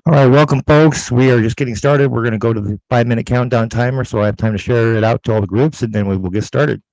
All right, welcome, folks. We are just getting started. We're going to go to the 5 minute countdown timer, so I have time to share it out to all the groups, and then we will get started.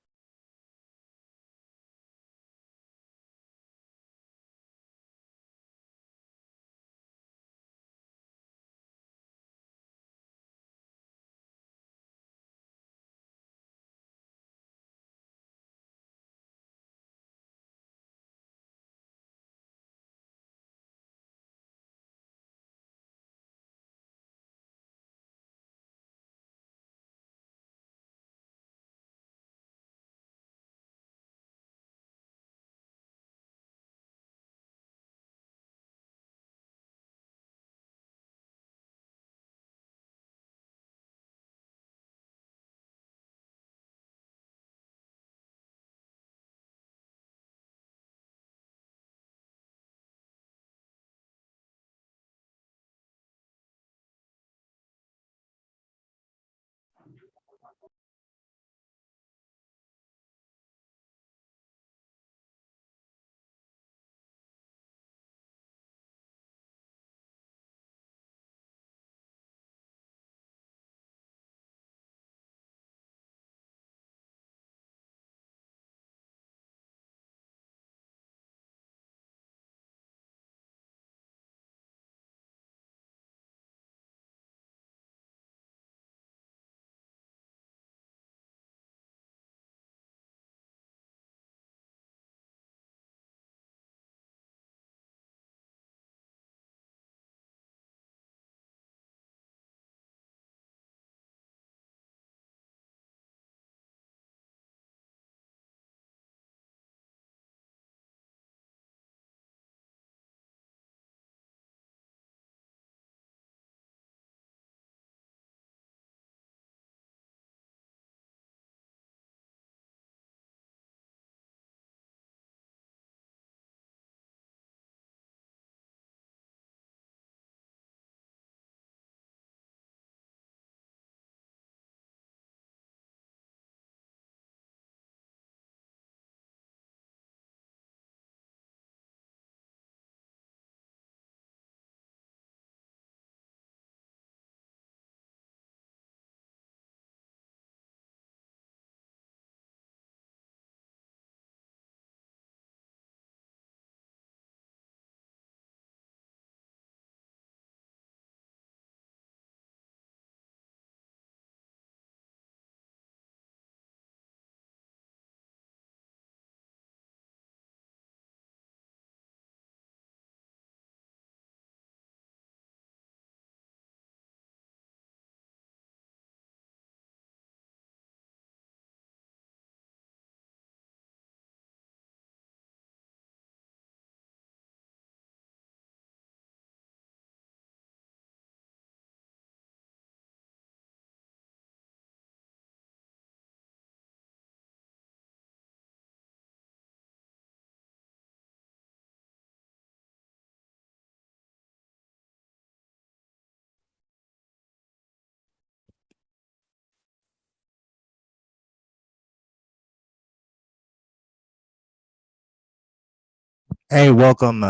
Hey, welcome,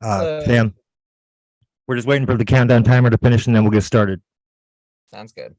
Hello. Sam. We're just waiting for the countdown timer to finish, and then we'll get started. Sounds good.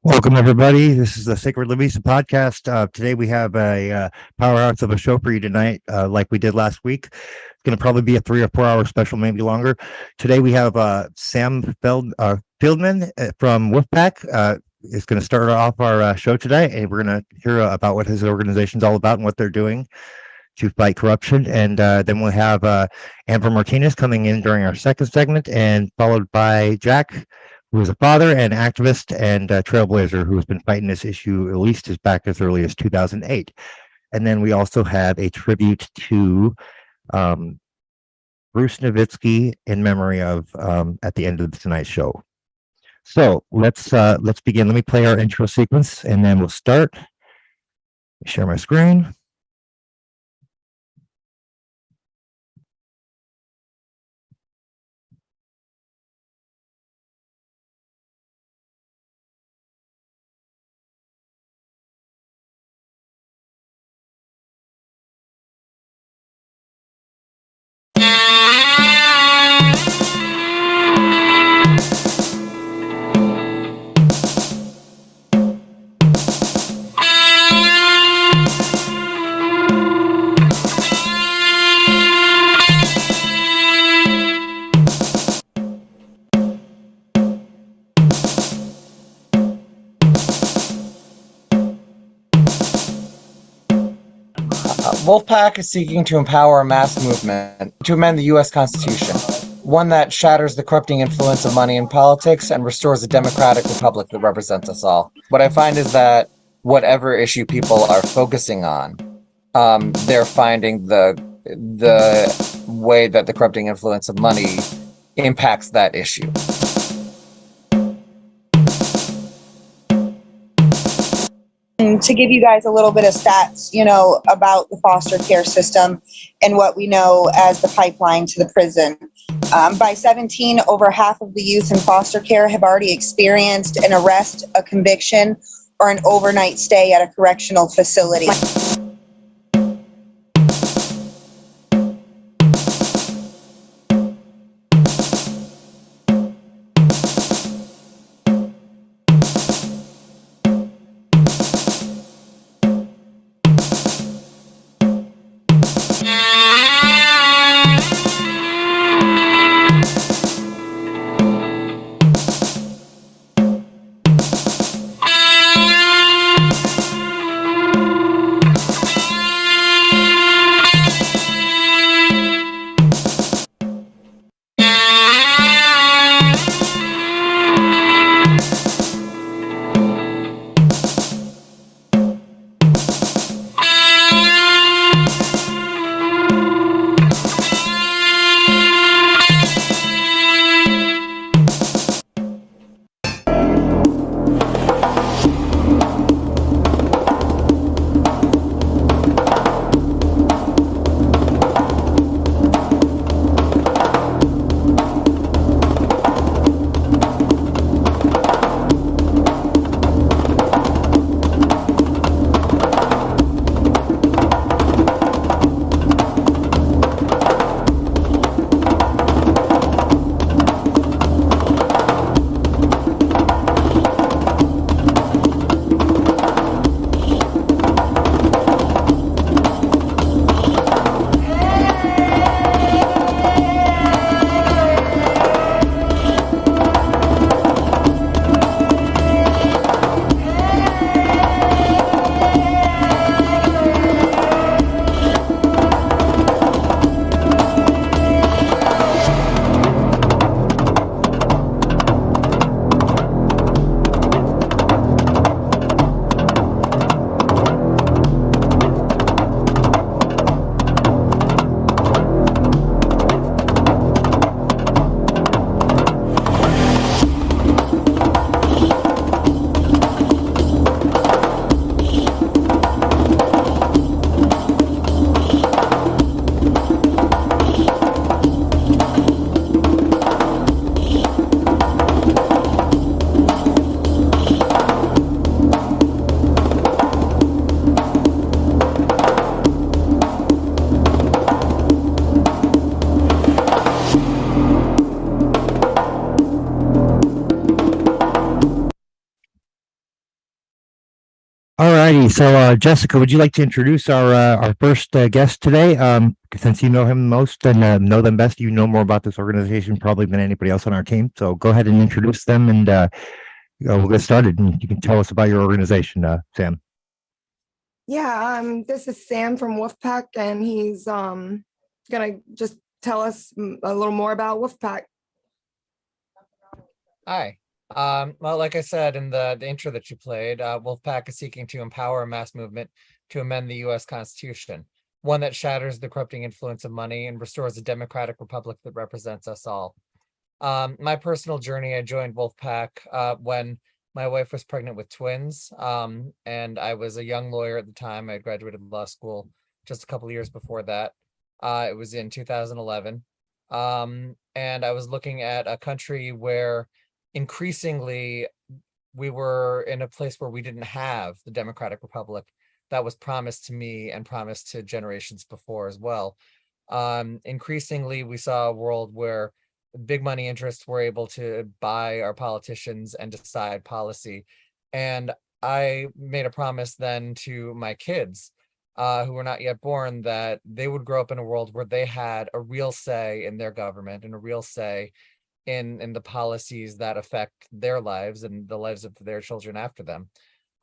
Welcome, everybody. This is the Sacred Lovisa Podcast. Today we have a powerhouse of a show for you tonight, like we did last week. It's going to probably be a 3 or 4 hour special, maybe longer. Today we have Sam Fieldman from Wolf-pac. Is going to start off our show today, and we're going to hear about what his organization's all about and what they're doing to fight corruption. And then we'll have Amber Martinez coming in during our second segment, and followed by Jack, who is a father and activist and trailblazer who has been fighting this issue at least as back as early as 2008. And then we also have a tribute to Bruce Nowitzki in memory of at the end of tonight's show. So let's begin. Let me play our intro sequence, and then we'll start. Share my screen. Wolf-pac is seeking to empower a mass movement to amend the U.S. Constitution, one that shatters the corrupting influence of money in politics and restores a democratic republic that represents us all. What I find is that whatever issue people are focusing on, they're finding the way that the corrupting influence of money impacts that issue. To give you guys a little bit of stats, about the foster care system and what we know as the pipeline to the prison. By 17, over half of the youth in foster care have already experienced an arrest, a conviction, or an overnight stay at a correctional facility. righty. So, Jessica, would you like to introduce our first guest today? Since you know him most and know them best, you know more about this organization probably than anybody else on our team. So, go ahead and introduce them, and we'll get started. And you can tell us about your organization, Sam. Yeah, this is Sam from Wolf-pac, and he's gonna just tell us a little more about Wolf-pac. Hi. Well, like I said in the intro that you played, Wolf-pac is seeking to empower a mass movement to amend the U.S. Constitution, one that shatters the corrupting influence of money and restores a democratic republic that represents us all. My personal journey, I joined Wolf-pac when my wife was pregnant with twins, and I was a young lawyer at the time. I graduated law school just a couple of years before that. It was in 2011, and I was looking at a country where increasingly we were in a place where we didn't have the democratic republic that was promised to me and promised to generations before as well. Increasingly, we saw a world where big money interests were able to buy our politicians and decide policy. And I made a promise then to my kids, who were not yet born, that they would grow up in a world where they had a real say in their government and a real say in the policies that affect their lives and the lives of their children after them.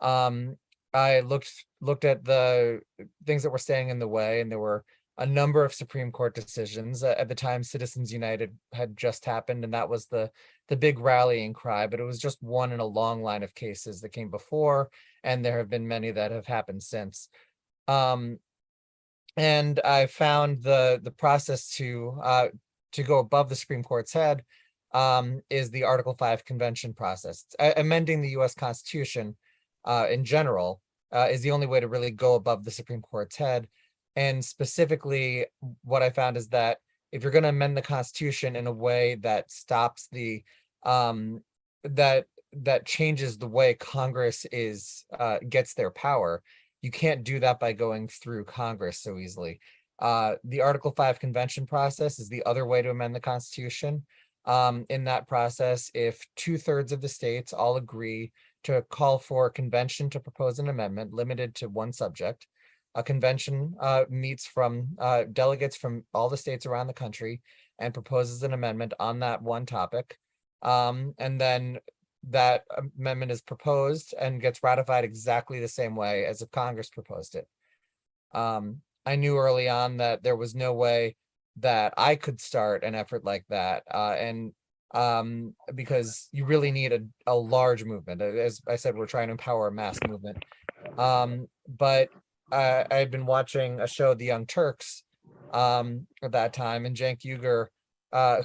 I looked at the things that were standing in the way, and there were a number of Supreme Court decisions. At the time, Citizens United had just happened, and that was the big rallying cry, but it was just one in a long line of cases that came before, and there have been many that have happened since. And I found the process to go above the Supreme Court's head is the Article 5 convention process. Amending the U.S. Constitution in general is the only way to really go above the Supreme Court's head. And specifically, what I found is that if you're going to amend the Constitution in a way that stops the that changes the way Congress gets their power, you can't do that by going through Congress so easily. The Article 5 convention process is the other way to amend the Constitution. In that process, if 2/3 of the states all agree to call for a convention to propose an amendment limited to one subject, a convention meets from delegates from all the states around the country and proposes an amendment on that one topic. And then that amendment is proposed and gets ratified exactly the same way as if Congress proposed it. I knew early on that there was no way that I could start an effort like that. Because you really need a large movement. As I said, we're trying to empower a mass movement. But I had been watching a show, The Young Turks, at that time, and Cenk Uygur,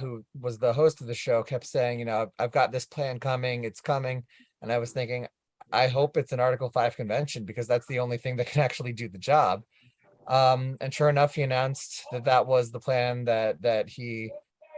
who was the host of the show, kept saying, I've got this plan coming, it's coming. And I was thinking, I hope it's an Article 5 convention, because that's the only thing that can actually do the job. And sure enough, he announced that was the plan that he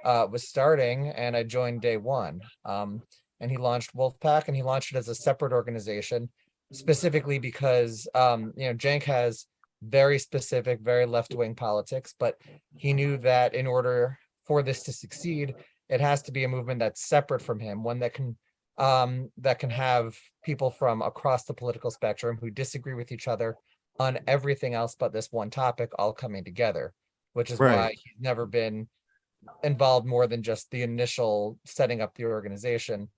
was starting, and I joined day one. And he launched Wolf-pac, and he launched it as a separate organization, specifically because Cenk has very specific, very left-wing politics, but he knew that in order for this to succeed, it has to be a movement that's separate from him, one that can have people from across the political spectrum who disagree with each other on everything else but this one topic, all coming together, which is why he's never been involved more than just the initial setting up the organization.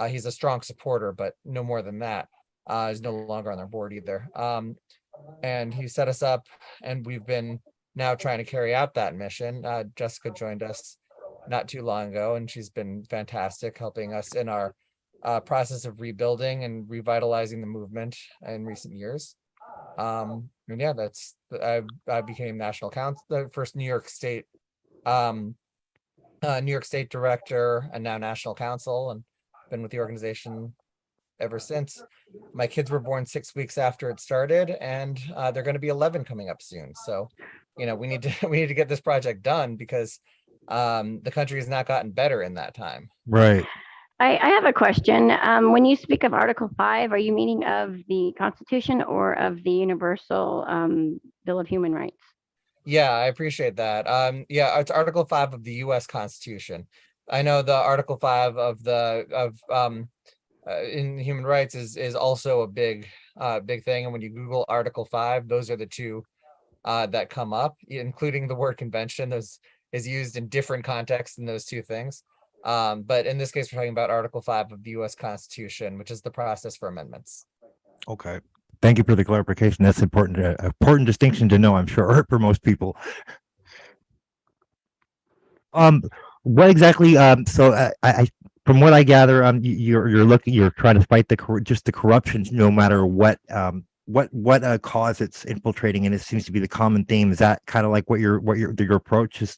He's a strong supporter, but no more than that. He's no longer on their board either. And he set us up, and we've been now trying to carry out that mission. Jessica joined us not too long ago, and she's been fantastic, helping us in our process of rebuilding and revitalizing the movement in recent years. And yeah, I became national counsel, the first New York State director, and now national counsel, and been with the organization ever since. My kids were born 6 weeks after it started, and they're going to be 11 coming up soon. So, we need to get this project done, because the country has not gotten better in that time. Right. I have a question. When you speak of Article 5, are you meaning of the Constitution or of the Universal Bill of Human Rights? Yeah, I appreciate that. Yeah, it's Article 5 of the U.S. Constitution. I know the Article 5 of in human rights is also a big thing. And when you Google Article 5, those are the two that come up, including the word convention. Those is used in different contexts than those two things. But in this case, we're talking about Article 5 of the U.S. Constitution, which is the process for amendments. Okay. Thank you for the clarification. That's important. Important distinction to know, I'm sure, for most people. What exactly? So I from what I gather, you're trying to fight the corruption, no matter what cause it's infiltrating, and it seems to be the common theme. Is that kind of like what your approach is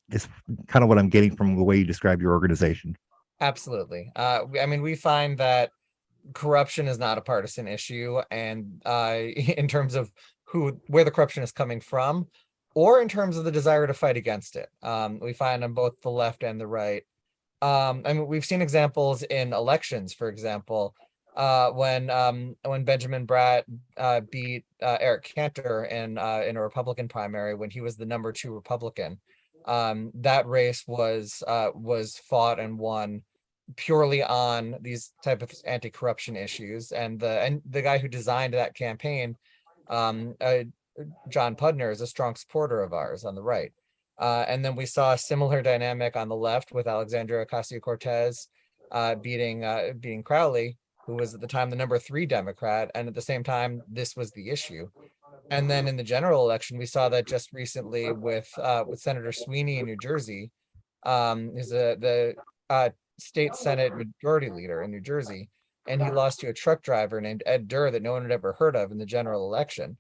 kind of what I'm getting from the way you describe your organization? Absolutely. I mean, we find that corruption is not a partisan issue, and in terms of where the corruption is coming from, or in terms of the desire to fight against it, we find on both the left and the right. I mean, we've seen examples in elections, for example, when Benjamin Bratt beat Eric Cantor in a Republican primary when he was the number 2 Republican. That race was fought and won purely on these type of anti-corruption issues, and the guy who designed that campaign, John Pudner, is a strong supporter of ours on the right. And then we saw a similar dynamic on the left with Alexandria Ocasio-Cortez beating Crowley, who was at the time the number 3 Democrat, and at the same time this was the issue. And then in the general election, we saw that just recently with Senator Sweeney in New Jersey, who's the state Senate majority leader in New Jersey, and he lost to a truck driver named Ed Durr that no one had ever heard of in the general election.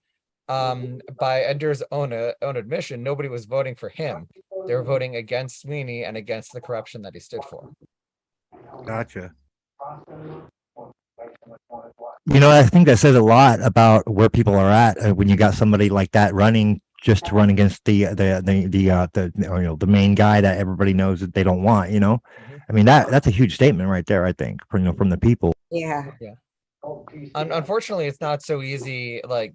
By Ed Durr's own admission, nobody was voting for him. They were voting against Sweeney and against the corruption that he stood for. Gotcha. I think that says a lot about where people are at when you got somebody like that running just to run against the main guy that everybody knows that they don't want. I mean, that's a huge statement right there, I think, from the people. Yeah. Unfortunately, it's not so easy. Like,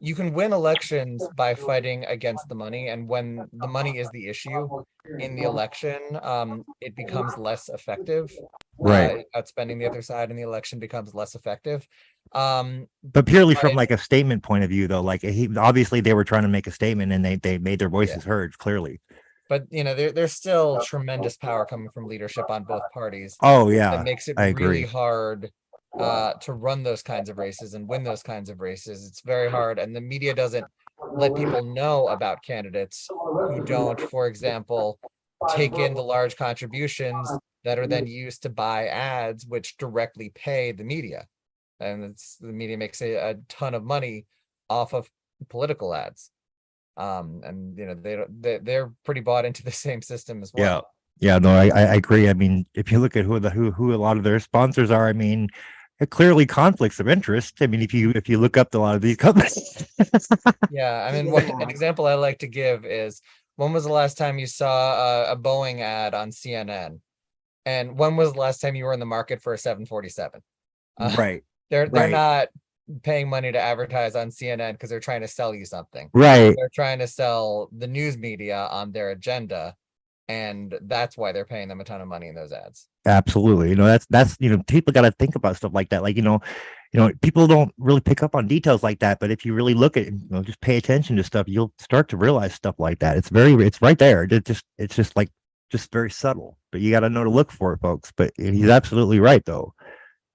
you can win elections by fighting against the money, and when the money is the issue in the election, it becomes less effective. Right. Outspending the other side in the election becomes less effective. But purely from like a statement point of view, though, like obviously they were trying to make a statement, and they made their voices heard clearly. But there's still tremendous power coming from leadership on both parties. Oh yeah, that makes it really hard to run those kinds of races and win those kinds of races. It's very hard, and the media doesn't let people know about candidates who don't, for example, take in the large contributions that are then used to buy ads, which directly pay the media. And the media makes a ton of money off of political ads. And they're pretty bought into the same system as well. Yeah, no, I agree. I mean, if you look at who a lot of their sponsors are, I mean, clearly conflicts of interest. I mean, if you look up a lot of these companies. Yeah, I mean, an example I like to give is, when was the last time you saw a Boeing ad on CNN? And when was the last time you were in the market for a 747? Right. They're not paying money to advertise on CNN because they're trying to sell you something. Right. They're trying to sell the news media on their agenda, and that's why they're paying them a ton of money in those ads. Absolutely. That's people got to think about stuff like that. Like, people don't really pick up on details like that, but if you really look at just pay attention to stuff, you'll start to realize stuff like that. It's right there. It's just very subtle, but you got to know to look for it, folks. But he's absolutely right, though.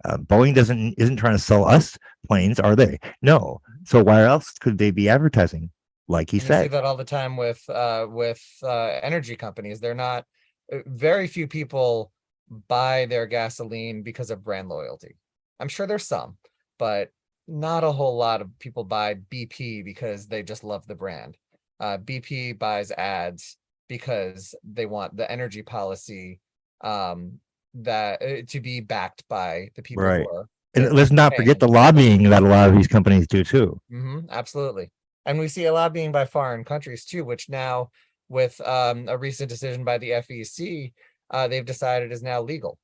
Boeing isn't trying to sell us planes, are they? No. So why else could they be advertising? Like he said, you see that all the time with energy companies. They're not. Very few people buy their gasoline because of brand loyalty. I'm sure there's some, but not a whole lot of people buy BP because they just love the brand. BP buys ads because they want the energy policy that to be backed by the people right. who are. And let's not forget the lobbying that a lot of these companies do too. Absolutely. And we see a lobbying by foreign countries too, which now, with a recent decision by the FEC, they've decided is now legal.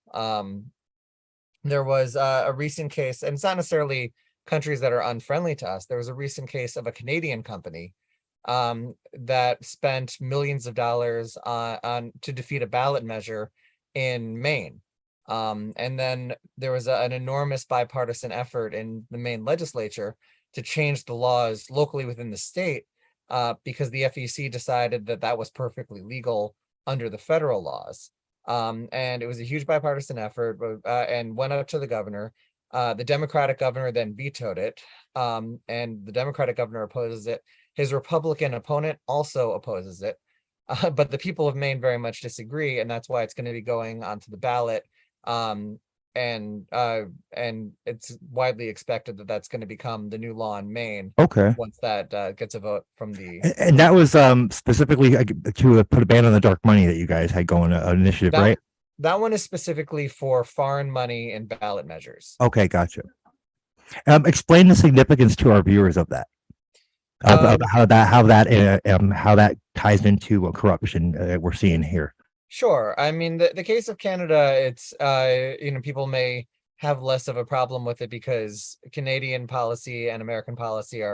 There was a recent case, and it's not necessarily countries that are unfriendly to us. There was a recent case of a Canadian company that spent millions of dollars on to defeat a ballot measure in Maine. And then there was an enormous bipartisan effort in the Maine legislature to change the laws locally within the state, because the FEC decided that that was perfectly legal under the federal laws. And it was a huge bipartisan effort, and went up to the governor. The Democratic governor then vetoed it, and the Democratic governor opposes it. His Republican opponent also opposes it, but the people of Maine very much disagree, and that's why it's going to be going onto the ballot. And it's widely expected that that's going to become the new law in Maine Okay. once that gets a vote from the. And that was specifically to put a ban on the dark money that you guys had going, an initiative, That- right? That one is specifically for foreign money and ballot measures. Okay, gotcha. Explain the significance to our viewers of that. Of how that ties into corruption we're seeing here. Sure. I mean, the case of Canada, it's people may have less of a problem with it because Canadian policy and American policy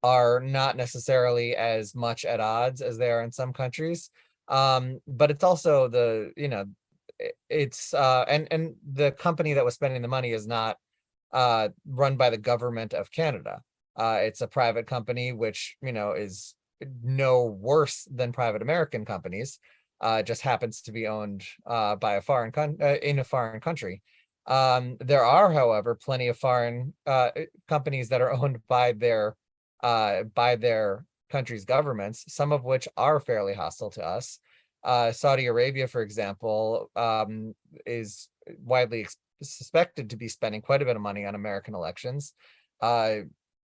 are not necessarily as much at odds as they are in some countries. But it's also it's and the company that was spending the money is not run by the government of Canada. It's a private company, which is no worse than private American companies. Just happens to be owned by a foreign in a foreign country. There are, however, plenty of foreign companies that are owned by their country's governments, some of which are fairly hostile to us. Saudi Arabia, for example, is widely suspected to be spending quite a bit of money on American elections.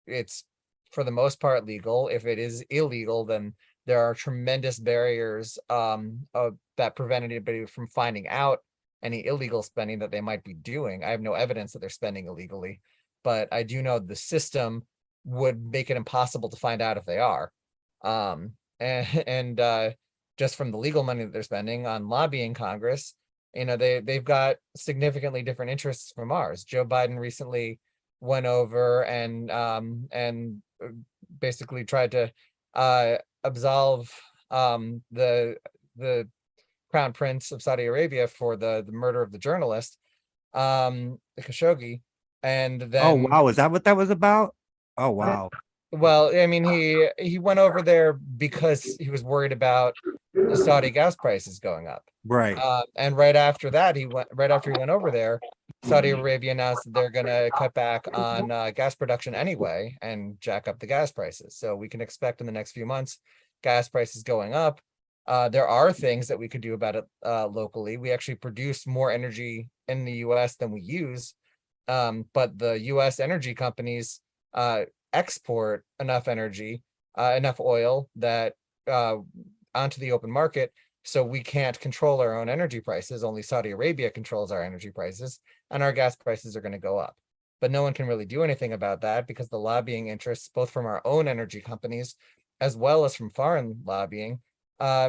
It's for the most part legal. If it is illegal, then there are tremendous barriers that prevent anybody from finding out any illegal spending that they might be doing. I have no evidence that they're spending illegally, but I do know the system would make it impossible to find out if they are. And just from the legal money that they're spending on lobbying Congress, they've got significantly different interests from ours. Joe Biden recently went over and basically tried to absolve the Crown Prince of Saudi Arabia for the murder of the journalist, Khashoggi, and then. Oh wow, is that what that was about? Oh wow. Well, I mean, he went over there because he was worried about the Saudi gas prices going up. Right. And right after he went over there, Saudi Arabia announced that they're going to cut back on gas production anyway and jack up the gas prices. So we can expect in the next few months gas prices going up. There are things that we could do about it locally. We actually produce more energy in the U.S. than we use, but the U.S. energy companies export enough energy, enough oil that onto the open market, so we can't control our own energy prices. Only Saudi Arabia controls our energy prices, and our gas prices are going to go up. But no one can really do anything about that because the lobbying interests, both from our own energy companies as well as from foreign lobbying,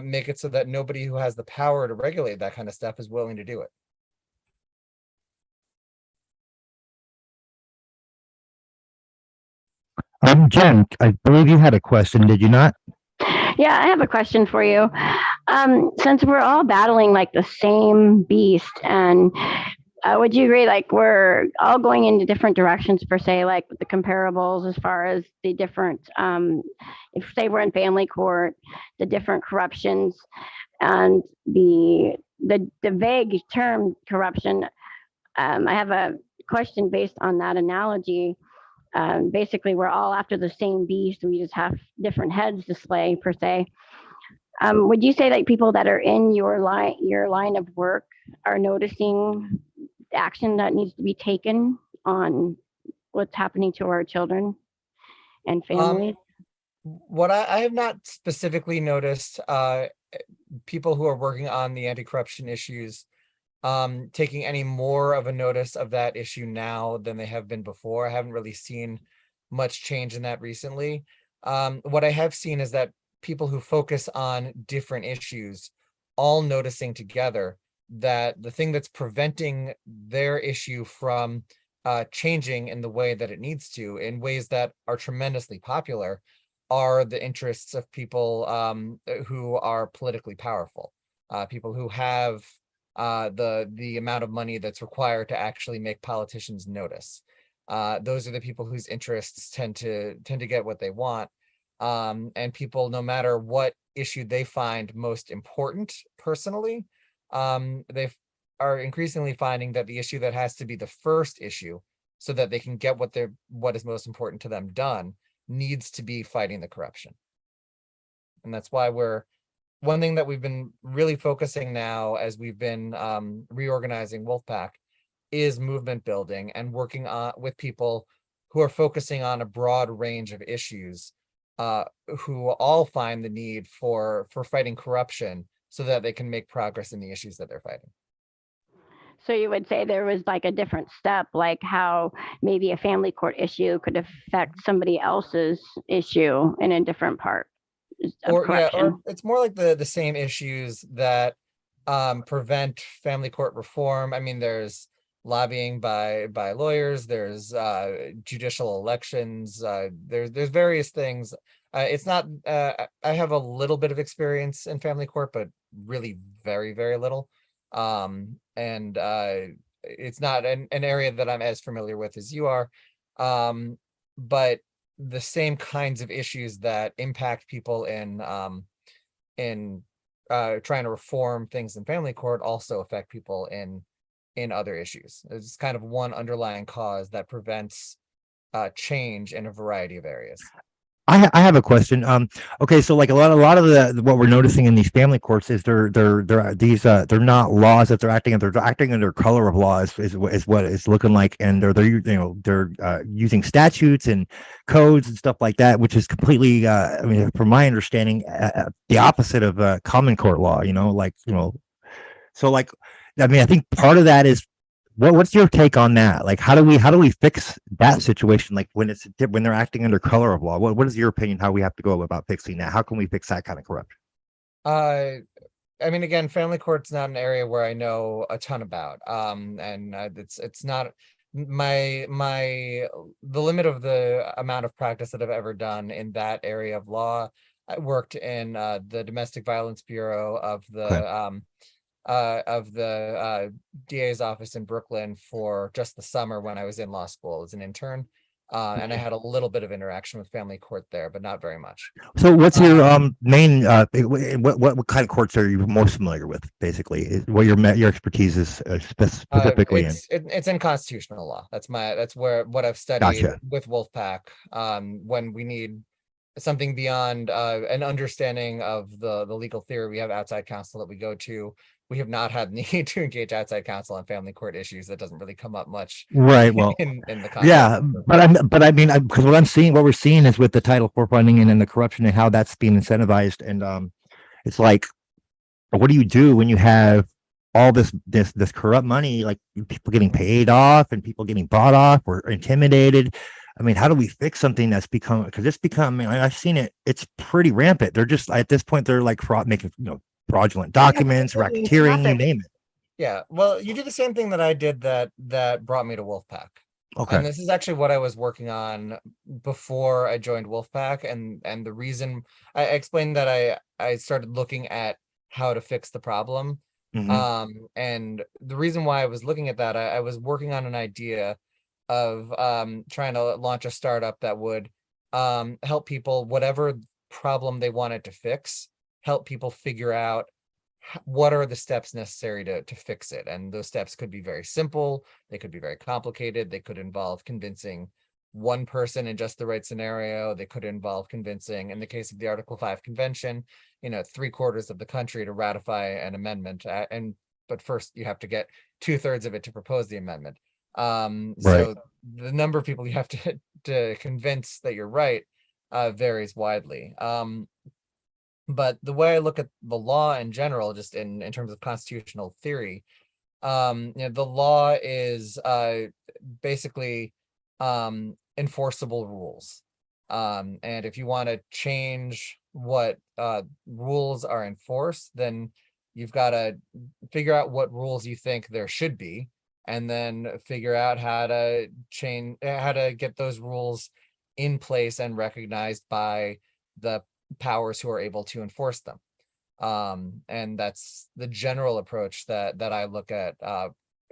make it so that nobody who has the power to regulate that kind of stuff is willing to do it. Jen, I believe you had a question, did you not? Yeah, I have a question for you. Since we're all battling like the same beast, and would you agree, like we're all going into different directions per se, like the comparables as far as the different, if say we're in family court, the different corruptions and the vague term corruption. I have a question based on that analogy. Basically, we're all after the same beast. We just have different heads to slay per se. Would you say that people that are in your line of work are noticing action that needs to be taken on what's happening to our children and families? What I have not specifically noticed people who are working on the anti-corruption issues taking any more of a notice of that issue now than they have been before. I haven't really seen much change in that recently. What I have seen is that people who focus on different issues all noticing together that the thing that's preventing their issue from changing in the way that it needs to, in ways that are tremendously popular, are the interests of people who are politically powerful, people who have the amount of money that's required to actually make politicians notice. Those are the people whose interests tend to get what they want. And people, no matter what issue they find most important personally, they are increasingly finding that the issue that has to be the first issue so that they can get what is most important to them done needs to be fighting the corruption. And that's why one thing that we've been really focusing now as we've been reorganizing Wolf-pac is movement building and working with people who are focusing on a broad range of issues, who all find the need for fighting corruption so that they can make progress in the issues that they're fighting. So you would say there was like a different step, like how maybe a family court issue could affect somebody else's issue in a different part of corruption. Or it's more like the same issues that prevent family court reform. I mean, there's lobbying by lawyers, there's judicial elections, there's various things. It's not I have a little bit of experience in family court, but really very, very little. And it's not an area that I'm as familiar with as you are. But the same kinds of issues that impact people in trying to reform things in family court also affect people in other issues. It's kind of one underlying cause that prevents change in a variety of areas. I have a question. Okay, so like a lot of what we're noticing in these family courts is they're not laws that they're acting under color of laws is what it's looking like, and they're using statutes and codes and stuff like that, which is completely I mean, from my understanding, the opposite of common court law. So like, I mean, I think part of that is. What's your take on that? Like, how do we fix that situation? Like when they're acting under color of law, what is your opinion? How we have to go about fixing that? How can we fix that kind of corruption? I mean, again, family court's not an area where I know a ton about. And it's not the limit of the amount of practice that I've ever done in that area of law. I worked in the Domestic Violence Bureau of the DA's office in Brooklyn for just the summer when I was in law school as an intern. And I had a little bit of interaction with family court there, but not very much. So what's your main what kind of courts are you most familiar with, basically? What your expertise is specifically in? It's in constitutional law. That's what I've studied. Gotcha. With Wolf-pac. When we need something beyond an understanding of the legal theory, we have outside counsel that we go to. We have not had the need to engage outside counsel on family court issues. That doesn't really come up much, right? Well, in the context. Yeah, but I mean, because what we're seeing is with the Title IV funding and the corruption and how that's being incentivized, and it's like, what do you do when you have all this corrupt money, like people getting paid off and people getting bought off or intimidated? I mean, how do we fix something that's become? Because it's become. I mean, I've seen it. It's pretty rampant. They're just at this point. They're like making fraudulent documents, racketeering, you name it. Yeah, well, you did the same thing that I did that brought me to Wolf-pac. Okay. And this is actually what I was working on before I joined Wolf-pac, and the reason I explained that I started looking at how to fix the problem. Mm-hmm. And the reason why I was looking at that, I was working on an idea of trying to launch a startup that would help people, whatever problem they wanted to fix, help people figure out what are the steps necessary to fix it. And those steps could be very simple. They could be very complicated. They could involve convincing one person in just the right scenario. They could involve convincing, in the case of the Article 5 convention, 3/4 of the country to ratify an amendment. But first you have to get 2/3 of it to propose the amendment. Right. So the number of people you have to convince that you're right varies widely. But the way I look at the law in general, just in terms of constitutional theory, the law is basically enforceable rules. And if you want to change what rules are enforced, then you've got to figure out what rules you think there should be, and then figure out how to get those rules in place and recognized by the powers who are able to enforce them. And that's the general approach that I look at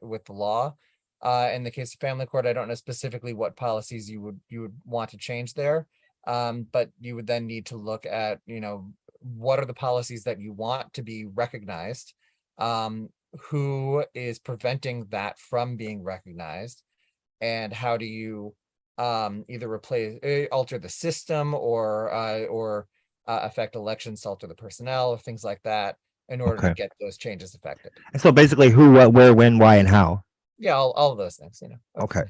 with the law. In the case of family court, I don't know specifically what policies you would want to change there, but you would then need to look at, what are the policies that you want to be recognized, who is preventing that from being recognized, and how do you either alter the system or affect elections to alter the personnel or things like that in order Okay. to get those changes affected. And so basically who, what, where, when, why, and how. Yeah, all of those things, Okay.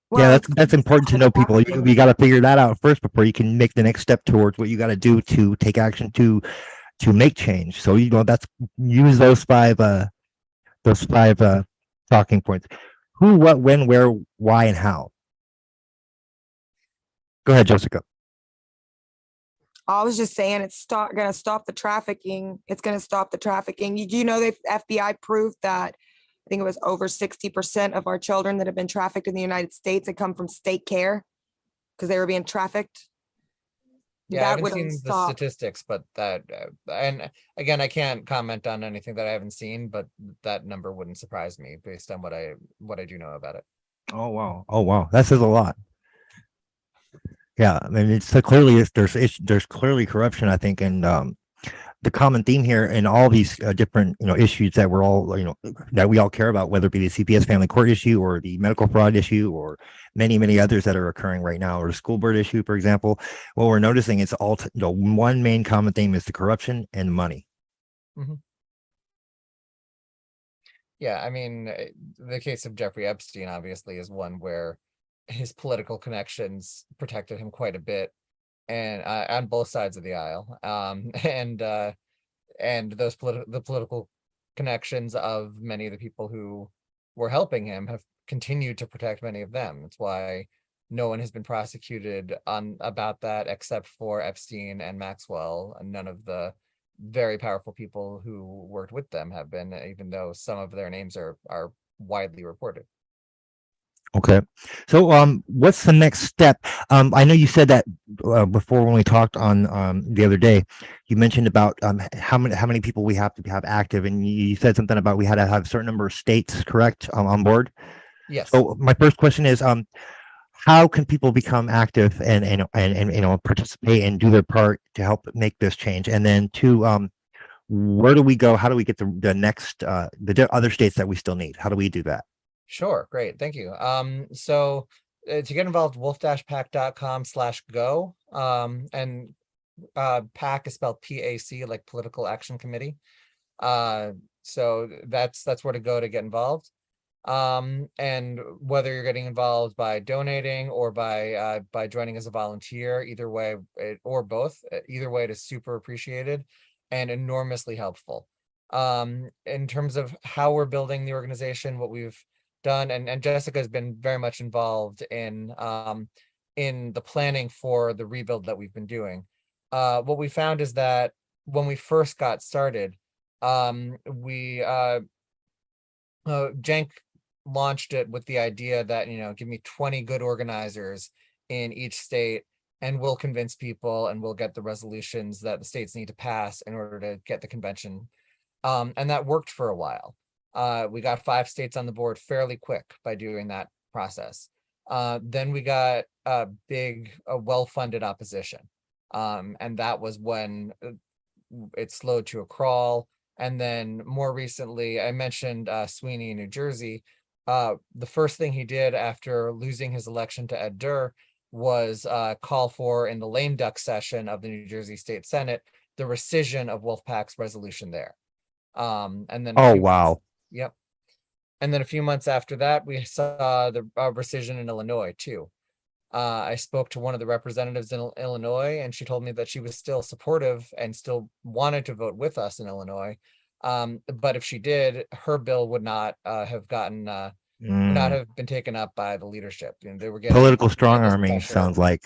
Well, Yeah, it's that's important to know, people. You got to figure that out first before you can make the next step towards what you got to do to take action to make change. So that's use those five talking points: who, what, when, where, why, and how. Go ahead, Jessica. I was just saying it's going to stop the trafficking. It's going to stop the trafficking. The FBI proved that I think it was over 60% of our children that have been trafficked in the United States had come from state care because they were being trafficked. Yeah, I haven't would seen the stop. statistics, but that, and again, I can't comment on anything that I haven't seen, but that number wouldn't surprise me based on what I do know about it. Oh wow, that says a lot. Yeah, I mean, it's so clearly there's clearly corruption, I think, and the common theme here in all these different issues that we're all that we all care about, whether it be the CPS family court issue or the medical fraud issue or many others that are occurring right now, or the school board issue, for example. What we're noticing is all one main common theme is the corruption and money. Mm-hmm. Yeah, I mean, the case of Jeffrey Epstein obviously is one where his political connections protected him quite a bit, and on both sides of the aisle. And those the political connections of many of the people who were helping him have continued to protect many of them. That's why no one has been prosecuted about that except for Epstein and Maxwell, and none of the very powerful people who worked with them have been, even though some of their names are widely reported. Okay, so what's the next step? I know you said that before when we talked on the other day, you mentioned about how many people we have to have active, and you said something about we had to have a certain number of states, correct, on board. Yes. So my first question is, how can people become active and participate and do their part to help make this change? And then two, where do we go? How do we get the next the other states that we still need? How do we do that? Sure, great, thank you. So to get involved, wolf-pac.com/go, and PAC is spelled PAC, like Political Action Committee. So that's where to go to get involved. And whether you're getting involved by donating or by joining as a volunteer, either way, or both, either way, it is super appreciated and enormously helpful. In terms of how we're building the organization, what we've done, and Jessica has been very much involved in the planning for the rebuild that we've been doing. What we found is that when we first got started, Jenk launched it with the idea that, give me 20 good organizers in each state and we'll convince people and we'll get the resolutions that the states need to pass in order to get the convention. And that worked for a while. We got 5 states on the board fairly quick by doing that process. Then we got a big, well-funded opposition. And that was when it slowed to a crawl. And then more recently, I mentioned Sweeney in New Jersey. The first thing he did after losing his election to Ed Durr was call for, in the lame duck session of the New Jersey State Senate, the rescission of Wolf-pac's resolution there. And then yep. And then a few months after that, we saw the rescission in Illinois too. I spoke to one of the representatives in Illinois, and she told me that she was still supportive and still wanted to vote with us in Illinois. But if she did, her bill would not have gotten not have been taken up by the leadership. They were getting political strong arming. Sounds like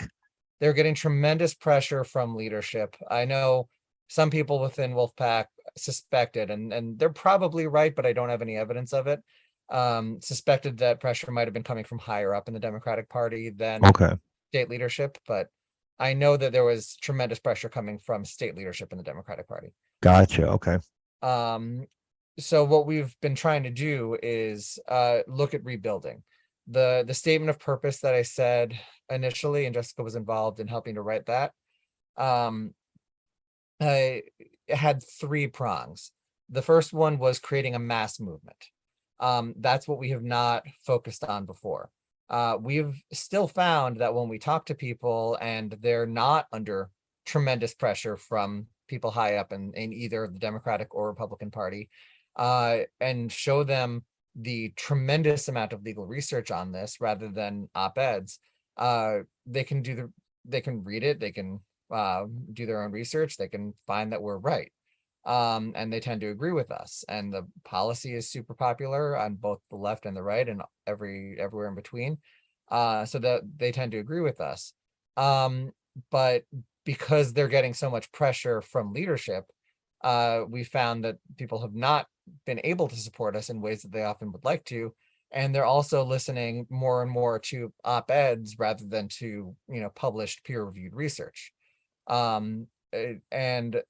they're getting tremendous pressure from leadership. I know some people within Wolf-pac suspected, and they're probably right, but I don't have any evidence of it, suspected that pressure might have been coming from higher up in the Democratic Party than state leadership. But I know that there was tremendous pressure coming from state leadership in the Democratic Party. Gotcha. Okay. So what we've been trying to do is look at rebuilding. The statement of purpose that I said initially, and Jessica was involved in helping to write that, I had 3 prongs. The first one was creating a mass movement. That's what we have not focused on before. We've still found that when we talk to people and they're not under tremendous pressure from people high up in either the Democratic or Republican Party, and show them the tremendous amount of legal research on this rather than op-eds, they can read it, they can do their own research, they can find that we're right. And they tend to agree with us. And the policy is super popular on both the left and the right and everywhere in between. So that they tend to agree with us. But because they're getting so much pressure from leadership, we found that people have not been able to support us in ways that they often would like to. And they're also listening more and more to op-eds rather than to, published peer-reviewed research. And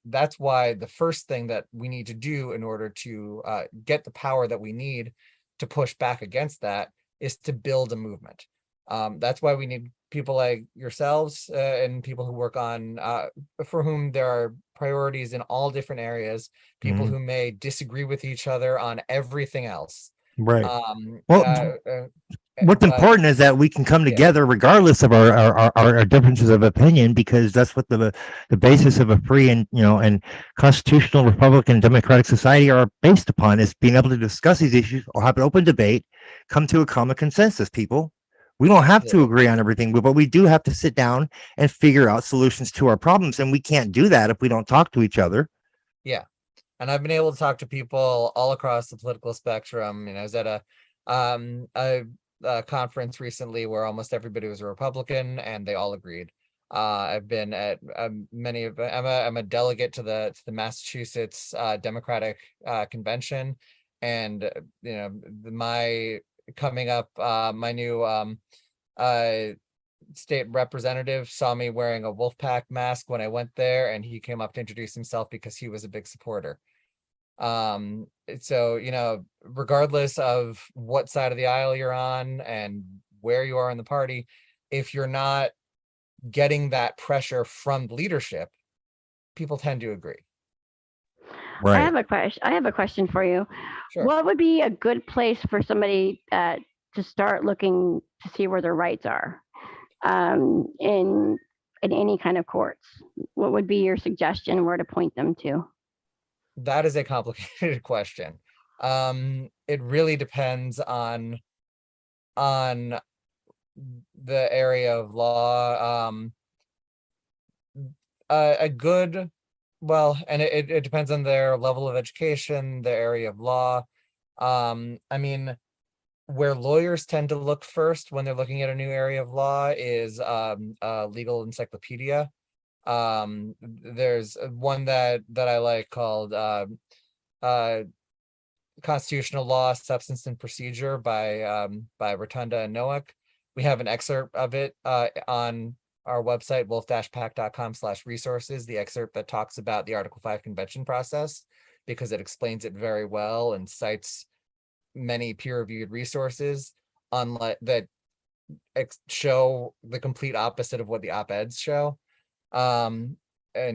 that's why the first thing that we need to do in order to get the power that we need to push back against that is to build a movement. That's why we need people like yourselves and people who work on, for whom there are priorities in all different areas, people who may disagree with each other on everything else. Right. What's important is that we can come together regardless of our differences of opinion, because that's what the basis of a free and and constitutional Republican democratic society are based upon, is being able to discuss these issues or have an open debate, come to a common consensus. People, we don't have to agree on everything, but we do have to sit down and figure out solutions to our problems, and we can't do that if we don't talk to each other. Yeah. And I've been able to talk to people all across the political spectrum. I was at a conference recently where almost everybody was a Republican and they all agreed. I've been at many of I'm a delegate to the Massachusetts Democratic Convention, and my coming up, my new state representative saw me wearing a Wolf-pac mask when I went there, and he came up to introduce himself because he was a big supporter. So regardless of what side of the aisle you're on and where you are in the party, if you're not getting that pressure from leadership, people tend to agree. Right. I have a question for you. Sure. What would be a good place for somebody to start looking to see where their rights are in any kind of courts? What would be your suggestion where to point them to? That is a complicated question. It really depends on the area of law. And it depends on their level of education, the area of law. Where lawyers tend to look first when they're looking at a new area of law is a legal encyclopedia. There's one that I like called Constitutional Law, Substance and Procedure by Rotunda and Nowak. We have an excerpt of it on our website, wolf-pac.com/resources, the excerpt that talks about the Article 5 convention process, because it explains it very well and cites many peer-reviewed resources that show the complete opposite of what the op-eds show, and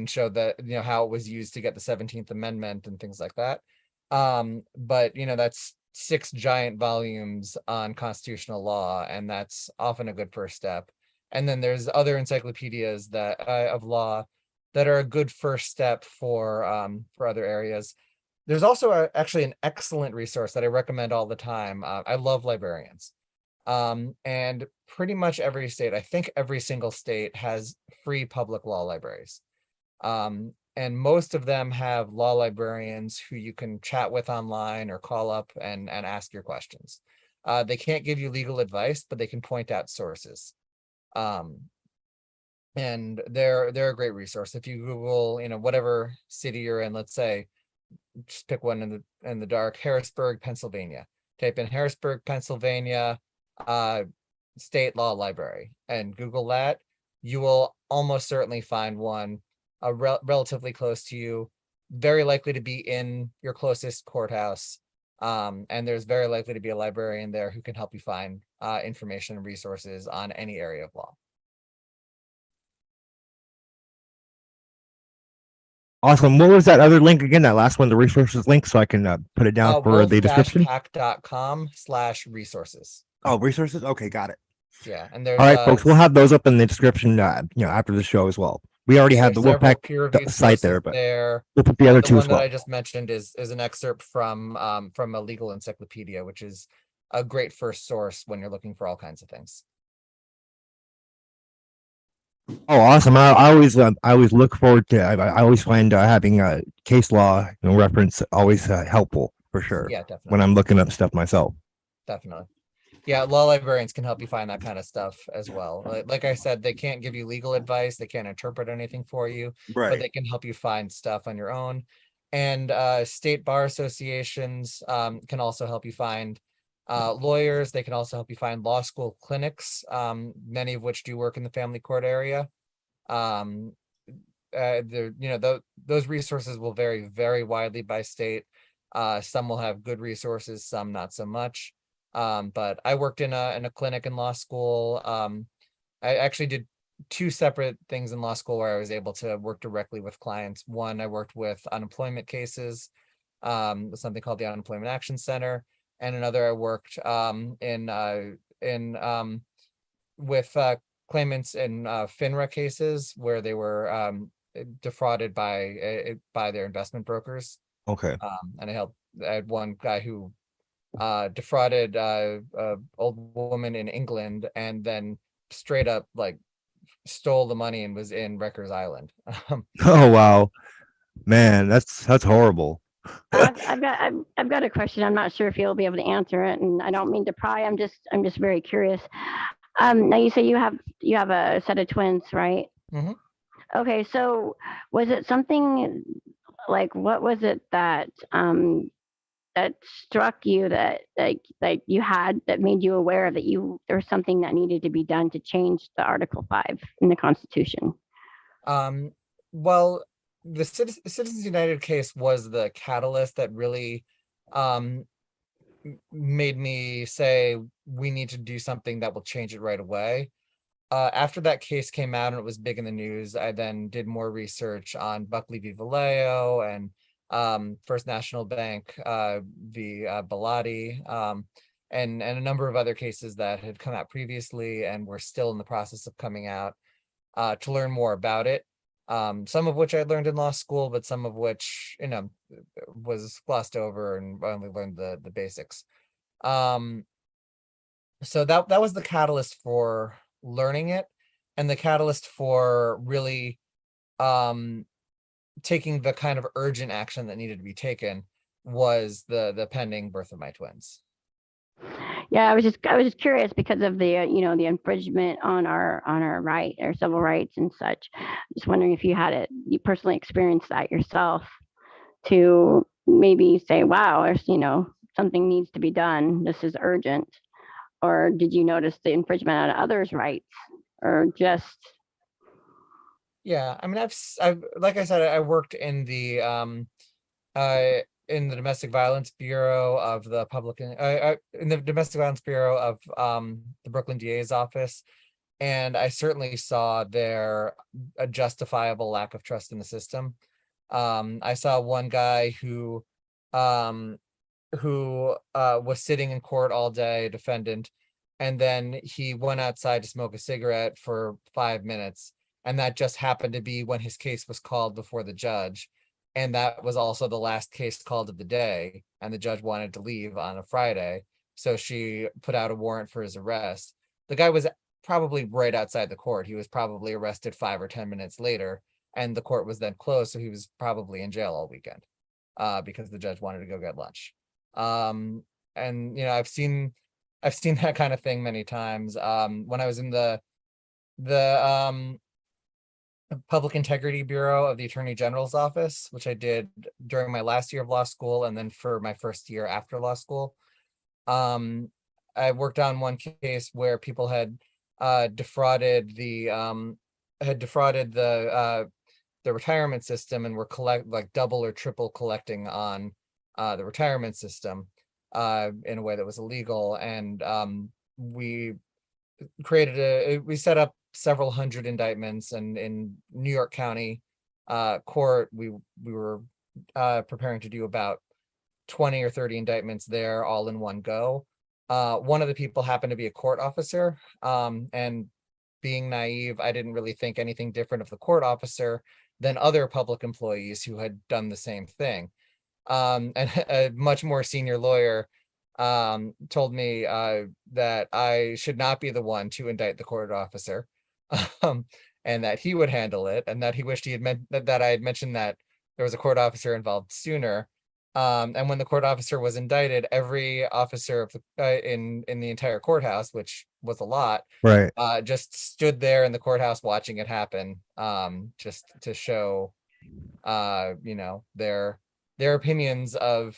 show that how it was used to get the 17th Amendment and things like that. But that's 6 giant volumes on constitutional law, and that's often a good first step. And then there's other encyclopedias that of law that are a good first step for other areas. There's also actually an excellent resource that I recommend all the time. I love librarians. And pretty much every state, I think every single state, has free public law libraries. And most of them have law librarians who you can chat with online or call up and ask your questions. They can't give you legal advice, but they can point out sources. And they're a great resource. If you Google, whatever city you're in, let's say, just pick one in the dark, Harrisburg, Pennsylvania. Type in Harrisburg, Pennsylvania, state law library, and Google that. you will almost certainly find one relatively close to you, very likely to be in your closest courthouse. And there's very likely to be a librarian there who can help you find information and resources on any area of law. Awesome. What was that other link again? That last one, the resources link, so I can put it down for the description. wolf-pac.com/resources. Oh, resources. Okay, got it. Yeah, and there's all right, folks. We'll have those up in the description, after the show as well. We already have the Wolf-pac site there, but we'll put the other two as well. The one that I just mentioned is an excerpt from a legal encyclopedia, which is a great first source when you're looking for all kinds of things. Oh, awesome! I always look forward to. I always find having case law reference always helpful for sure. Yeah, definitely. When I'm looking up stuff myself. Definitely. Yeah, law librarians can help you find that kind of stuff as well. Like I said, they can't give you legal advice, they can't interpret anything for you, but they can help you find stuff on your own. And state bar associations can also help you find lawyers. They can also help you find law school clinics, many of which do work in the family court area. Those resources will vary very widely by state. Some will have good resources, some not so much. But I worked in a clinic in law school. I actually did two separate things in law school where I was able to work directly with clients. One, I worked with unemployment cases, with something called the Unemployment Action Center, and another I worked with claimants in FINRA cases where they were defrauded by their investment brokers. Okay. And I had one guy who defrauded a old woman in England and then straight up stole the money and was in Rikers Island. Oh wow, man, that's horrible. I've got a question. I'm not sure if you'll be able to answer it, and I don't mean to pry. I'm just very curious. Now you say you have a set of twins, right? Mm-hmm. Okay, so was it something what was it that that struck you that you had that made you aware that there was something that needed to be done to change the Article 5 in the Constitution? Well, the Citizens United case was the catalyst that really made me say we need to do something that will change it right away. After that case came out and it was big in the news, I then did more research on Buckley v. Vallejo and First National Bank v. Bellotti, and a number of other cases that had come out previously and were still in the process of coming out, to learn more about it. Some of which I learned in law school, but some of which was glossed over and only learned the basics. So that was the catalyst for learning it, and the catalyst for really taking the kind of urgent action that needed to be taken was the pending birth of my twins. Yeah, I was just curious because of the the infringement on our civil rights and such. Just wondering if you personally experienced that yourself to maybe say, wow, there's something needs to be done. This is urgent. Or did you notice the infringement on others' rights, or just? Yeah, I mean, I've like I said, I worked in the Domestic Violence Bureau of the in the Domestic Violence Bureau of the Brooklyn DA's office, and I certainly saw there a justifiable lack of trust in the system. I saw one guy who was sitting in court all day, defendant, and then he went outside to smoke a cigarette for 5 minutes, and that just happened to be when his case was called before the judge. And that was also the last case called of the day, and the judge wanted to leave on a Friday, so she put out a warrant for his arrest. The guy was probably right outside the court. He was probably arrested 5 or 10 minutes later, and the court was then closed, so he was probably in jail all weekend because the judge wanted to go get lunch. And I've seen that kind of thing many times. When I was in the Public Integrity Bureau of the Attorney General's office, which I did during my last year of law school and then for my first year after law school. I worked on one case where people had defrauded the had defrauded the retirement system and were double or triple collecting on the retirement system in a way that was illegal. And we set up several hundred indictments, and in New York County court, we were preparing to do about 20 or 30 indictments there all in one go. One of the people happened to be a court officer, and being naive, I didn't really think anything different of the court officer than other public employees who had done the same thing. And a much more senior lawyer told me that I should not be the one to indict the court officer, and that he would handle it, and that he wished he had meant that I had mentioned that there was a court officer involved sooner. And when the court officer was indicted, every officer of in the entire courthouse, which was a lot, Right. just stood there in the courthouse watching it happen, just to show, their opinions of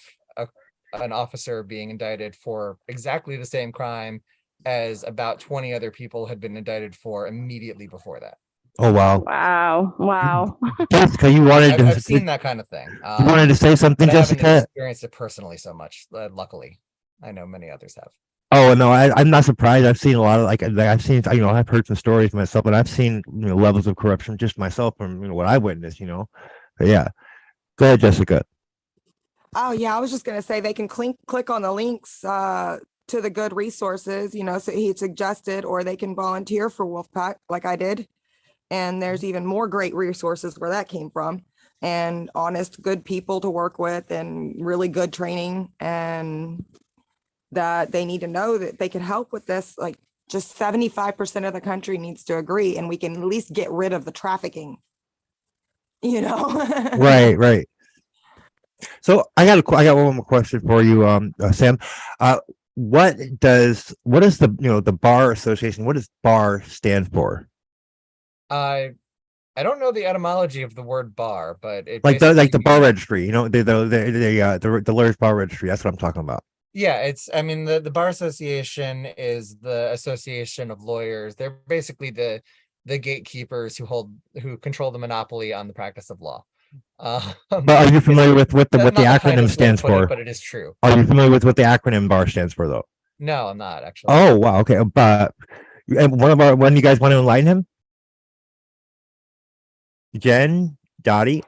an officer being indicted for exactly the same crime as about 20 other people had been indicted for immediately before that. Oh, wow. Wow. Jessica, I've seen that kind of thing. You wanted to say something, but I haven't Jessica? experienced it personally so much. Luckily, I know many others have. Oh, no, I'm not surprised. I've seen a lot of I've seen, I've heard some stories myself, but I've seen, levels of corruption just myself from, what I witnessed, But yeah, go ahead, Jessica. Oh yeah, I was just gonna say they can click on the links to the good resources, so he suggested, or they can volunteer for Wolf-pac like I did. And there's even more great resources where that came from, and honest, good people to work with, and really good training, and that they need to know that they can help with this. Like, just 75% of the country needs to agree, and we can at least get rid of the trafficking, Right. So I got one more question for you, Sam. What is the Bar Association? What does BAR stand for? I don't know the etymology of the word bar, but it the bar registry, the lawyers bar registry. That's what I'm talking about. Yeah, the Bar Association is the association of lawyers. They're basically the gatekeepers who control the monopoly on the practice of law. But are you familiar with what the acronym stands for? But it is true. Are you familiar with what the acronym BAR stands for, though? No, I'm not actually. Oh, wow. Okay, but when you guys want to enlighten him? Jen, Dottie.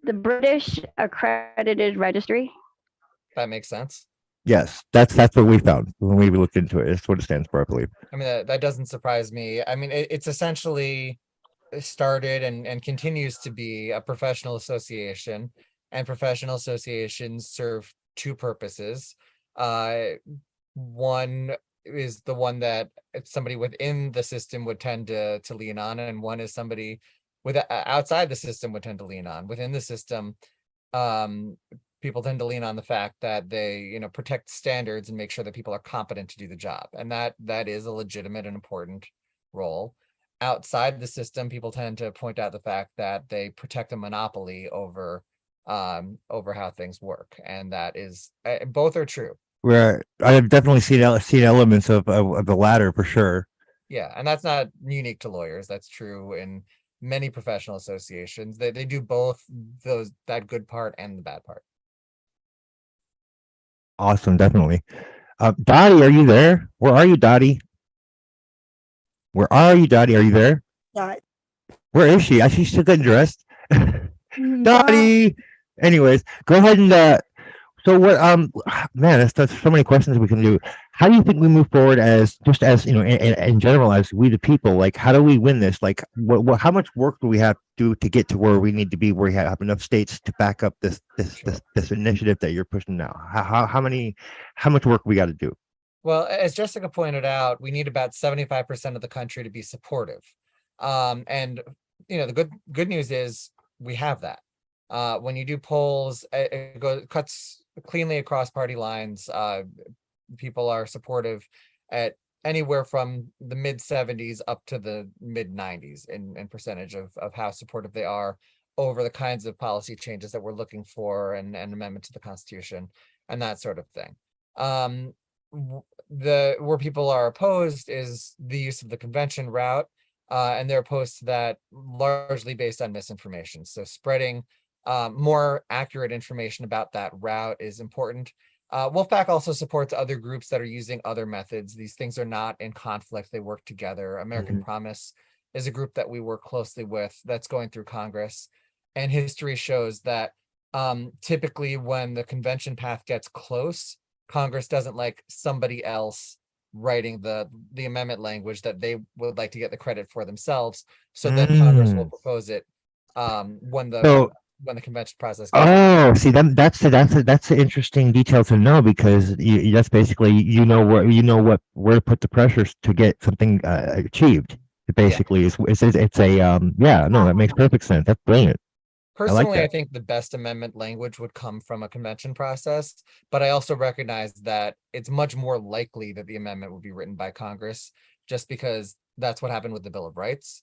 The British Accredited Registry. That makes sense. Yes, that's what we found when we looked into it. It's what it stands for, I believe. That doesn't surprise me. It's essentially started and continues to be a professional association, and professional associations serve two purposes. One is the one that somebody within the system would tend to lean on, and one is somebody outside the system would tend to lean on. Within the system, people tend to lean on the fact that they protect standards and make sure that people are competent to do the job, and that is a legitimate and important role. Outside the system, people tend to point out the fact that they protect a monopoly over how things work, and that is both are true. Where I've definitely seen elements of the latter for sure. Yeah, and that's not unique to lawyers. That's true in many professional associations. They do both that good part and the bad part. Awesome, definitely. Dottie, are you there? Where are you, Dottie? Where are you, Dottie? Are you there? Where is she? She's still getting dressed. Dottie. Anyways, go ahead and so what man, that's so many questions we can do. How do you think we move forward as in general, as we the people? Like, how do we win this? Like, how much work do we have to do to get to where we need to be, where we have enough states to back up this initiative that you're pushing now? How much work we got to do? Well, as Jessica pointed out, we need about 75% of the country to be supportive. And the good news is we have that. When you do polls, it cuts cleanly across party lines. People are supportive at anywhere from the mid 70s up to the mid 90s in percentage of how supportive they are over the kinds of policy changes that we're looking for, and amendment to the Constitution and that sort of thing. where people are opposed is the use of the convention route, and they're opposed to that largely based on misinformation. So spreading more accurate information about that route is important. Wolf-pac also supports other groups that are using other methods. These things are not in conflict, they work together. American Promise is a group that we work closely with that's going through Congress. And history shows that typically when the convention path gets close, Congress doesn't like somebody else writing the amendment language that they would like to get the credit for themselves. So then Congress will propose it when the convention process goes. Oh, see, that's the interesting detail to know, because that's basically where to put the pressures to get something achieved. It basically is it's a that makes perfect sense. That's brilliant. Personally, I think the best amendment language would come from a convention process, but I also recognize that it's much more likely that the amendment would be written by Congress, just because that's what happened with the Bill of Rights.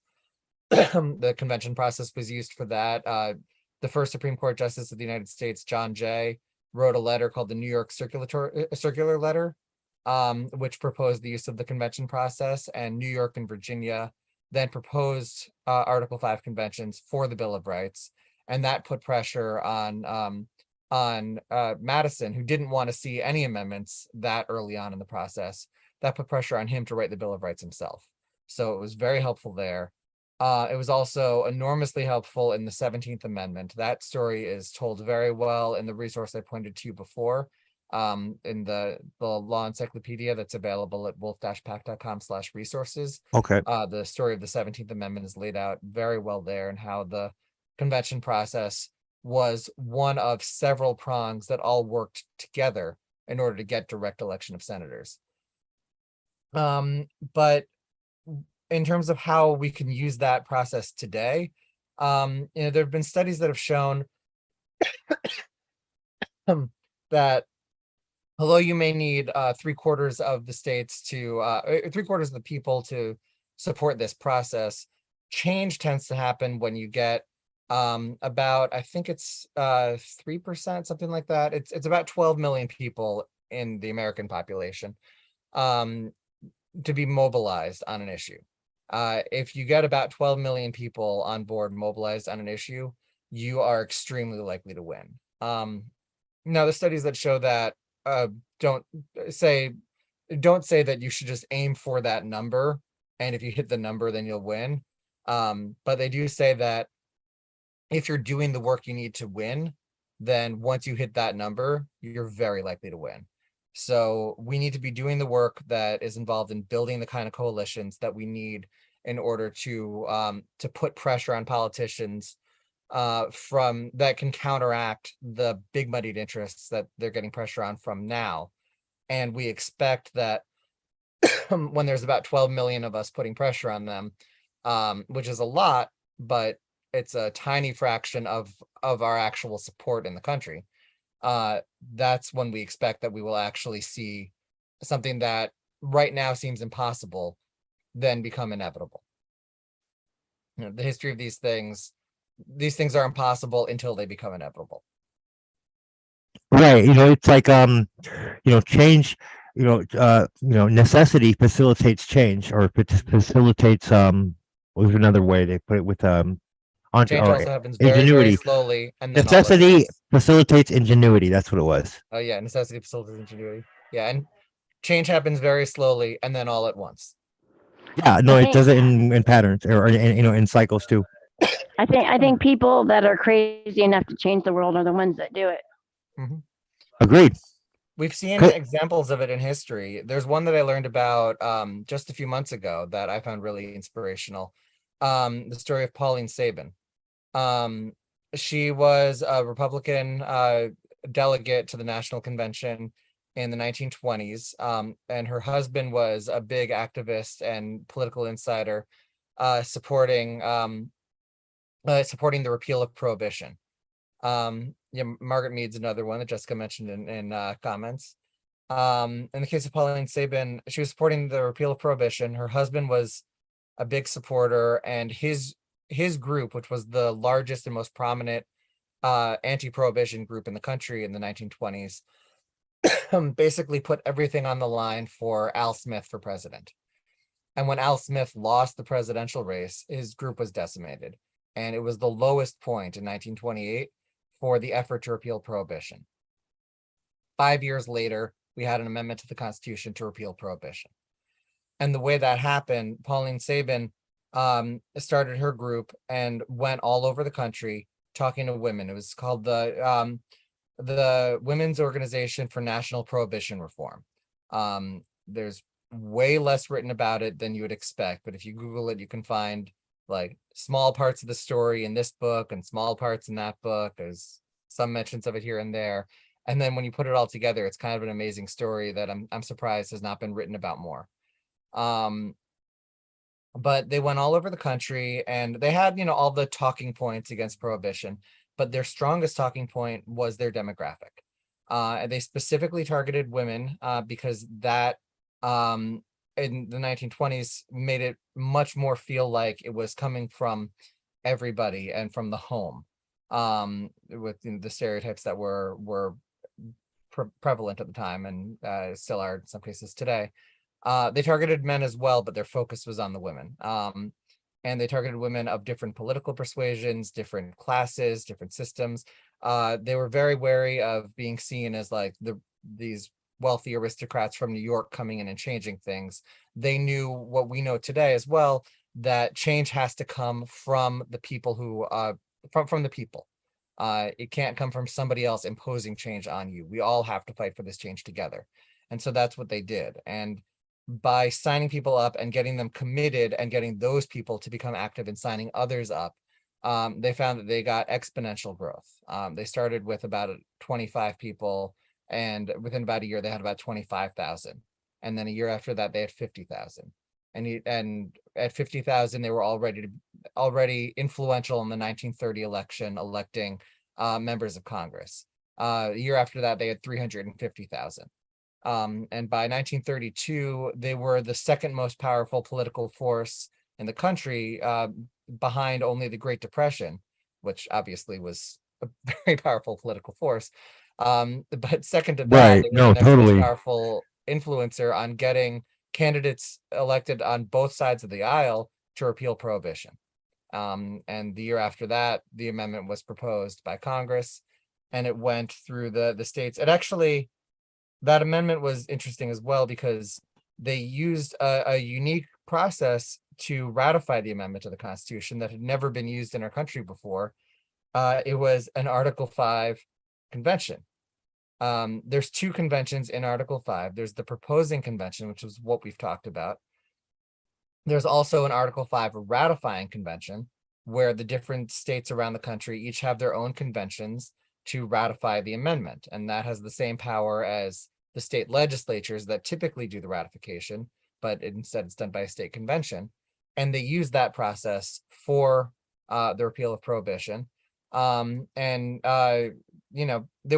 The convention process was used for that. The first Supreme Court Justice of the United States, John Jay, wrote a letter called the New York Circular Letter, which proposed the use of the convention process, and New York and Virginia then proposed Article 5 conventions for the Bill of Rights. And that put pressure on Madison, who didn't want to see any amendments that early on in the process. That put pressure on him to write the Bill of Rights himself. So it was very helpful there. It was also enormously helpful in the 17th Amendment. That story is told very well in the resource I pointed to before, in the law encyclopedia that's available at wolf-pac.com/resources. Okay. The story of the 17th Amendment is laid out very well there, and how the convention process was one of several prongs that all worked together in order to get direct election of senators. But in terms of how we can use that process today, there have been studies that have shown that although you may need 3/4 of the states to 3/4 of the people to support this process, change tends to happen when you get about, I think it's 3%, something like that. It's about 12 million people in the American population to be mobilized on an issue. If you get about 12 million people on board mobilized on an issue, you are extremely likely to win. Now, the studies that show that don't say that you should just aim for that number, and if you hit the number, then you'll win. But they do say that if you're doing the work you need to win, then once you hit that number, you're very likely to win. So we need to be doing the work that is involved in building the kind of coalitions that we need in order to put pressure on politicians from that can counteract the big moneyed interests that they're getting pressure on from now. And we expect that when there's about 12 million of us putting pressure on them, which is a lot, but it's a tiny fraction of our actual support in the country. That's when we expect that we will actually see something that right now seems impossible then become inevitable. The history of these things are impossible until they become inevitable. Right. It's like change, necessity facilitates change, or facilitates what was another way they put it, with Change also happens very, ingenuity. very slowly, and then Necessity facilitates ingenuity. That's what it was. Oh yeah, necessity facilitates ingenuity. Yeah, and change happens very slowly and then all at once. Yeah, no, it does it in patterns, or in cycles too. I think people that are crazy enough to change the world are the ones that do it. Mm-hmm. Agreed. We've seen examples of it in history. There's one that I learned about just a few months ago that I found really inspirational. The story of Pauline Sabin. She was a Republican delegate to the National Convention in the 1920s, and her husband was a big activist and political insider, supporting the repeal of prohibition. Margaret Mead's another one that Jessica mentioned in comments. In the case of Pauline Sabin, she was supporting the repeal of prohibition. Her husband was a big supporter, and his group, which was the largest and most prominent anti-prohibition group in the country in the 1920s, basically put everything on the line for Al Smith for president. And when Al Smith lost the presidential race, his group was decimated. And it was the lowest point in 1928 for the effort to repeal prohibition. 5 years later, we had an amendment to the Constitution to repeal prohibition. And the way that happened, Pauline Sabin started her group and went all over the country talking to women. It was called the Women's Organization for National Prohibition Reform. There's way less written about it than you would expect, but if you Google it, you can find like small parts of the story in this book and small parts in that book. There's some mentions of it here and there. And then when you put it all together, it's kind of an amazing story that I'm surprised has not been written about more. But they went all over the country and they had, all the talking points against prohibition, but their strongest talking point was their demographic. And they specifically targeted women because that in the 1920s made it much more feel like it was coming from everybody and from the home, with the stereotypes that were prevalent at the time and still are in some cases today. They targeted men as well, but their focus was on the women. And they targeted women of different political persuasions, different classes, different systems. They were very wary of being seen as like these wealthy aristocrats from New York coming in and changing things. They knew what we know today as well, that change has to come from the people who from the people. It can't come from somebody else imposing change on you. We all have to fight for this change together. And so that's what they did. And by signing people up and getting them committed and getting those people to become active in signing others up, they found that they got exponential growth. They started with about 25 people, and within about a year, they had about 25,000. And then a year after that, they had 50,000. And at 50,000, they were already influential in the 1930 election, electing members of Congress. A year after that, they had 350,000. And by 1932, they were the second most powerful political force in the country, behind only the Great Depression, which obviously was a very powerful political force. But second to that, Right. they were No, the next totally. most powerful influencer on getting candidates elected on both sides of the aisle to repeal prohibition. And the year after that, the amendment was proposed by Congress, and it went through the states. It actually, that amendment was interesting as well because they used a unique process to ratify the amendment to the Constitution that had never been used in our country before. It was an Article 5 convention. There's two conventions in Article 5. There's the proposing convention, which is what we've talked about. There's also an Article 5 ratifying convention, where the different states around the country each have their own conventions to ratify the amendment. And that has the same power as the state legislatures that typically do the ratification, but instead it's done by a state convention. And they use that process for the repeal of prohibition. There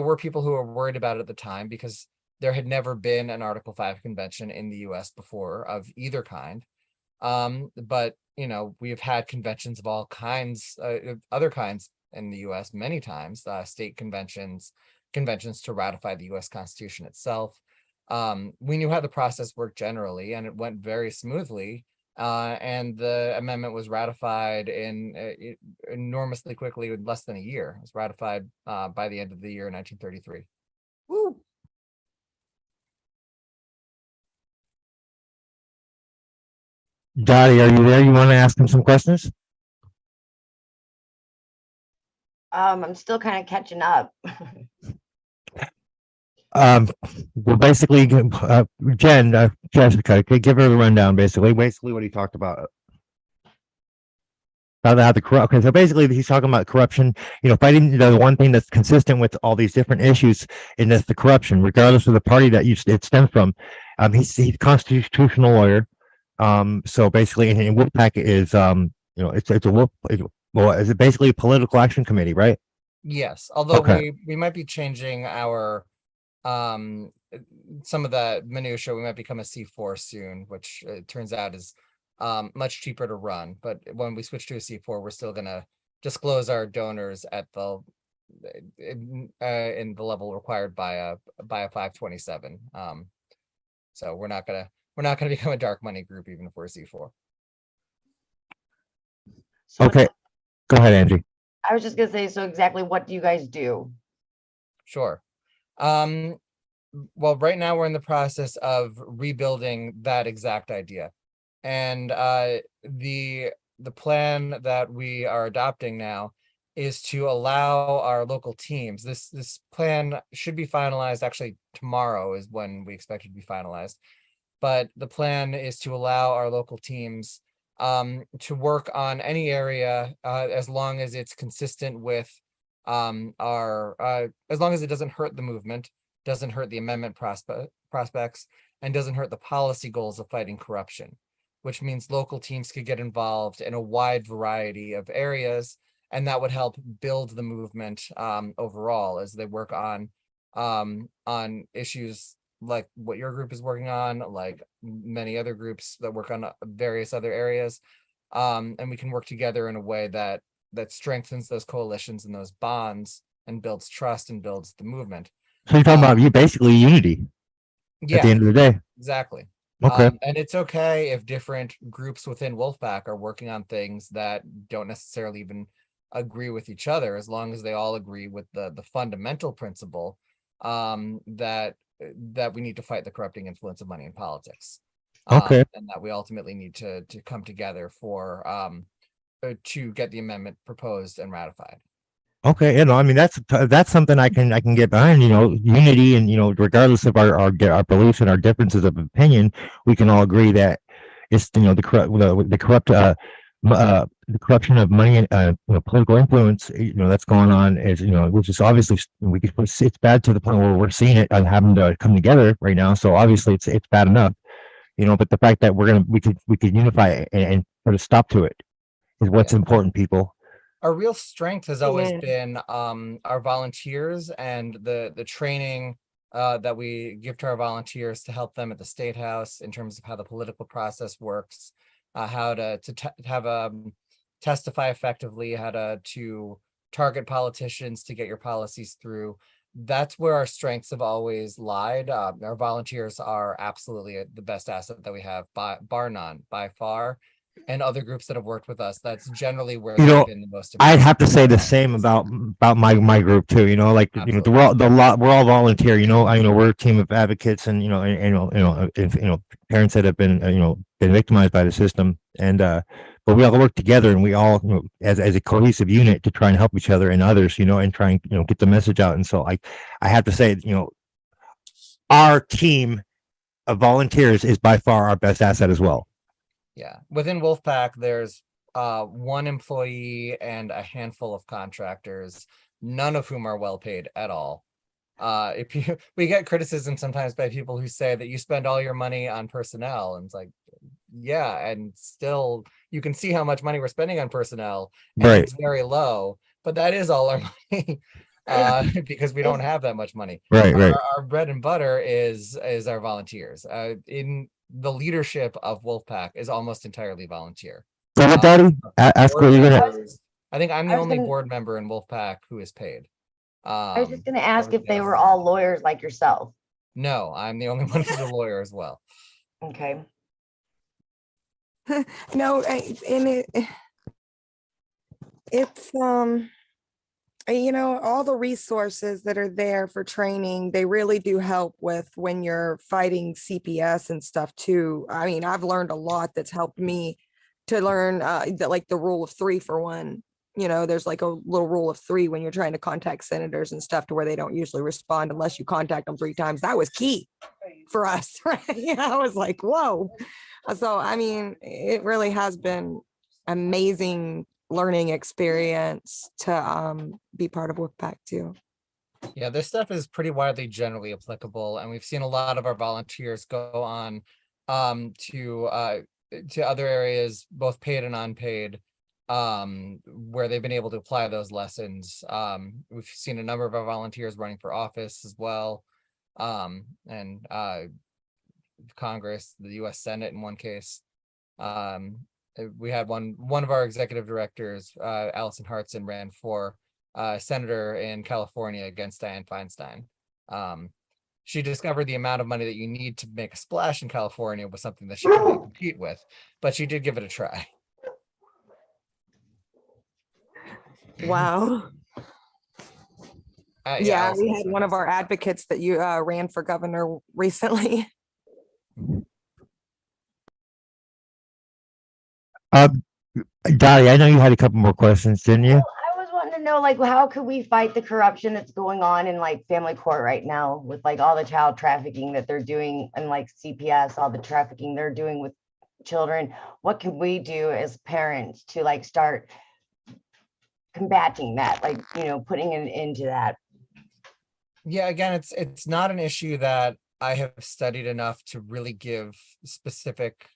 were people who were worried about it at the time because there had never been an Article 5 convention in the US before of either kind. But we've had conventions of all kinds, other kinds in the US many times, state conventions to ratify the US Constitution itself. We knew how the process worked generally, and it went very smoothly. And the amendment was ratified enormously quickly, in less than a year. It was ratified by the end of the year 1933. Woo! Dottie, are you there? You want to ask him some questions? I'm still kind of catching up. Well, basically, Jen, Jessica, give her the rundown. Basically what he talked about. How the corrupt. Okay, so basically, he's talking about corruption. Fighting the one thing that's consistent with all these different issues, and that's the corruption, regardless of the party that it stems from. He's a constitutional lawyer. So basically, and Wolf-pac is it's a wolf. Is it basically a political action committee, right? Yes, although Okay. we might be changing our some of the minutia. We might become a C4 soon, which it turns out is much cheaper to run. But when we switch to a C4, we're still gonna disclose our donors at the in the level required by a 527. So we're not gonna become a dark money group even if we're C4. So Okay, go ahead, Angie. I was just gonna say, so exactly what do you guys do? Sure. Well, right now we're in the process of rebuilding that exact idea. And the plan that we are adopting now is to allow our local teams. This plan should be finalized. Actually, tomorrow is when we expect it to be finalized. But the plan is to allow our local teams to work on any area as long as it's consistent with as long as it doesn't hurt the movement, doesn't hurt the amendment prospects, and doesn't hurt the policy goals of fighting corruption, which means local teams could get involved in a wide variety of areas, and that would help build the movement overall as they work on issues like what your group is working on, like many other groups that work on various other areas. And we can work together in a way that strengthens those coalitions and those bonds and builds trust and builds the movement. So you're talking about you basically unity at the Yeah, end of the day. exactly. Okay. And it's okay if different groups within Wolf-pac are working on things that don't necessarily even agree with each other, as long as they all agree with the fundamental principle that we need to fight the corrupting influence of money in politics. Okay. And that we ultimately need to come together for to get the amendment proposed and ratified. Okay, you know, I mean that's something I can get behind. You know, unity, and you know, regardless of our beliefs and our differences of opinion, we can all agree that it's, you know, the corruption of money and you know, political influence, you know, that's going on, is, you know, which is obviously it's bad to the point where we're seeing it and having to come together right now. So obviously it's bad enough, you know. But the fact that we could unify and put a stop to it is what's important, people. Our real strength has always Yeah. been our volunteers and the training that we give to our volunteers to help them at the State House in terms of how the political process works, how to have testify effectively, how to target politicians to get your policies through. That's where our strengths have always lied. Our volunteers are absolutely the best asset that we have, bar none, by far. And other groups that have worked with us, that's generally where You they've know, been the most I'd have to impactful say the for same volunteers. about my group too. You know, like, you know, we're all volunteer. You know, we're a team of advocates, and you know, and, you know, parents that have been you know, been victimized by the system, and but we all work together, and we all, you know, as a cohesive unit to try and help each other and others, you know, and try and, you know, get the message out. And so I have to say, you know, our team of volunteers is by far our best asset as well. Yeah, within Wolf-pac, there's one employee and a handful of contractors, none of whom are well paid at all. We get criticism sometimes by people who say that you spend all your money on personnel, and it's like, yeah, and still you can see how much money we're spending on personnel, and Right. it's very low, but that is all our money. Because we don't have that much money. Right. Our bread and butter is our volunteers. In the leadership of Wolf-pac is almost entirely volunteer. Go ahead, Daddy. Ask what you're gonna. I think I'm the I was only gonna- board member in Wolf-pac who is paid. I was just gonna ask if everybody they else were is all not. lawyers like yourself. No, I'm the only one who's a lawyer as well. Okay. No, and it's you know, all the resources that are there for training, they really do help with when you're fighting CPS and stuff too. I mean, I've learned a lot that's helped me to learn that, like the rule of three, for one. You know, there's like a little rule of three when you're trying to contact senators and stuff, to where they don't usually respond unless you contact them 3 times. That was key for us, right? Yeah, I was like, whoa. So, I mean, it really has been amazing learning experience to be part of Wolf-pac too. Yeah, this stuff is pretty widely generally applicable, and we've seen a lot of our volunteers go on to other areas, both paid and unpaid, where they've been able to apply those lessons. We've seen a number of our volunteers running for office as well, and Congress, the U.S. Senate in one case. We had one of our executive directors, Allison Hartson, ran for senator in California against Dianne Feinstein. She discovered the amount of money that you need to make a splash in California was something that she couldn't compete with, but she did give it a try. Wow. Yeah, we had one of our advocates that you ran for governor recently. Dottie, I know you had a couple more questions, didn't you? I was wanting to know, like, how could we fight the corruption that's going on in like family court right now with like all the child trafficking that they're doing and like CPS, all the trafficking they're doing with children? What can we do as parents to like start combating that, like, you know, putting an end to that? Yeah, again, it's not an issue that I have studied enough to really give specific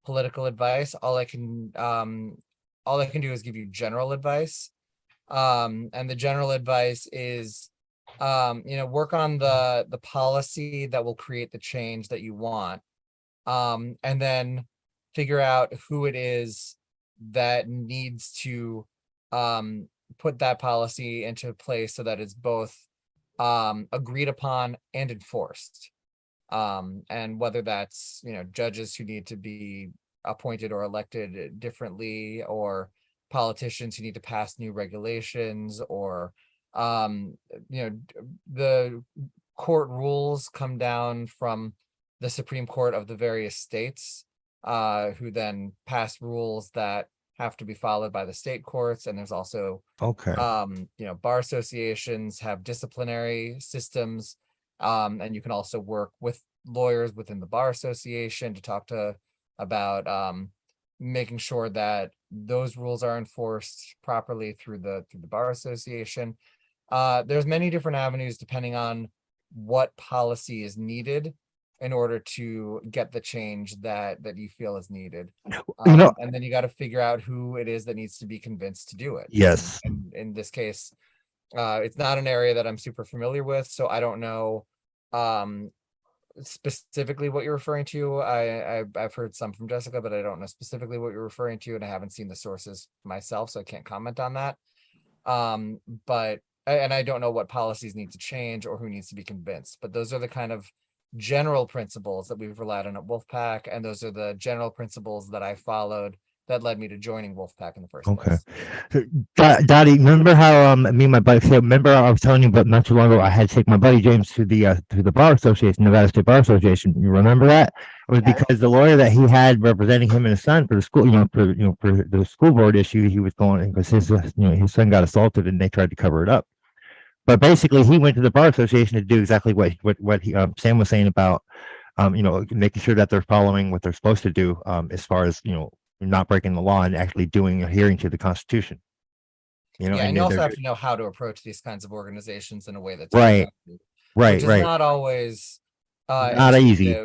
political advice. All I can do is give you general advice. And the general advice is, work on the policy that will create the change that you want. And then figure out who it is that needs to put that policy into place so that it's both agreed upon and enforced. And whether that's, judges who need to be appointed or elected differently, or politicians who need to pass new regulations, or, the court rules come down from the Supreme Court of the various states, who then pass rules that have to be followed by the state courts. And there's also, bar associations have disciplinary systems. And you can also work with lawyers within the bar association to talk about making sure that those rules are enforced properly through the bar association. There's many different avenues depending on what policy is needed in order to get the change that you feel is needed. And then you got to figure out who it is that needs to be convinced to do it. Yes. And in this case, it's not an area that I'm super familiar with, so I don't know specifically what you're referring to. I've heard some from Jessica, but I don't know specifically what you're referring to, and I haven't seen the sources myself, so I can't comment on that. And I don't know what policies need to change or who needs to be convinced, but those are the kind of general principles that we've relied on at Wolf-pac, and those are the general principles that I followed that led me to joining Wolf-pac in the first place. Dottie, remember how me and my buddy, remember I was telling you, but not too long ago, I had to take my buddy James to the bar association, Nevada State Bar Association. You remember that? It was because the lawyer that he had representing him and his son for the school, for the school board issue, he was going because his son got assaulted and they tried to cover it up. But basically, he went to the bar association to do exactly what Sam was saying about, making sure that they're following what they're supposed to do, as far as not breaking the law and actually adhering to the Constitution. And you also have to know how to approach these kinds of organizations in a way that's right. Which is not always not easy.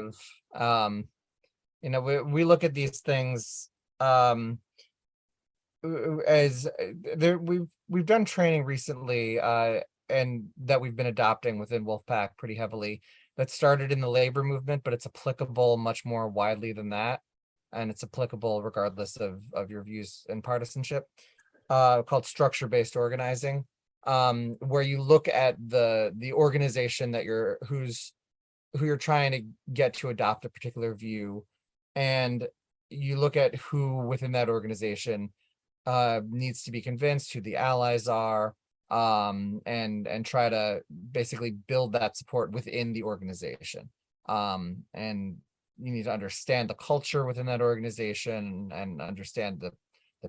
We look at these things as we've done training recently, and that we've been adopting within Wolf-pac pretty heavily, that started in the labor movement, but it's applicable much more widely than that. And it's applicable regardless of your views and partisanship, called structure-based organizing, where you look at the organization that who you're trying to get to adopt a particular view, and you look at who within that organization needs to be convinced, who the allies are, and try to basically build that support within the organization. And you need to understand the culture within that organization and understand the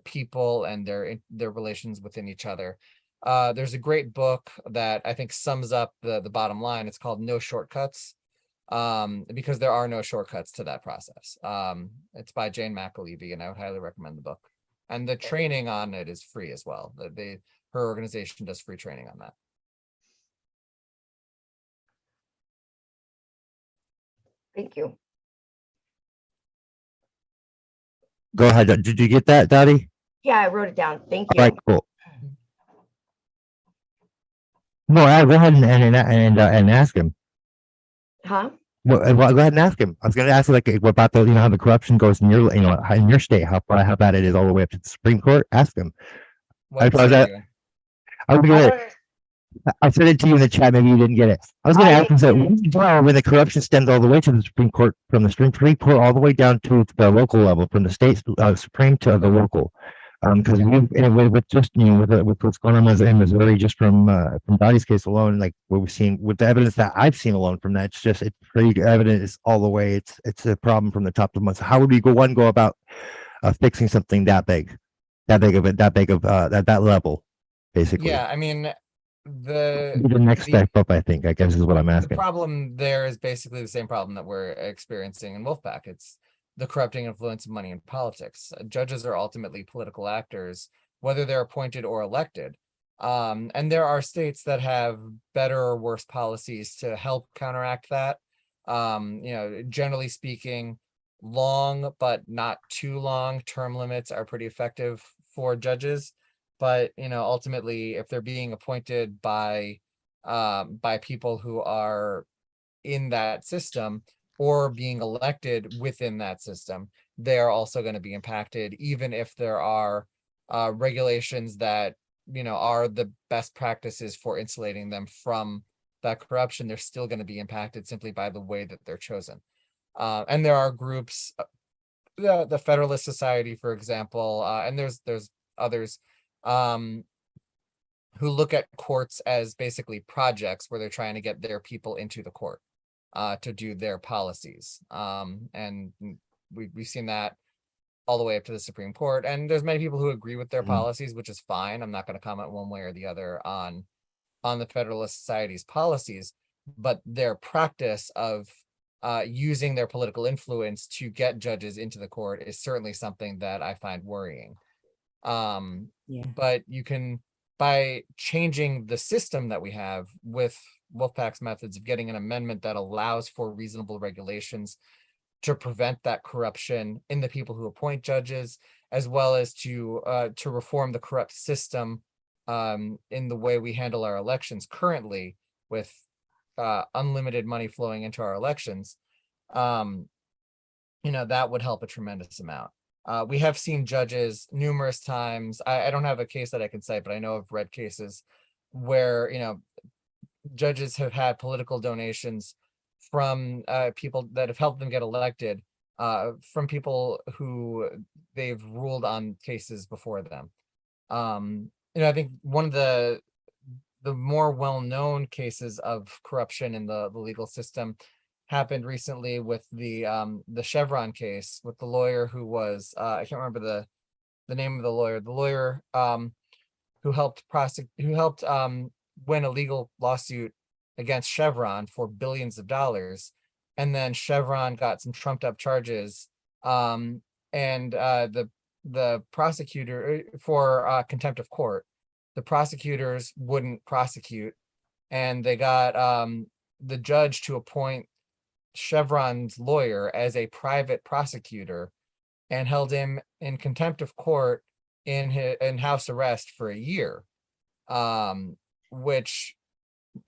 people and their relations within each other. There's a great book that I think sums up the bottom line. It's called No Shortcuts, because there are no shortcuts to that process. It's by Jane McAlevey, and I would highly recommend the book. And the training on it is free as well. Her organization does free training on that. Thank you. Go ahead. Did you get that, Dottie? Yeah, I wrote it down. Thank you. All right, cool. No, go ahead and ask him. Huh? Well, go ahead and ask him. I was going to ask you what about how the corruption goes in your state, how bad it is all the way up to the Supreme Court. Ask him. I was gonna, I said it to you in the chat. Maybe you didn't get it. I was going to ask him, so when the corruption stems all the way to the Supreme Court, from the Supreme Court all the way down to the local level, from the state Supreme to the local, because with just with what's going on in Missouri, just from Dottie's case alone, like what we've seen with the evidence that I've seen alone from that, it's pretty evident. It's all the way. It's a problem from the top to the bottom. So how would we go about fixing something that big at that level, basically? Yeah, I mean, the next step up, I guess is what I'm the asking. problem there is basically the same problem that we're experiencing in Wolf-pac. It's the corrupting influence of money in politics. Judges are ultimately political actors, whether they're appointed or elected. And there are states that have better or worse policies to help counteract that. Generally speaking, long but not too long term limits are pretty effective for judges. But ultimately, if they're being appointed by people who are in that system or being elected within that system, they are also going to be impacted, even if there are regulations that are the best practices for insulating them from that corruption. They're still going to be impacted simply by the way that they're chosen. And there are groups, the Federalist Society, for example, and there's others who look at courts as basically projects where they're trying to get their people into the court to do their policies. And we've seen that all the way up to the Supreme Court. And there's many people who agree with their policies, which is fine. I'm not going to comment one way or the other on the Federalist Society's policies, but their practice of using their political influence to get judges into the court is certainly something that I find worrying. But you can, by changing the system that we have with Wolf-pac's methods of getting an amendment that allows for reasonable regulations to prevent that corruption in the people who appoint judges, as well as to reform the corrupt system in the way we handle our elections currently, with unlimited money flowing into our elections, that would help a tremendous amount. We have seen judges numerous times. I don't have a case that I can cite, but I know I've read cases where, judges have had political donations from people that have helped them get elected, from people who they've ruled on cases before them. I think one of the more well-known cases of corruption in the legal system happened recently with the Chevron case, with the lawyer who was I can't remember the name of the lawyer who helped win a legal lawsuit against Chevron for billions of dollars, and then Chevron got some trumped up charges, and the prosecutor for contempt of court, the prosecutors wouldn't prosecute, and they got the judge to appoint Chevron's lawyer as a private prosecutor and held him in contempt of court in house arrest for a year, which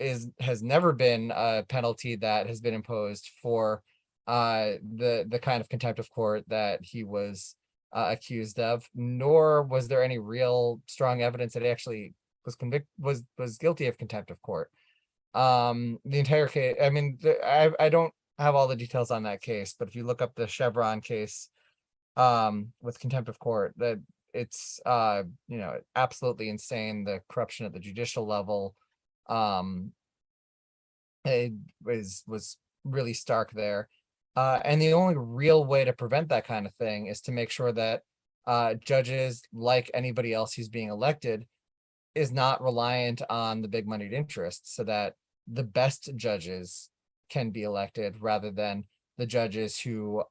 has never been a penalty that has been imposed for the kind of contempt of court that he was accused of, nor was there any real strong evidence that he actually was guilty of contempt of court. The entire case, I mean, I don't have all the details on that case, but if you look up the Chevron case with contempt of court, that it's absolutely insane. The corruption at the judicial level it was really stark there, and the only real way to prevent that kind of thing is to make sure that judges, like anybody else who's being elected, is not reliant on the big moneyed interests, so that the best judges can be elected rather than the judges who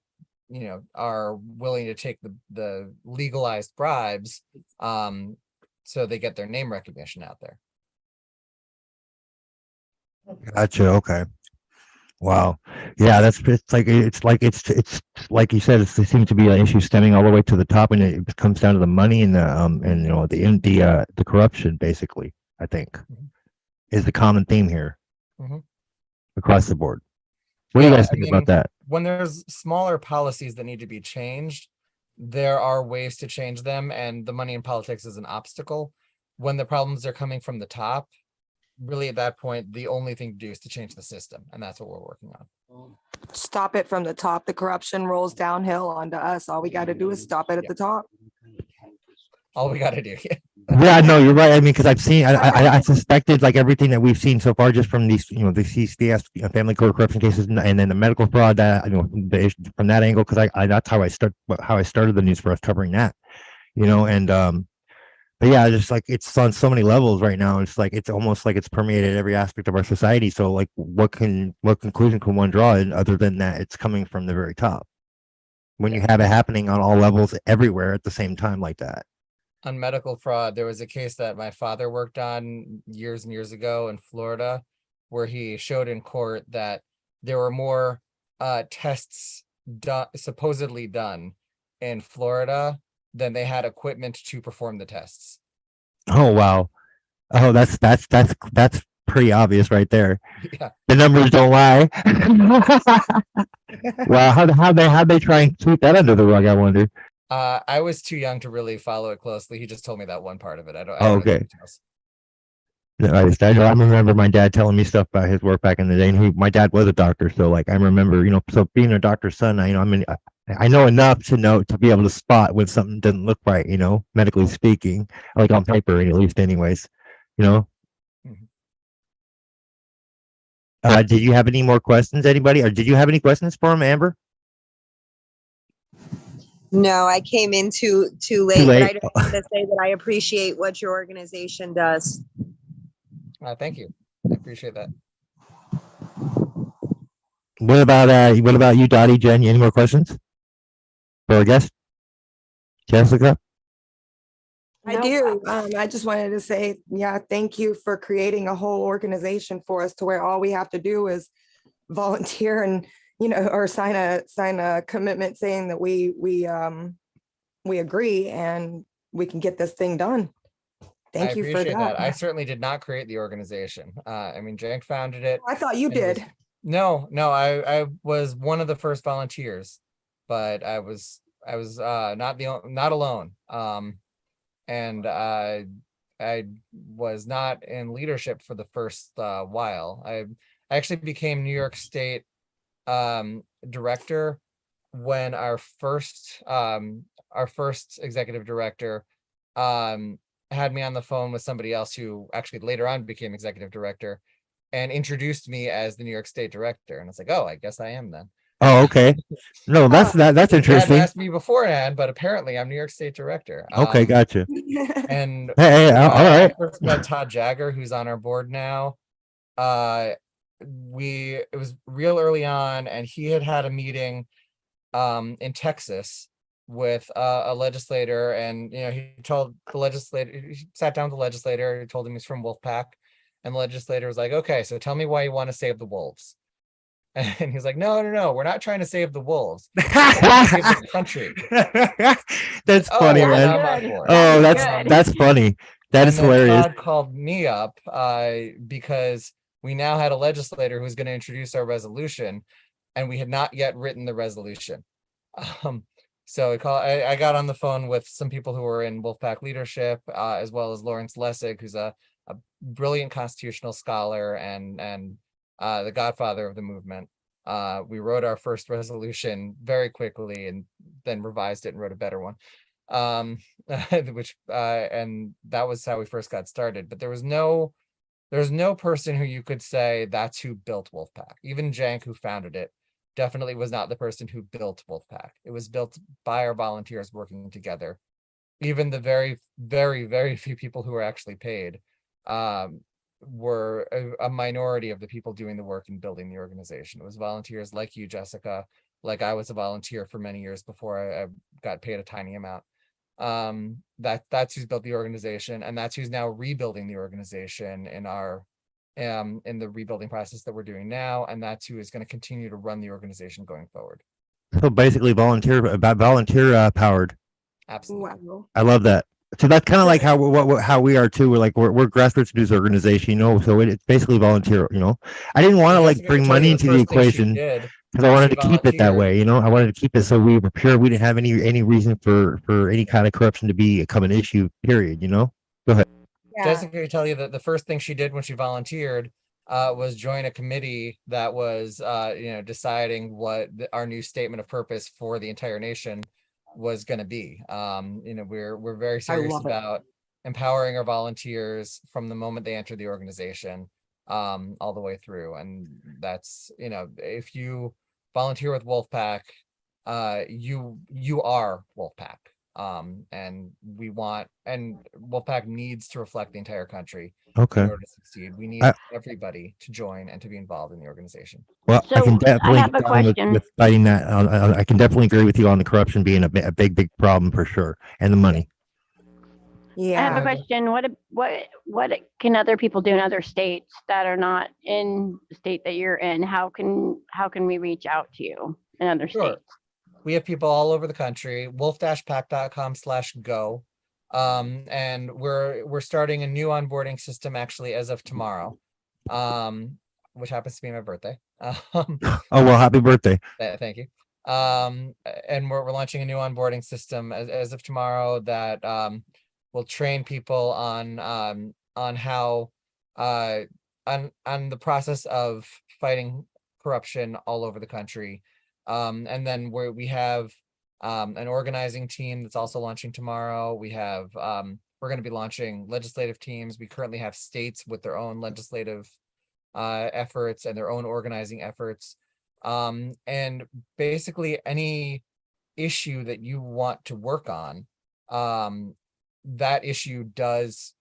are willing to take the legalized bribes so they get their name recognition out there. Gotcha. Okay. Wow. Yeah, it's like you said, it seems to be an issue stemming all the way to the top, and it comes down to the money and the corruption, basically, I think, is the common theme here across the board. What do you guys think about that? When there's smaller policies that need to be changed, there are ways to change them, and the money in politics is an obstacle. when the problems are coming from the top, really at that point, the only thing to do is to change the system. And that's what we're working on. Stop it from the top. The corruption rolls downhill onto us. All we got to do is stop it at the top. All we got to do. Yeah, no, you're right. I mean, because I suspected like everything that we've seen so far, just from these, the CCS family court corruption cases, and then the medical fraud, that from that angle, because that's how I started the news for us covering that, and but yeah, just like it's on so many levels right now. It's like it's almost like it's permeated every aspect of our society. So like, what conclusion can one draw, other than that it's coming from the very top, when you have it happening on all levels everywhere at the same time like that? On medical fraud, there was a case that my father worked on years and years ago in Florida, where he showed in court that there were more tests supposedly done in Florida than they had equipment to perform the tests. Oh wow! Oh, that's pretty obvious right there. Yeah. The numbers don't lie. Wow, how'd they try and sweep that under the rug, I wonder? I was too young to really follow it closely. He just told me that one part of it. I don't Oh, know the okay. details. No, I remember my dad telling me stuff about his work back in the day, and my dad was a doctor, so like I remember, so being a doctor's son, I know enough to be able to spot when something doesn't look right, medically speaking, like on paper at least, anyways, Mhm. Did you have any more questions, anybody, or did you have any questions for him, Amber? No, I came in too late, but I just want to say that I appreciate what your organization does. Thank you. I appreciate that. What about you, Dottie, Jen? Any more questions for our guest, Jessica? I do. I just wanted to say, thank you for creating a whole organization for us, to where all we have to do is volunteer and or sign a commitment saying that we agree, and we can get this thing done. Thank you for that. I certainly did not create the organization. Jank founded it. I thought you did. No, I was one of the first volunteers, but I was not alone. And I was not in leadership for the first while. I actually became New York State director when our first executive director had me on the phone with somebody else who actually later on became executive director, and introduced me as the New York State director. And it's like, oh, I guess I am then. Oh, okay. No, that's interesting. You hadn't asked me beforehand, but apparently I'm New York State director. Okay, gotcha. And hey, all right. I first met Todd Jagger, who's on our board now. It was real early on, and he had a meeting in Texas with a legislator, and he told the legislator, he sat down with the legislator, he told him he's from Wolf-pac, and the legislator was like, okay, so tell me why you want to save the wolves. And he's like, no, we're not trying to save the wolves. We're trying to save the country. That's funny, man. Oh, that's funny. That is hilarious. Todd called me up because we now had a legislator who was going to introduce our resolution, and we had not yet written the resolution. So I got on the phone with some people who were in Wolf-pac leadership, as well as Lawrence Lessig, who's a brilliant constitutional scholar and the godfather of the movement. We wrote our first resolution very quickly, and then revised it and wrote a better one. And that was how we first got started. But there's no person who you could say that's who built Wolf-pac. Even Jank, who founded it, definitely was not the person who built Wolf-pac. It was built by our volunteers working together. Even the very, very, very few people who were actually paid were a minority of the people doing the work and building the organization. It was volunteers like you, Jessica, like I was a volunteer for many years before I got paid a tiny amount. That's who's built the organization, and that's who's now rebuilding the organization in the rebuilding process that we're doing now, and that's who is going to continue to run the organization going forward. So basically volunteer powered. Absolutely. Wow. I love that. So that's kind of like how we are too. We're grassroots news organization, so it's basically volunteer. I didn't want to bring money into the equation because I wanted to keep it that way. I wanted to keep it so we were pure. We didn't have any reason for any kind of corruption to become an issue. Period. Go ahead. Jessica can tell you that the first thing she did when she volunteered was join a committee that was, deciding what our new statement of purpose for the entire nation was going to be. We're very serious love it. about empowering our volunteers from the moment they enter the organization, all the way through. And that's, if you volunteer with Wolf-pac, you are Wolf-pac. And Wolf-pac needs to reflect the entire country Okay. in order to succeed. We need everybody to join and to be involved in the organization. Well, I can So I definitely have a get down question. with fighting that. I can definitely agree with you on the corruption being a big problem for sure, and the money. I have a Yeah. question. What can other people do in other states that are not in the state that you're in? How can we reach out to you in other Sure. states? We have people all over the country. wolf-pac.com/go. And we're starting a new onboarding system actually as of tomorrow, which happens to be my birthday. Oh well, happy birthday! Thank you. And we're launching a new onboarding system as of tomorrow that will train people on how on the process of fighting corruption all over the country. And then we have an organizing team that's also launching tomorrow. We have we're going to be launching legislative teams. We currently have states with their own legislative efforts and their own organizing efforts. And basically any issue that you want to work on, that issue does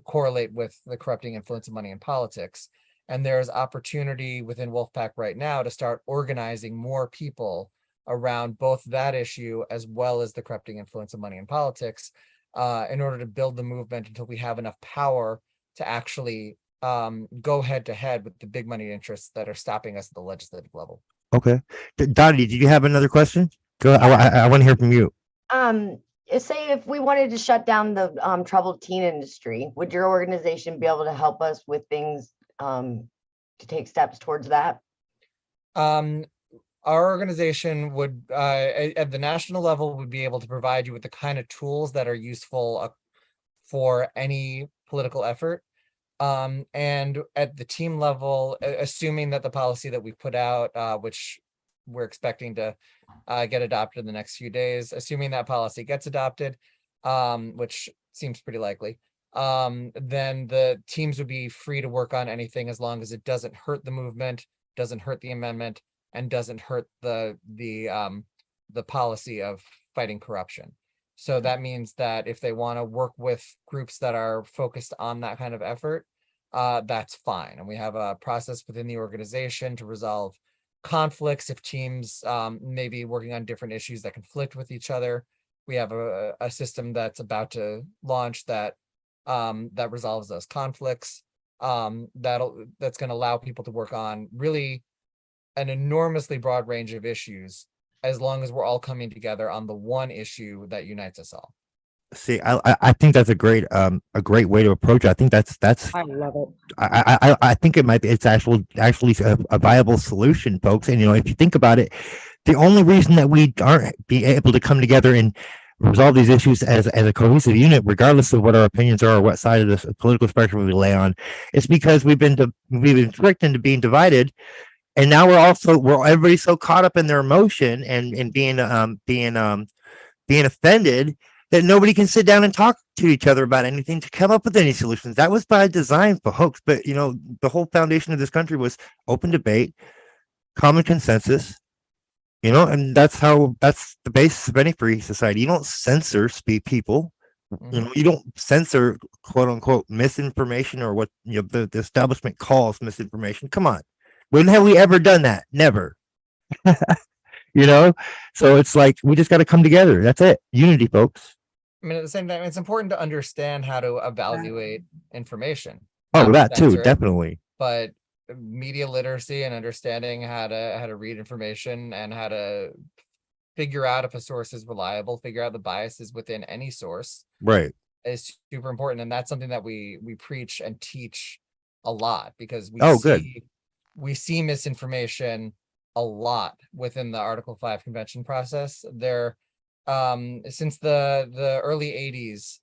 correlate with the corrupting influence of money in politics. And there's opportunity within Wolf-pac right now to start organizing more people around both that issue as well as the corrupting influence of money in politics, in order to build the movement until we have enough power to actually go head to head with the big money interests that are stopping us at the legislative level. Okay, Dottie, did you have another question? Go. I want to hear from you. Say if we wanted to shut down the troubled teen industry, would your organization be able to help us with things to take steps towards that? Our organization would, at the national level, would be able to provide you with the kind of tools that are useful for any political effort. And at the team level, assuming that the policy that we put out, which we're expecting to get adopted in the next few days, assuming that policy gets adopted, which seems pretty likely, then the teams would be free to work on anything as long as it doesn't hurt the movement, doesn't hurt the amendment, and doesn't hurt the policy of fighting corruption. So that means that if they want to work with groups that are focused on that kind of effort, that's fine. And we have a process within the organization to resolve conflicts if teams may be working on different issues that conflict with each other. We have a system that's about to launch that resolves those conflicts. That's going to allow people to work on really an enormously broad range of issues, as long as we're all coming together on the one issue that unites us all. See, I think that's a great way to approach it. I think that's I love it. I think it might be, it's actually a viable solution, folks. And if you think about it, the only reason that we aren't be able to come together and resolve these issues as a cohesive unit, regardless of what our opinions are or what side of the political spectrum we lay on, is because we've been tricked into being divided. And now everybody's so caught up in their emotion and being offended that nobody can sit down and talk to each other about anything to come up with any solutions. That was by design, folks. But the whole foundation of this country was open debate, common consensus. And that's the basis of any free society. You don't censor people. Mhm. You don't censor quote unquote misinformation or what the establishment calls misinformation. Come on. When have we ever done that? Never. So it's like we just got to come together. That's it. Unity, folks. I mean, at the same time, it's important to understand how to evaluate information. Oh, Not that too, censor it, definitely. but media literacy and understanding how to read information and how to figure out if a source is reliable, figure out the biases within any source, Right. is super important. And that's something that we preach and teach a lot, because Good. we see misinformation a lot within the Article 5 convention process. There since the early 80s.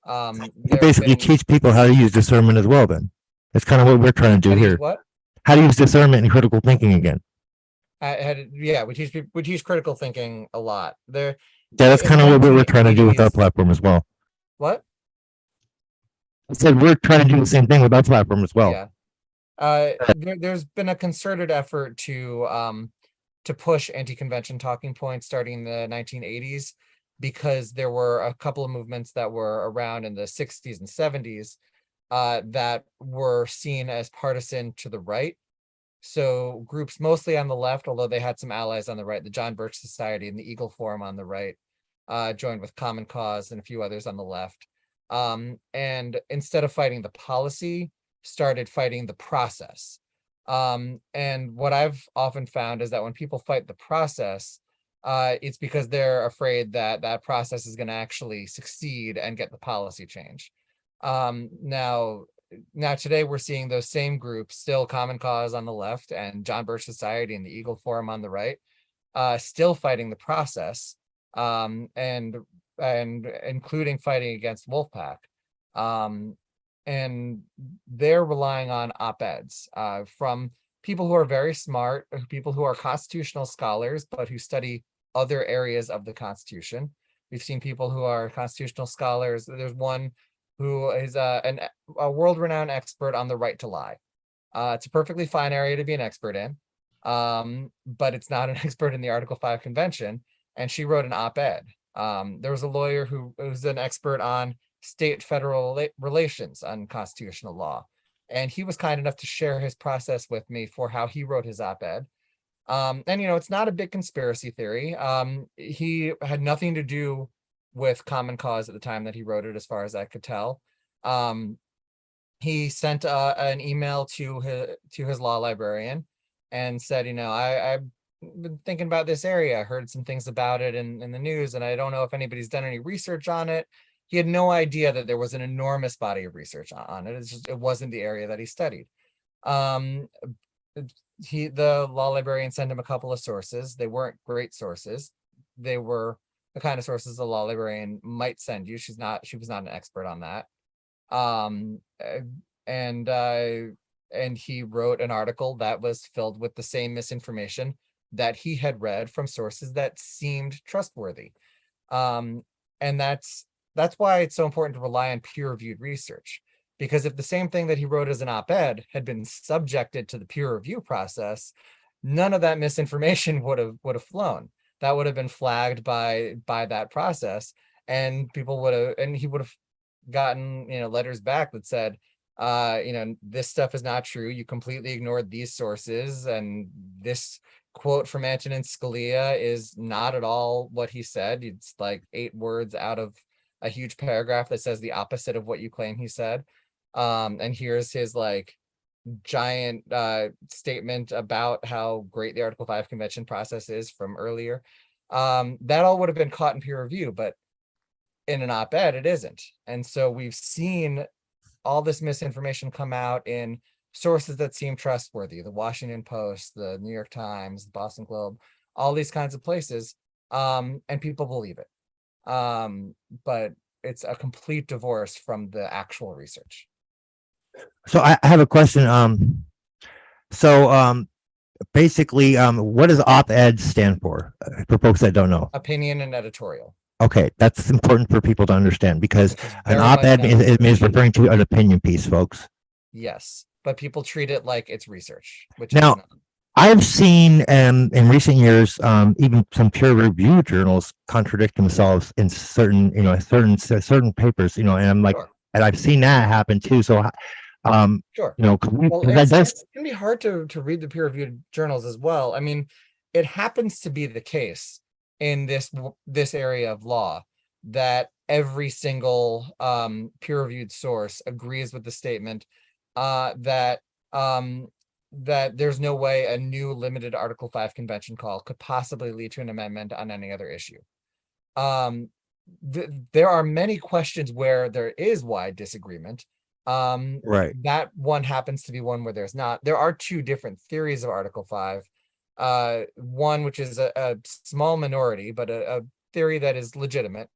You basically teach people how to use discernment as well. Then that's kind of what we're trying to do here. What? How to use discernment and critical thinking again. We teach critical thinking a lot. Yeah, that's kind of what we're trying to do with our platform as well. What? I said we're trying to do the same thing with our platform as well. Yeah. There's been a concerted effort to push anti-convention talking points starting in the 1980s, because there were a couple of movements that were around in the 60s and 70s that were seen as partisan to the right. So groups mostly on the left, although they had some allies on the right, the John Birch Society and the Eagle Forum on the right, joined with Common Cause and a few others on the left. And instead of fighting the policy, started fighting the process. And what I've often found is that when people fight the process, it's because they're afraid that that process is going to actually succeed and get the policy change. Now today we're seeing those same groups, still Common Cause on the left and John Birch Society and the Eagle Forum on the right, still fighting the process, and including fighting against Wolf-pac. And they're relying on op-eds from people who are very smart, people who are constitutional scholars, but who study other areas of the Constitution. We've seen people who are constitutional scholars. There's one who is a world-renowned expert on the right to lie. It's a perfectly fine area to be an expert in, but it's not an expert in the Article 5 Convention, and she wrote an op-ed. There was a lawyer who was an expert on state-federal relations on constitutional law, and he was kind enough to share his process with me for how he wrote his op-ed. And it's not a big conspiracy theory. He had nothing to do with Common Cause at the time that he wrote it, as far as I could tell. He sent an email to his law librarian and said, I've been thinking about this area. I heard some things about it in the news, and I don't know if anybody's done any research on it. He had no idea that there was an enormous body of research on it. It wasn't the area that he studied. The law librarian sent him a couple of sources. They weren't great sources. They were the kind of sources the law librarian might send you. She was not an expert on that. And he wrote an article that was filled with the same misinformation that he had read from sources that seemed trustworthy. And that's why it's so important to rely on peer-reviewed research, because if the same thing that he wrote as an op-ed had been subjected to the peer review process, none of that misinformation would have flown. That would have been flagged by that process, and he would have gotten letters back that said, this stuff is not true. You completely ignored these sources, and this quote from Antonin Scalia is not at all what he said. It's like 8 words out of a huge paragraph that says the opposite of what you claim he said. And here's his giant statement about how great the Article 5 Convention process is from earlier. That all would have been caught in peer review, but in an op-ed, it isn't. And so we've seen all this misinformation come out in sources that seem trustworthy: the Washington Post, the New York Times, the Boston Globe, all these kinds of places, and people believe it. But it's a complete divorce from the actual research. So I have a question. Basically, what does op-ed stand for folks that don't know? Opinion and editorial. Okay, that's important for people to understand, because an op-ed is referring to an opinion piece, folks. Yes, but people treat it like it's research, which now, is not. I've seen in recent years, even some peer-reviewed journals contradict themselves in certain papers, and I'm like, sure. And I've seen that happen too. So, sure. It can be hard to read the peer-reviewed journals as well. I mean, it happens to be the case in this area of law that every single peer-reviewed source agrees with the statement that there's no way a new limited Article 5 convention call could possibly lead to an amendment on any other issue. There are many questions where there is wide disagreement. Right. That one happens to be one where there's not. There are 2 different theories of Article 5. One which is a small minority, but a theory that is legitimate,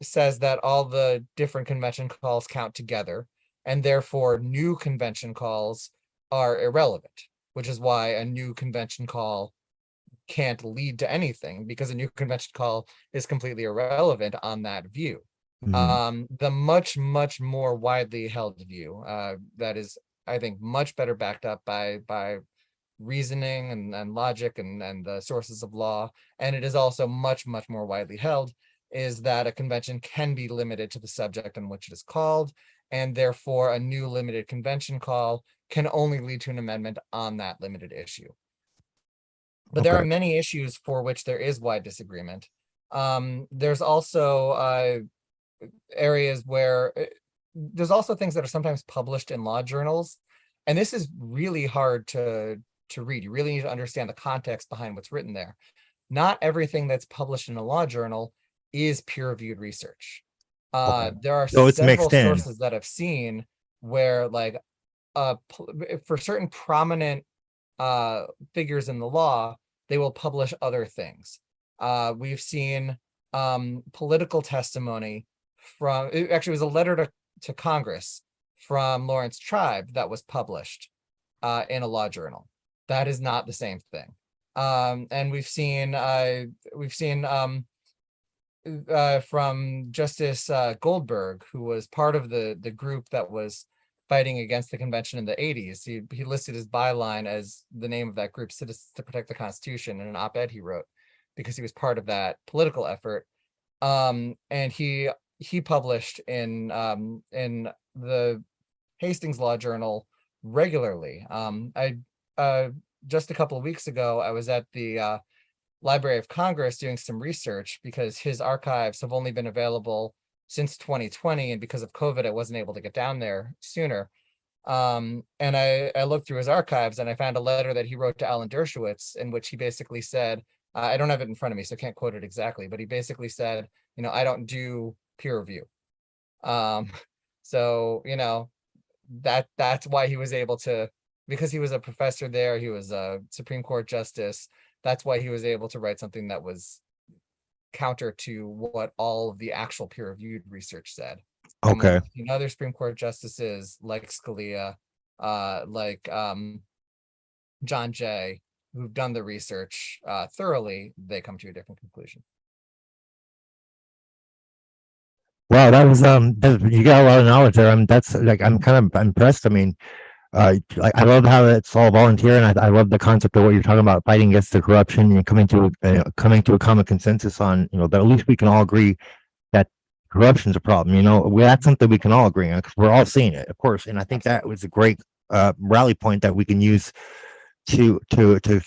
says that all the different convention calls count together, and therefore new convention calls are irrelevant, which is why a new convention call can't lead to anything, because a new convention call is completely irrelevant on that view. The much more widely held view, that is, I think, much better backed up by reasoning and logic and the sources of law, and it is also much more widely held, is that a convention can be limited to the subject on which it is called, and therefore a new limited convention call can only lead to an amendment on that limited issue. But there are many issues for which there is wide disagreement. There's also areas where there's also things that are sometimes published in law journals, and this is really hard to read. You really need to understand the context behind what's written there. Not everything that's published in a law journal is peer-reviewed research. There are several sources that I've seen where, like, for certain prominent figures in the law, they will publish other things. We've seen political testimony from, it actually was a letter to Congress from Lawrence Tribe that was published in a law journal. That is not the same thing. And we've seen from Justice Goldberg, who was part of the group that was fighting against the convention in the 80s. He listed his byline as the name of that group, Citizens to Protect the Constitution, in an op-ed he wrote, because he was part of that political effort. And he published in the Hastings Law Journal regularly. Just a couple of weeks ago, I was at the Library of Congress doing some research, because his archives have only been available since 2020, and because of COVID, I wasn't able to get down there sooner. And I looked through his archives, and I found a letter that he wrote to Alan Dershowitz, in which he basically said, I don't have it in front of me, so I can't quote it exactly, but he basically said, I don't do peer review. So, that's why he was able to, because he was a professor there, he was a Supreme Court justice. That's why he was able to write something that was counter to what all of the actual peer-reviewed research said. Okay. Other Supreme Court justices like Scalia, like John Jay, who've done the research thoroughly, they come to a different conclusion. Wow, that was you got a lot of knowledge there. That's like, I'm kind of impressed. I mean, I love how it's all volunteer, and I love the concept of what you're talking about, fighting against the corruption and coming to a common consensus on, that at least we can all agree that corruption is a problem. That's something we can all agree on, because we're all seeing it, of course. And I think that was a great rally point that we can use to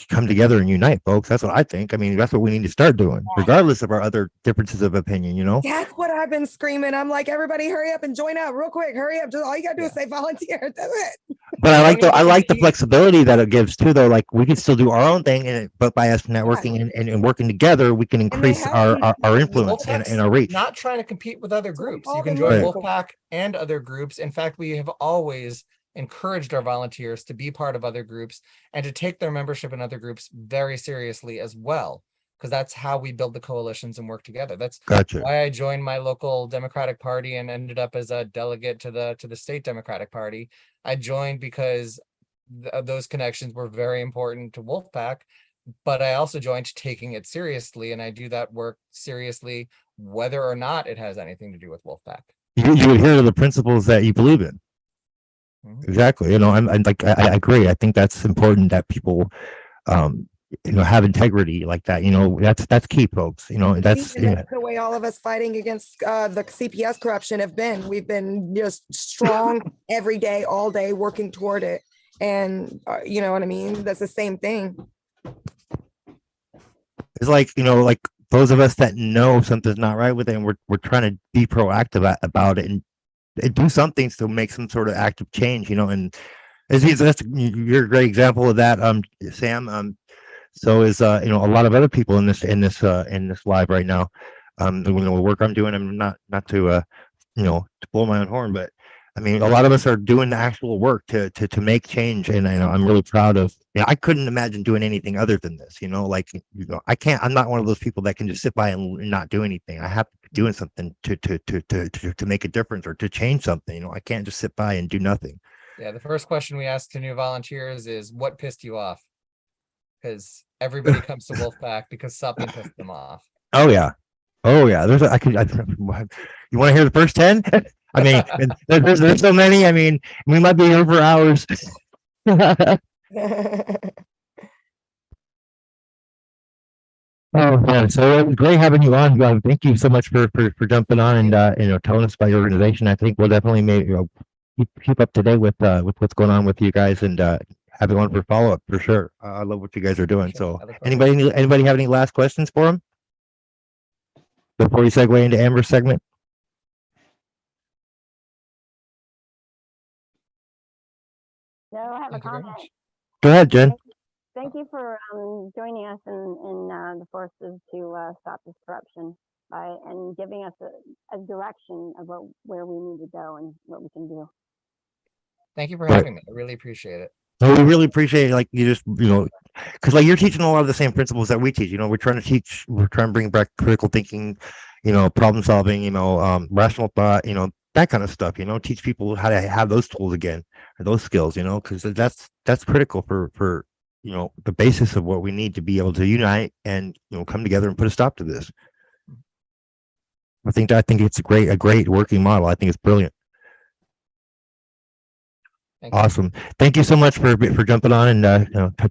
come together and unite, folks. That's what I think. I mean, that's what we need to start doing, regardless of our other differences of opinion. That's what I've been screaming. I'm like, everybody hurry up and join up real quick. Hurry up. Just all you gotta do is say volunteer. That's it. But I like the flexibility that it gives too, though. Like, we can still do our own thing, but by us networking and working together, we can increase our influence and our reach. Not trying to compete with other groups. You can join Wolf-pac and other groups. In fact, we have always encouraged our volunteers to be part of other groups and to take their membership in other groups very seriously as well, because that's how we build the coalitions and work together. That's why I joined my local Democratic Party and ended up as a delegate to the state Democratic Party. I joined because those connections were very important to Wolf-pac, but I also joined taking it seriously, and I do that work seriously whether or not it has anything to do with Wolf-pac. You adhere to the principles that you believe in. Exactly. I'm like, I agree. I think that's important, that people have integrity like that. That's key, folks. That's the way all of us fighting against the CPS corruption have been. We've been just strong every day, all day, working toward it. And you know what I mean? That's the same thing. It's like, like those of us that know something's not right with it, and we're trying to be proactive about it and do some things to make some sort of active change, and you're a great example of that, Sam. So is a lot of other people in this live right now. The work I'm doing, I'm not to to blow my own horn, but I mean, a lot of us are doing the actual work to make change, and I'm really proud of. I couldn't imagine doing anything other than this. Like I can't. I'm not one of those people that can just sit by and not do anything. I have to be doing something to make a difference or to change something. I can't just sit by and do nothing. Yeah, the first question we ask to new volunteers is, what pissed you off? Because everybody comes to Wolf-pac because something pissed them off. Oh yeah. There's you want to hear the first 10? I mean, there's so many. I mean, we might be here for hours. Oh man, so it was great having you on. Thank you so much for jumping on and telling us about your organization. I think we'll definitely keep up to date with what's going on with you guys and have you on for follow up for sure. I love what you guys are doing. So anybody have any last questions for him before we segue into Amber's segment? So I have a Thank you very comment. much. Go ahead, Jen. Thank you for joining us in the forces to stop this corruption and giving us a direction of where we need to go and what we can do. Thank you for having me. I really appreciate it. No, we really appreciate like you just because like you're teaching a lot of the same principles that we teach. We're trying to bring back critical thinking, problem solving, rational thought, that kind of stuff. Teach people how to have those tools again or those skills. Because that's critical for the basis of what we need to be able to unite and come together and put a stop to this. I think it's a great working model. I think it's brilliant. Awesome. Thank you so much for jumping on and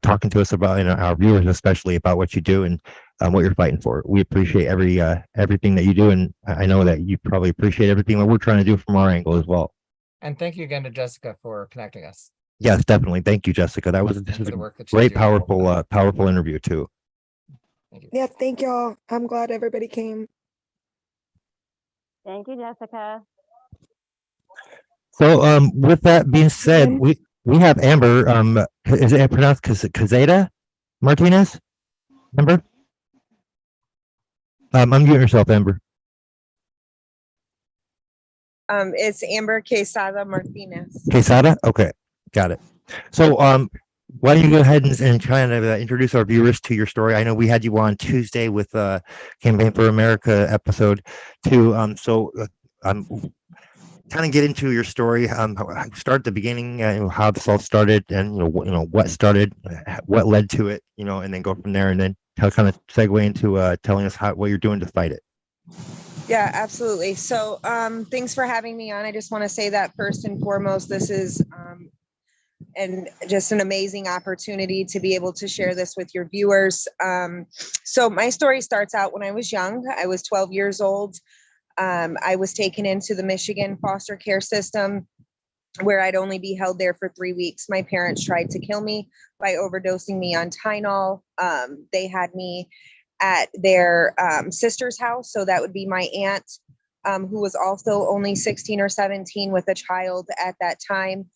talking to us about our viewers, especially about what you do and what you're fighting for. We appreciate everything that you do, and I know that you probably appreciate everything that we're trying to do from our angle as well. And thank you again to Jessica for connecting us. Yes, definitely. Thank you, Jessica. This was a great, powerful interview too. Thank you. Yeah, thank y'all. I'm glad everybody came. Thank you, Jessica. So, with that being said, we have Amber. Is it pronounced Quezada-Martinez? Amber? Unmute yourself, Amber. It's Amber Quezada-Martinez. Quesada? Okay, got it. So, why don't you go ahead and kind of introduce our viewers to your story? I know we had you on Tuesday with Campaign for America episode 2. So, kind of get into your story. Start at the beginning, how this all started, and what started, what led to it, and then go from there, and then kind of segue into telling us what you're doing to fight it. Yeah, absolutely. So thanks for having me on. I just want to say that first and foremost, this is and just an amazing opportunity to be able to share this with your viewers. So my story starts out when I was young. I was 12 years old. I was taken into the Michigan foster care system where I'd only be held there for 3 weeks. My parents tried to kill me by overdosing me on Tylenol. They had me at their sister's house. So that would be my aunt, who was also only 16 or 17 with a child at that time.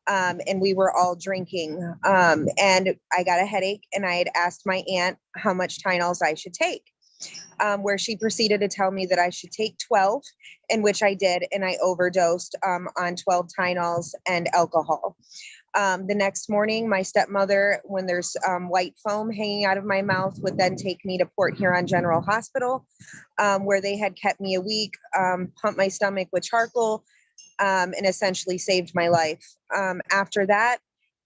And we were all drinking. And I got a headache and I had asked my aunt how much Tylenols I should take. Where she proceeded to tell me that I should take 12, in which I did, and I overdosed on 12 Tylenols and alcohol. The next morning, my stepmother, when there's white foam hanging out of my mouth, would then take me to Port Huron General Hospital, where they had kept me a week, pumped my stomach with charcoal, and essentially saved my life. After that,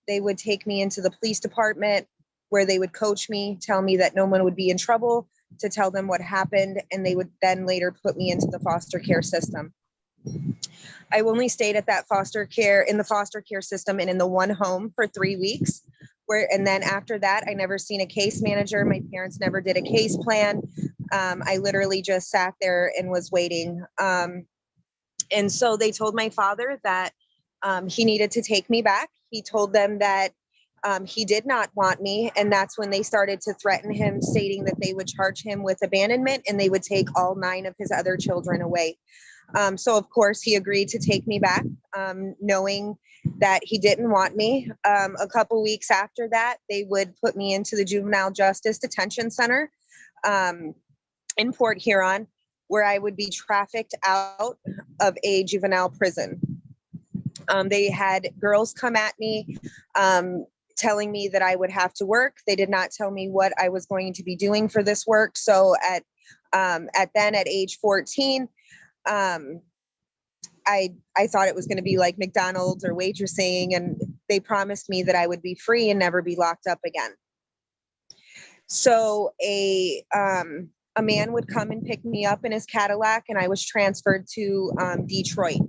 they would take me into the police department, where they would coach me, tell me that no one would be in trouble, to tell them what happened, and they would then later put me into the foster care system. I only stayed at that foster care system and in the one home for 3 weeks, and then after that, I never seen a case manager. My parents never did a case plan. I literally just sat there and was waiting. And so they told my father that he needed to take me back. He told them that he did not want me, and that's when they started to threaten him, stating that they would charge him with abandonment and they would take all 9 of his other children away. So of course he agreed to take me back, knowing that he didn't want me. A couple weeks after that, they would put me into the Juvenile Justice Detention Center in Port Huron, where I would be trafficked out of a juvenile prison. They had girls come at me, telling me that I would have to work. They did not tell me what I was going to be doing for this work. So at age 14, I thought it was going to be like McDonald's or waitressing, and they promised me that I would be free and never be locked up again. So a man would come and pick me up in his Cadillac, and I was transferred to Detroit.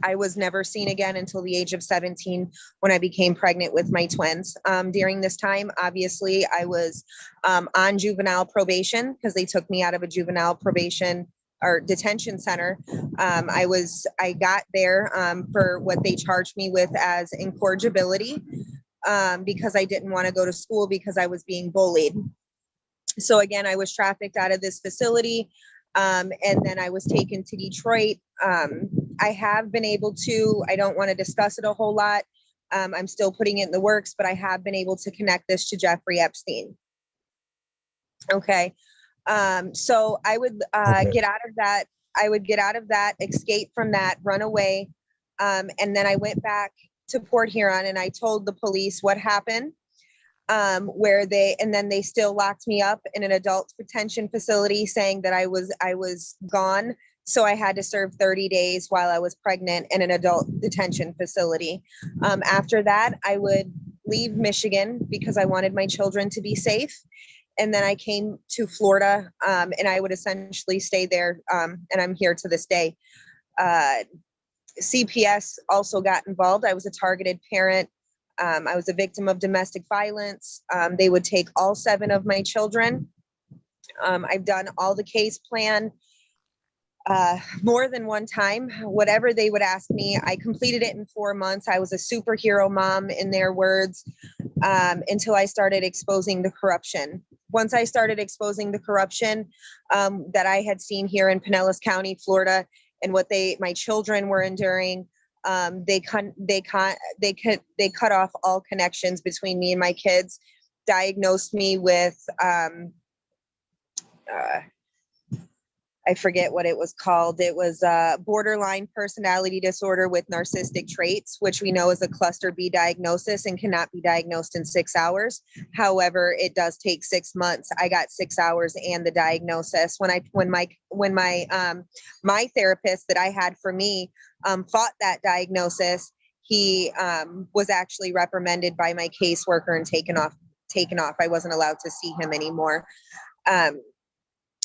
I was never seen again until the age of 17 when I became pregnant with my twins. During this time, obviously, I was on juvenile probation because they took me out of a juvenile probation or detention center. I got there for what they charged me with as incorrigibility because I didn't want to go to school because I was being bullied. So again, I was trafficked out of this facility, and then I was taken to Detroit. I have been able to, I don't want to discuss it a whole lot. I'm still putting it in the works, but I have been able to connect this to Jeffrey Epstein. Okay. So I would get out of that. I would get out of that, escape from that, run away. And then I went back to Port Huron and I told the police what happened, and then they still locked me up in an adult detention facility saying that I was gone. So I had to serve 30 days while I was pregnant in an adult detention facility. After that, I would leave Michigan because I wanted my children to be safe. And then I came to Florida, and I would essentially stay there. And I'm here to this day. CPS also got involved. I was a targeted parent. I was a victim of domestic violence. They would take all 7 of my children. I've done all the case plan more than one time. Whatever they would ask me, I completed it in 4 months. I was a superhero mom, in their words, until I started exposing the corruption. Once I started exposing the corruption that I had seen here in Pinellas County, Florida, and what my children were enduring, they cut off all connections between me and my kids, diagnosed me with I forget what it was called. It was a borderline personality disorder with narcissistic traits, which we know is a cluster B diagnosis and cannot be diagnosed in 6 hours. However, it does take 6 months. I got 6 hours and the diagnosis. When my therapist that I had for me fought that diagnosis, he was actually reprimanded by my caseworker and taken off. I wasn't allowed to see him anymore.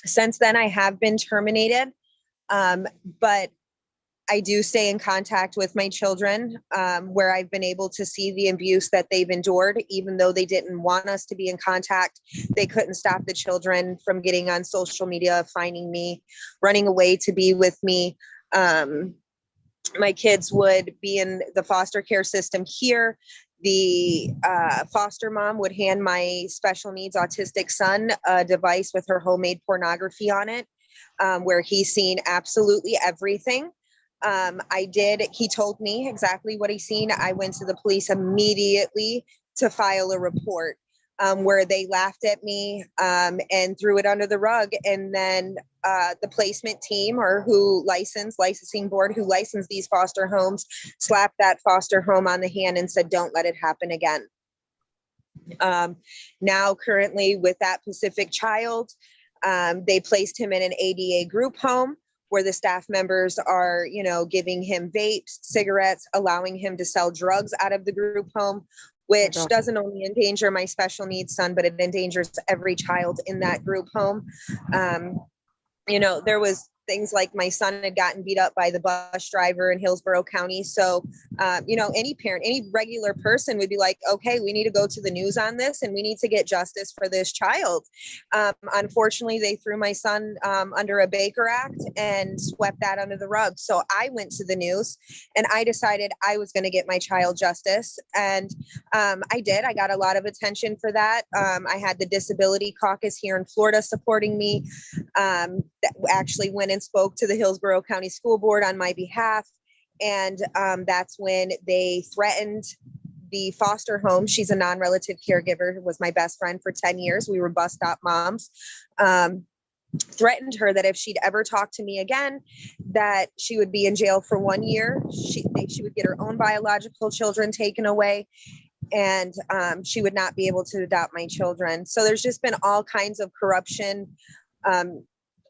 Since then, I have been terminated, but I do stay in contact with my children, where I've been able to see the abuse that they've endured. Even though they didn't want us to be in contact, they couldn't stop the children from getting on social media, finding me, running away to be with me. My kids would be in the foster care system here. The foster mom would hand my special needs autistic son a device with her homemade pornography on it, where he's seen absolutely everything. He told me exactly what he's seen. I went to the police immediately to file a report, where they laughed at me and threw it under the rug. And then the placement team licensing board who licensed these foster homes slapped that foster home on the hand and said, don't let it happen again. Now, currently with that Pacific child, they placed him in an ADA group home where the staff members are, giving him vapes, cigarettes, allowing him to sell drugs out of the group home, which doesn't only endanger my special needs son, but it endangers every child in that group home. There was things like my son had gotten beat up by the bus driver in Hillsborough County. So, any parent, any regular person would be like, okay, we need to go to the news on this and we need to get justice for this child. Unfortunately, they threw my son under a Baker Act and swept that under the rug. So I went to the news and I decided I was going to get my child justice. And I did. I got a lot of attention for that. I had the Disability Caucus here in Florida supporting me, that actually went and spoke to the Hillsborough County School Board on my behalf. And that's when they threatened the foster home. She's a non-relative caregiver, was my best friend for 10 years. We were bus stop moms. threatened her that if she'd ever talk to me again, that she would be in jail for 1 year. She would get her own biological children taken away, and she would not be able to adopt my children. So there's just been all kinds of corruption,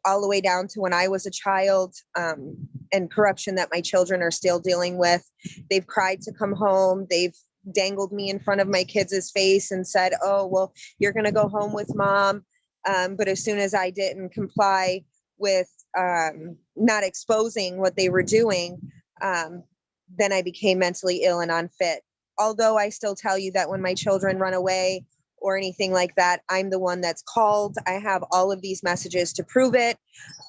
all the way down to when I was a child, and corruption that my children are still dealing with. They've cried to come home. They've dangled me in front of my kids' face and said, oh, well, you're going to go home with mom. But as soon as I didn't comply with not exposing what they were doing, then I became mentally ill and unfit. Although I still tell you that when my children run away or anything like that, I'm the one that's called. I have all of these messages to prove it.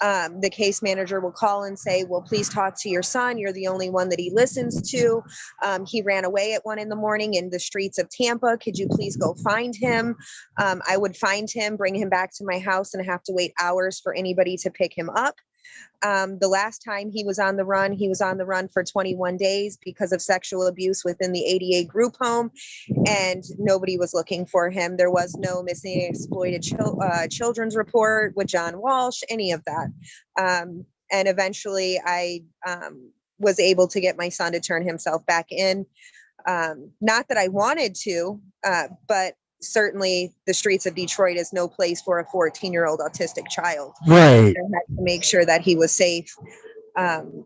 The case manager will call and say, well, please talk to your son. You're the only one that he listens to. He ran away at 1 a.m. in the streets of Tampa. Could you please go find him? I would find him, bring him back to my house, and have to wait hours for anybody to pick him up. The last time he was on the run for 21 days because of sexual abuse within the 88 group home, and nobody was looking for him. There was no missing and exploited children's report with John Walsh, any of that. And eventually I was able to get my son to turn himself back in. Not that I wanted to, but certainly the streets of Detroit is no place for a 14-year-old autistic child. Right. I had to make sure that he was safe. And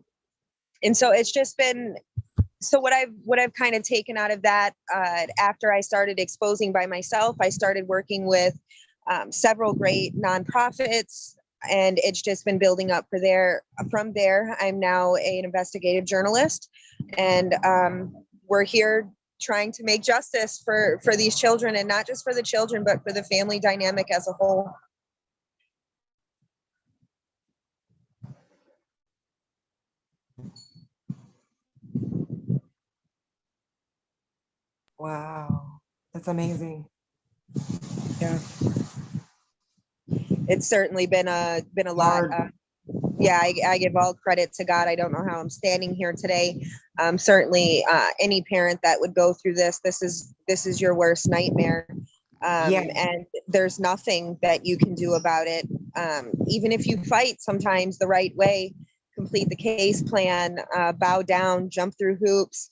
so it's just been, so what I've kind of taken out of that, after I started exposing by myself, I started working with several great nonprofits, and it's just been building up from there. I'm now an investigative journalist, and we're here trying to make justice for these children, and not just for the children, but for the family dynamic as a whole. Wow, that's amazing. Yeah, it's certainly been a lot. Yeah, I give all credit to God. I don't know how I'm standing here today. Certainly, any parent that would go through this is your worst nightmare. And there's nothing that you can do about it. Even if you fight sometimes the right way, complete the case plan, bow down, jump through hoops.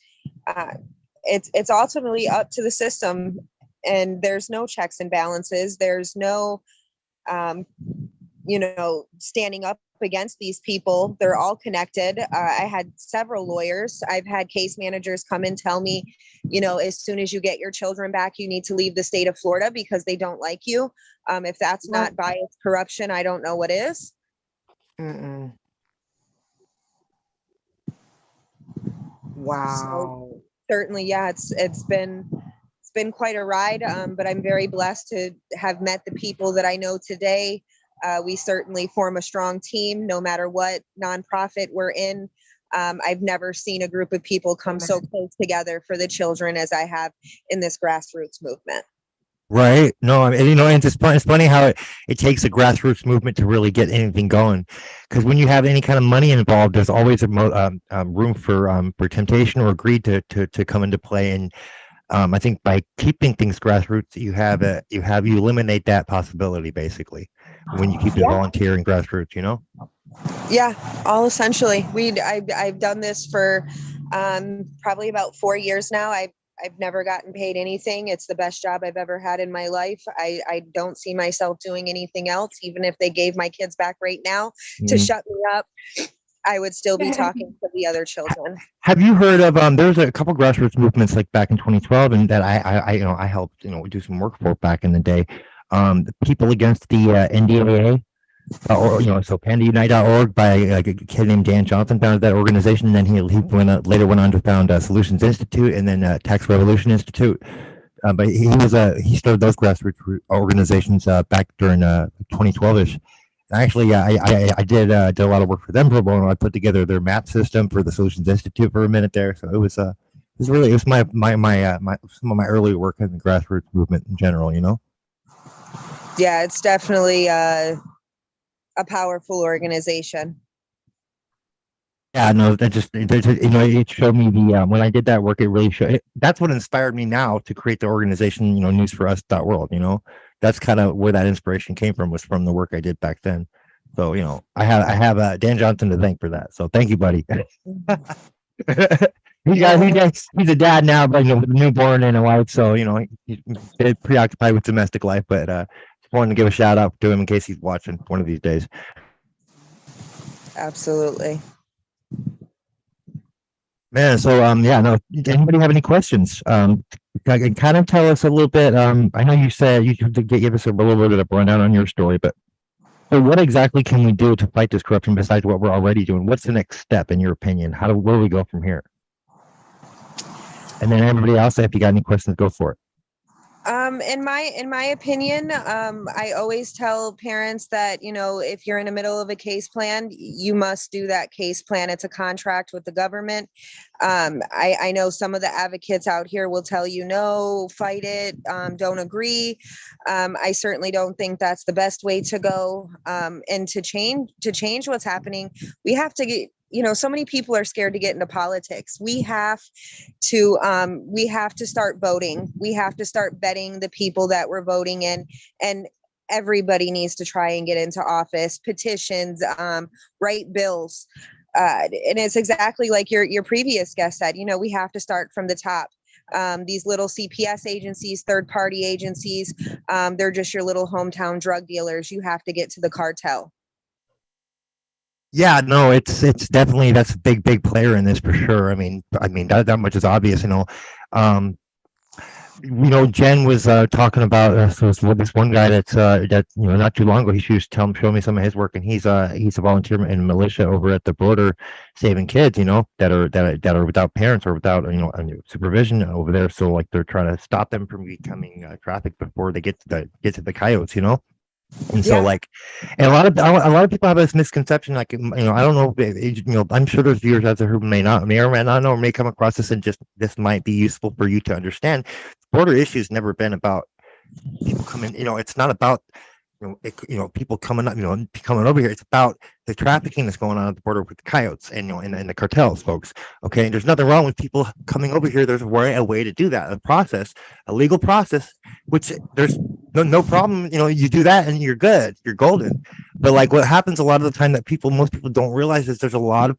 It's ultimately up to the system, and there's no checks and balances. There's no, standing up against these people. They're all connected. I had several lawyers. I've had case managers come and tell me, as soon as you get your children back, you need to leave the state of Florida because they don't like you. If that's not biased corruption, I don't know what is. Mm-mm. Wow. So, certainly, yeah, it's been quite a ride, but I'm very blessed to have met the people that I know today. We certainly form a strong team, no matter what nonprofit we're in. I've never seen a group of people come so close together for the children as I have in this grassroots movement. Right. No, and it's funny how it takes a grassroots movement to really get anything going. Because when you have any kind of money involved, there's always a room for temptation or greed to come into play. And I think by keeping things grassroots, you eliminate that possibility basically when you keep it volunteer and grassroots. Yeah, all essentially. I've done this for probably about 4 years now. I've never gotten paid anything. It's the best job I've ever had in my life. I don't see myself doing anything else. Even if they gave my kids back right now to shut me up, I would still be talking to the other children. Have you heard of there's a couple grassroots movements like back in 2012 and that I helped do some work for back in the day. The People Against the NDAA. So pandaunite.org by a kid named Dan Johnson founded that organization, and then he later went on to found Solutions Institute and then Tax Revolution Institute. But he started those grassroots organizations back during 2012ish. Actually, I did a lot of work for them pro bono. I put together their map system for the Solutions Institute for a minute there. So it was my some of my early work in the grassroots movement in general. Yeah, it's definitely a powerful organization. Yeah, no, it showed me when I did that work, it really showed. That's what inspired me now to create the organization, newsforus.world. That's kind of where that inspiration came from, was from the work I did back then. So, I have Dan Johnson to thank for that. So thank you, buddy. He's a dad now, but with a newborn and a wife. So, he's preoccupied with domestic life, but just wanted to give a shout out to him in case he's watching one of these days. Absolutely. Man, so anybody have any questions? Kind of tell us a little bit. I know you said you could give us a little bit of a rundown on your story, but so what exactly can we do to fight this corruption besides what we're already doing? What's the next step in your opinion? Where do we go from here? And then everybody else, if you got any questions, go for it. In my opinion, I always tell parents that, if you're in the middle of a case plan, you must do that case plan. It's a contract with the government. I know some of the advocates out here will tell you, no, fight it, don't agree. I certainly don't think that's the best way to go. And to change what's happening, we have to get, so many people are scared to get into politics. We have to start voting. We have to start vetting the people that we're voting in, and everybody needs to try and get into office, petitions, write bills. And it's exactly like your previous guest said, we have to start from the top. These little CPS agencies, third-party agencies, they're just your little hometown drug dealers. You have to get to the cartel. Yeah, no, it's definitely, that's a big player in this for sure. I mean that much is obvious. Jen was talking about this one guy that not too long ago he was showing me some of his work, and he's a volunteer in militia over at the border, saving kids that are without parents or without supervision over there. So like they're trying to stop them from becoming trafficked before they get to the coyotes. And so and a lot of people have this misconception, I don't know, I'm sure there's viewers out there who may or may not know, or may come across this, and just this might be useful for you to understand. Border issues never been about people coming, it's not about people coming up, coming over here. It's about the trafficking that's going on at the border with the coyotes and and the cartels, folks. Okay, and there's nothing wrong with people coming over here. There's a way to do that, a legal process, which there's no problem. You do that and you're good, you're golden. But like what happens a lot of the time that most people don't realize is there's a lot of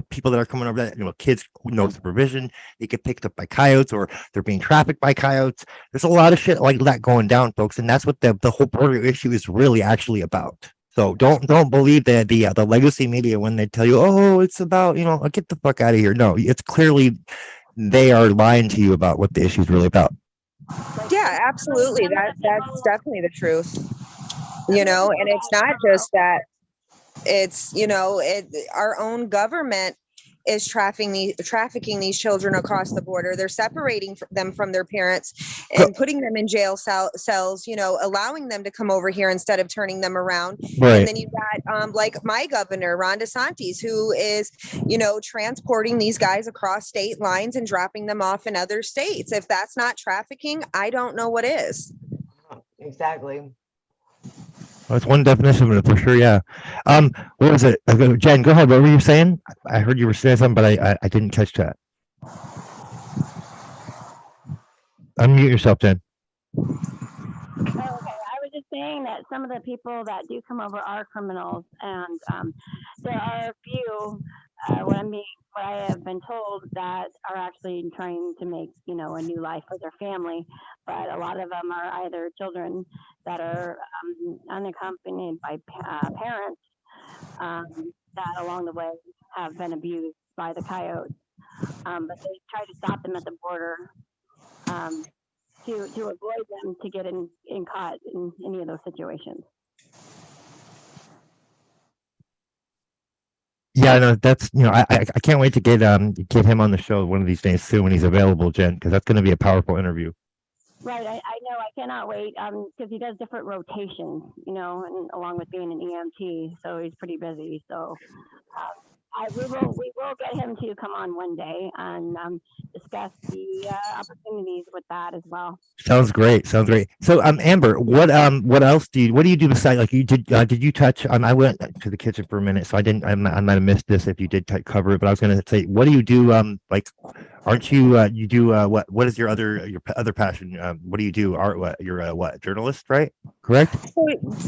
people that are coming over that, kids with no supervision, they get picked up by coyotes or they're being trafficked by coyotes. There's a lot of shit like that going down, folks. And that's what the whole border issue is really actually about. So don't believe the legacy media when they tell you, oh, it's about, get the fuck out of here. No, it's clearly they are lying to you about what the issue is really about. Yeah, absolutely. That's definitely the truth. And it's not just that. It's, our own government is trafficking these children across the border. They're separating them from their parents and putting them in jail cells, allowing them to come over here instead of turning them around. Right. And then you've got like my governor, Ron DeSantis, who is, transporting these guys across state lines and dropping them off in other states. If that's not trafficking, I don't know what is. Exactly. That's one definition of it for sure. Yeah. What was it? Jen, go ahead. What were you saying? I heard you were saying something, but I didn't catch that. Unmute yourself, Jen. Oh, okay. I was just saying that some of the people that do come over are criminals, and there are a few. What I have been told that are actually trying to make, a new life for their family, but a lot of them are either children that are unaccompanied by parents that along the way have been abused by the coyotes, but they try to stop them at the border to avoid them to get in caught in any of those situations. Yeah, no, that's I can't wait to get him on the show one of these days soon when he's available, Jen, because that's going to be a powerful interview. Right, I know, I cannot wait because he does different rotations, and along with being an EMT, so he's pretty busy. So we will get him to come on one day and discuss the opportunities with that as well. Sounds great. So Amber, what else do you do besides, like, you did you touch on, I went to the kitchen for a minute, so I might have missed this if you did cover it, but I was going to say, what do you do, like, Aren't you? You do what? What is your other passion? What do you do? Art? What? You're a what? Journalist, right? Correct. So,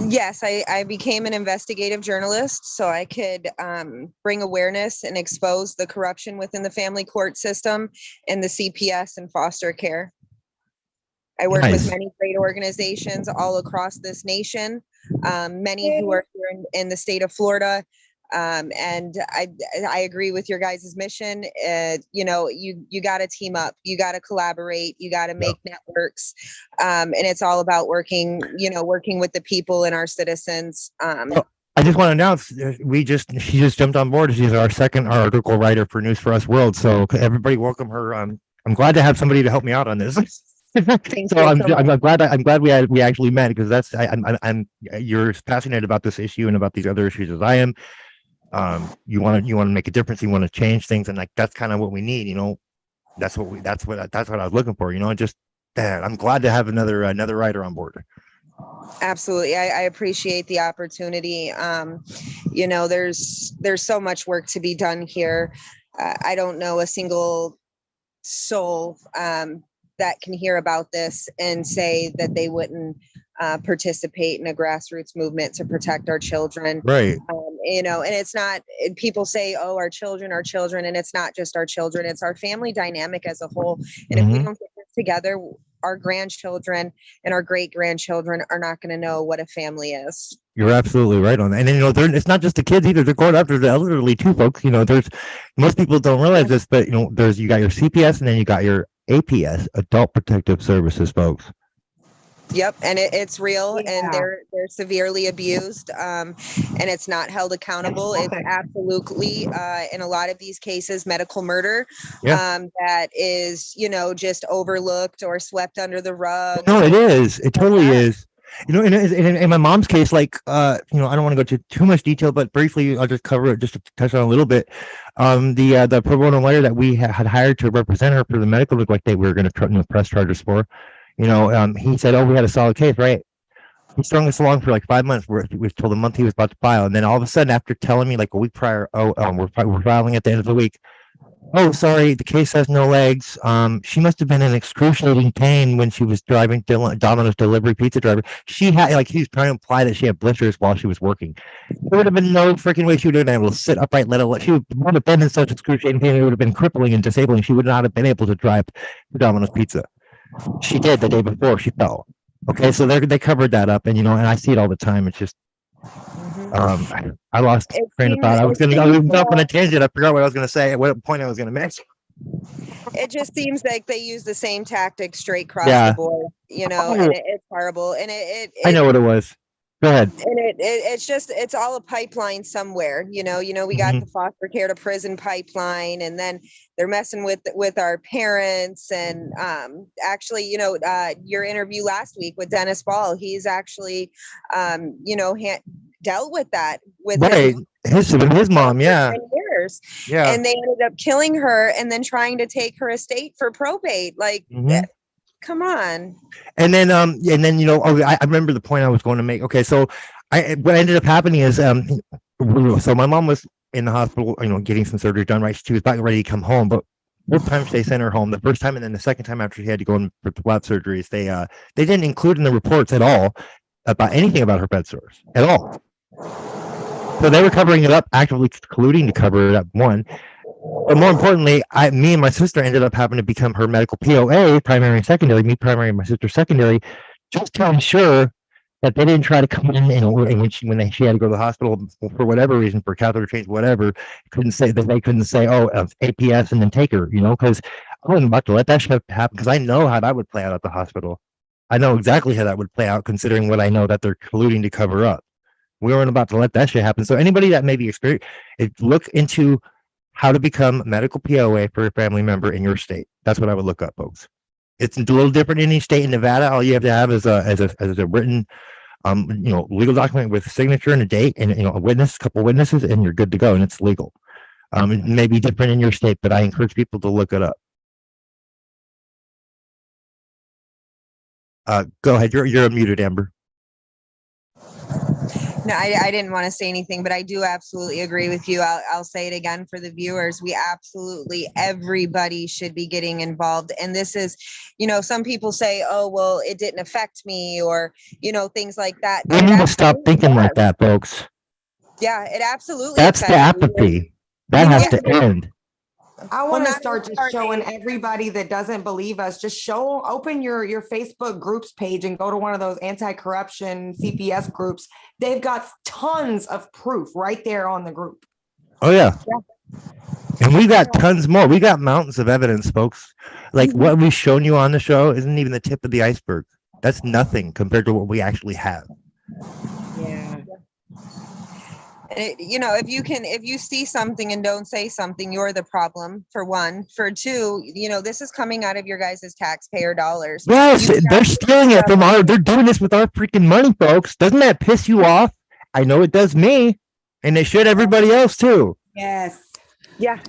yes, I became an investigative journalist so I could bring awareness and expose the corruption within the family court system and the CPS and foster care. I work with Nice. many great organizations all across this nation, many who are here in the state of Florida. And I agree with your guys' mission. You know, you got to team up, you got to collaborate, you got to make networks. And it's all about working with the people and our citizens. Well, I just want to announce she just jumped on board. She's our second article writer for News for Us World. So everybody welcome her. I'm glad to have somebody to help me out on this. So I'm glad we actually met, because you're as passionate about this issue and about these other issues as I am. You want to make a difference, you want to change things, and like that's kind of what we need, you know. That's what I was looking for, you know. Just I'm glad to have another writer on board. Absolutely. I appreciate the opportunity. You know, there's so much work to be done here. I don't know a single soul that can hear about this and say that they wouldn't participate in a grassroots movement to protect our children. Right. You know, and it's not, people say, oh, our children, and it's not just our children, it's our family dynamic as a whole. And if we don't get this together, our grandchildren and our great grandchildren are not going to know what a family is. You're absolutely right on that. And then, you know, it's not just the kids either. They're going after the elderly too, folks. You know, most people don't realize this, but you know, you got your CPS and then you got your APS, Adult Protective Services, folks. Yep, and it's real, and they're severely abused, and it's not held accountable. It's absolutely, in a lot of these cases, medical murder, that is, you know, just overlooked or swept under the rug. No, it is. It totally is. You know, in my mom's case, like, you know, I don't want to go to too much detail, but briefly, I'll just cover it, just to touch on a little bit. The pro bono lawyer that we had hired to represent her for the medical neglect that we were going to press charges for, you know, he said, oh, we had a solid case, right? He strung us along for like 5 months. We were told a month he was about to file, and then all of a sudden, after telling me like a week prior, we're filing at the end of the week. Oh, sorry, the case has no legs. She must have been in excruciating pain when she was driving Domino's delivery pizza driver. She had, like, he was trying to imply that she had blisters while she was working. There would have been no freaking way she would have been able to sit upright, she would have been in such excruciating pain, it would have been crippling and disabling. She would not have been able to drive Domino's pizza. She did the day before she fell. Okay, so they covered that up, and you know, and I see it all the time. It's just, I lost train of thought. I was up on a tangent. I forgot what I was going to say. At what point I was going to make. It just seems like they use the same tactics straight across the board, you know, and it's horrible. And I know what it was. Go ahead. And it's all a pipeline somewhere, you know, we got the foster care to prison pipeline, and then they're messing with our parents. And actually, you know, your interview last week with Dennis Ball, he's actually, you know, dealt with that with his mom. Yeah. Years. Yeah. And they ended up killing her and then trying to take her estate for probate. Like, come on. And then you know, I remember the point I was going to make. Okay, so what ended up happening is so my mom was in the hospital, you know, getting some surgery done. Right, she was about ready to come home, but both times they sent her home. The first time and then the second time after she had to go in for lab surgeries, they didn't include in the reports at all about anything about her bed sores at all. So they were covering it up, actively colluding to cover it up. One. But more importantly, me and my sister ended up having to become her medical POA, primary and secondary, me primary and my sister secondary, just to ensure that they didn't try to come in and when she had to go to the hospital for whatever reason, for catheter change, whatever, they couldn't say, oh, APS and then take her, you know, because I wasn't about to let that shit happen, because I know how that would play out at the hospital. I know exactly how that would play out, considering what I know that they're colluding to cover up. We weren't about to let that shit happen. So anybody that may be experienced, look into how to become medical POA for a family member in your state. That's what I would look up, folks. It's a little different in each state. In Nevada, all you have to have is a written, you know, legal document with a signature and a date, and you know, a couple witnesses, and you're good to go, and it's legal. It may be different in your state, but I encourage people to look it up. Go ahead. You're unmuted, Amber. No, I didn't want to say anything, but I do absolutely agree with you. I'll say it again for the viewers. We absolutely, everybody should be getting involved. And this is, some people say, oh, well, it didn't affect me, or, things like that. We It need to stop absolutely thinking like does. that, folks. Yeah, it absolutely That's the affects you. apathy. That You know has to what? end. I want to not start only just are showing they- everybody that doesn't believe us, just open your Facebook groups page and go to one of those anti-corruption CPS groups. They've got tons of proof right there on the group. Oh yeah. And we got tons more. We got mountains of evidence, folks. Like what we've shown you on the show isn't even the tip of the iceberg. That's nothing compared to what we actually have. Yeah. If you see something and don't say something, you're the problem, for one. For two, this is coming out of your guys' taxpayer dollars. Yes, You they're stealing it from they're doing this with our freaking money, folks. Doesn't that piss you off? I know it does me, and it should everybody else too. Yes. Yeah.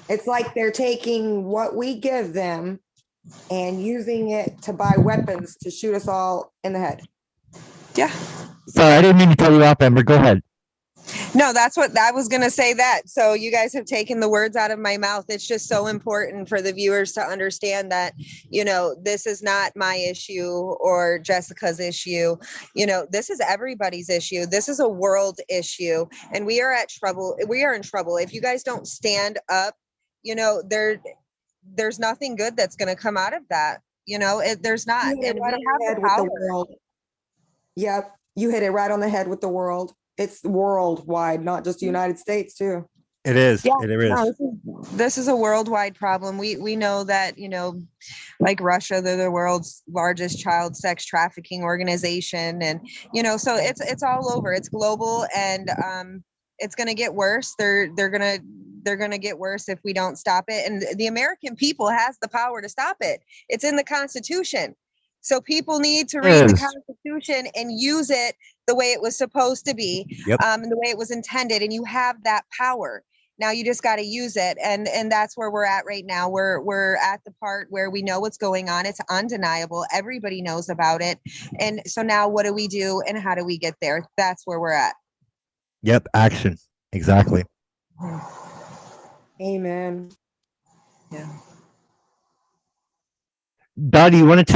It's like they're taking what we give them and using it to buy weapons to shoot us all in the head. Yeah. Sorry, I didn't mean to cut you off, Amber. Go ahead. No, that's what I was going to say that. So you guys have taken the words out of my mouth. It's just so important for the viewers to understand that, this is not my issue or Jessica's issue. This is everybody's issue. This is a world issue, and we are in trouble. If you guys don't stand up, there's nothing good that's going to come out of that. There's not. You hit And it we right on the have head the with the power. world. Yep. You hit it right on the head with the world. It's worldwide, not just the United States too. It is. Yeah, It is. no, this is a worldwide problem. We know that, like Russia, they're the world's largest child sex trafficking organization. And, so it's all over. It's global, and it's going to get worse. They're going to get worse if we don't stop it. And the American people has the power to stop it. It's in the Constitution. So people need to read the Constitution and use it the way it was supposed to be, and the way it was intended. And you have that power. Now you just got to use it. And that's where we're at right now. We're at the part where we know what's going on. It's undeniable. Everybody knows about it. And so now what do we do, and how do we get there? That's where we're at. Yep. Action. Exactly. Amen. Yeah. Dottie, you want to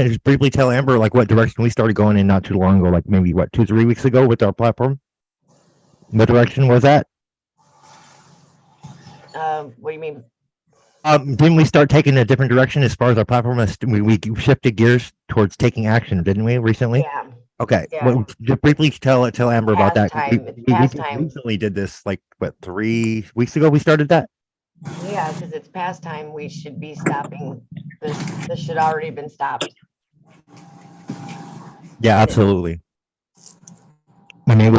just briefly tell Amber like what direction we started going in not too long ago, like maybe 2-3 weeks ago with our platform? What direction was that? What do you mean? Didn't we start taking a different direction as far as our platform? We shifted gears towards taking action, didn't we, recently? Yeah. Okay. Yeah. Well, just briefly tell Amber about that. We Pastime. recently did this 3 weeks ago. We started that. Yeah, because it's past time. We should be stopping. This should already been stopped. Yeah, absolutely. I mean,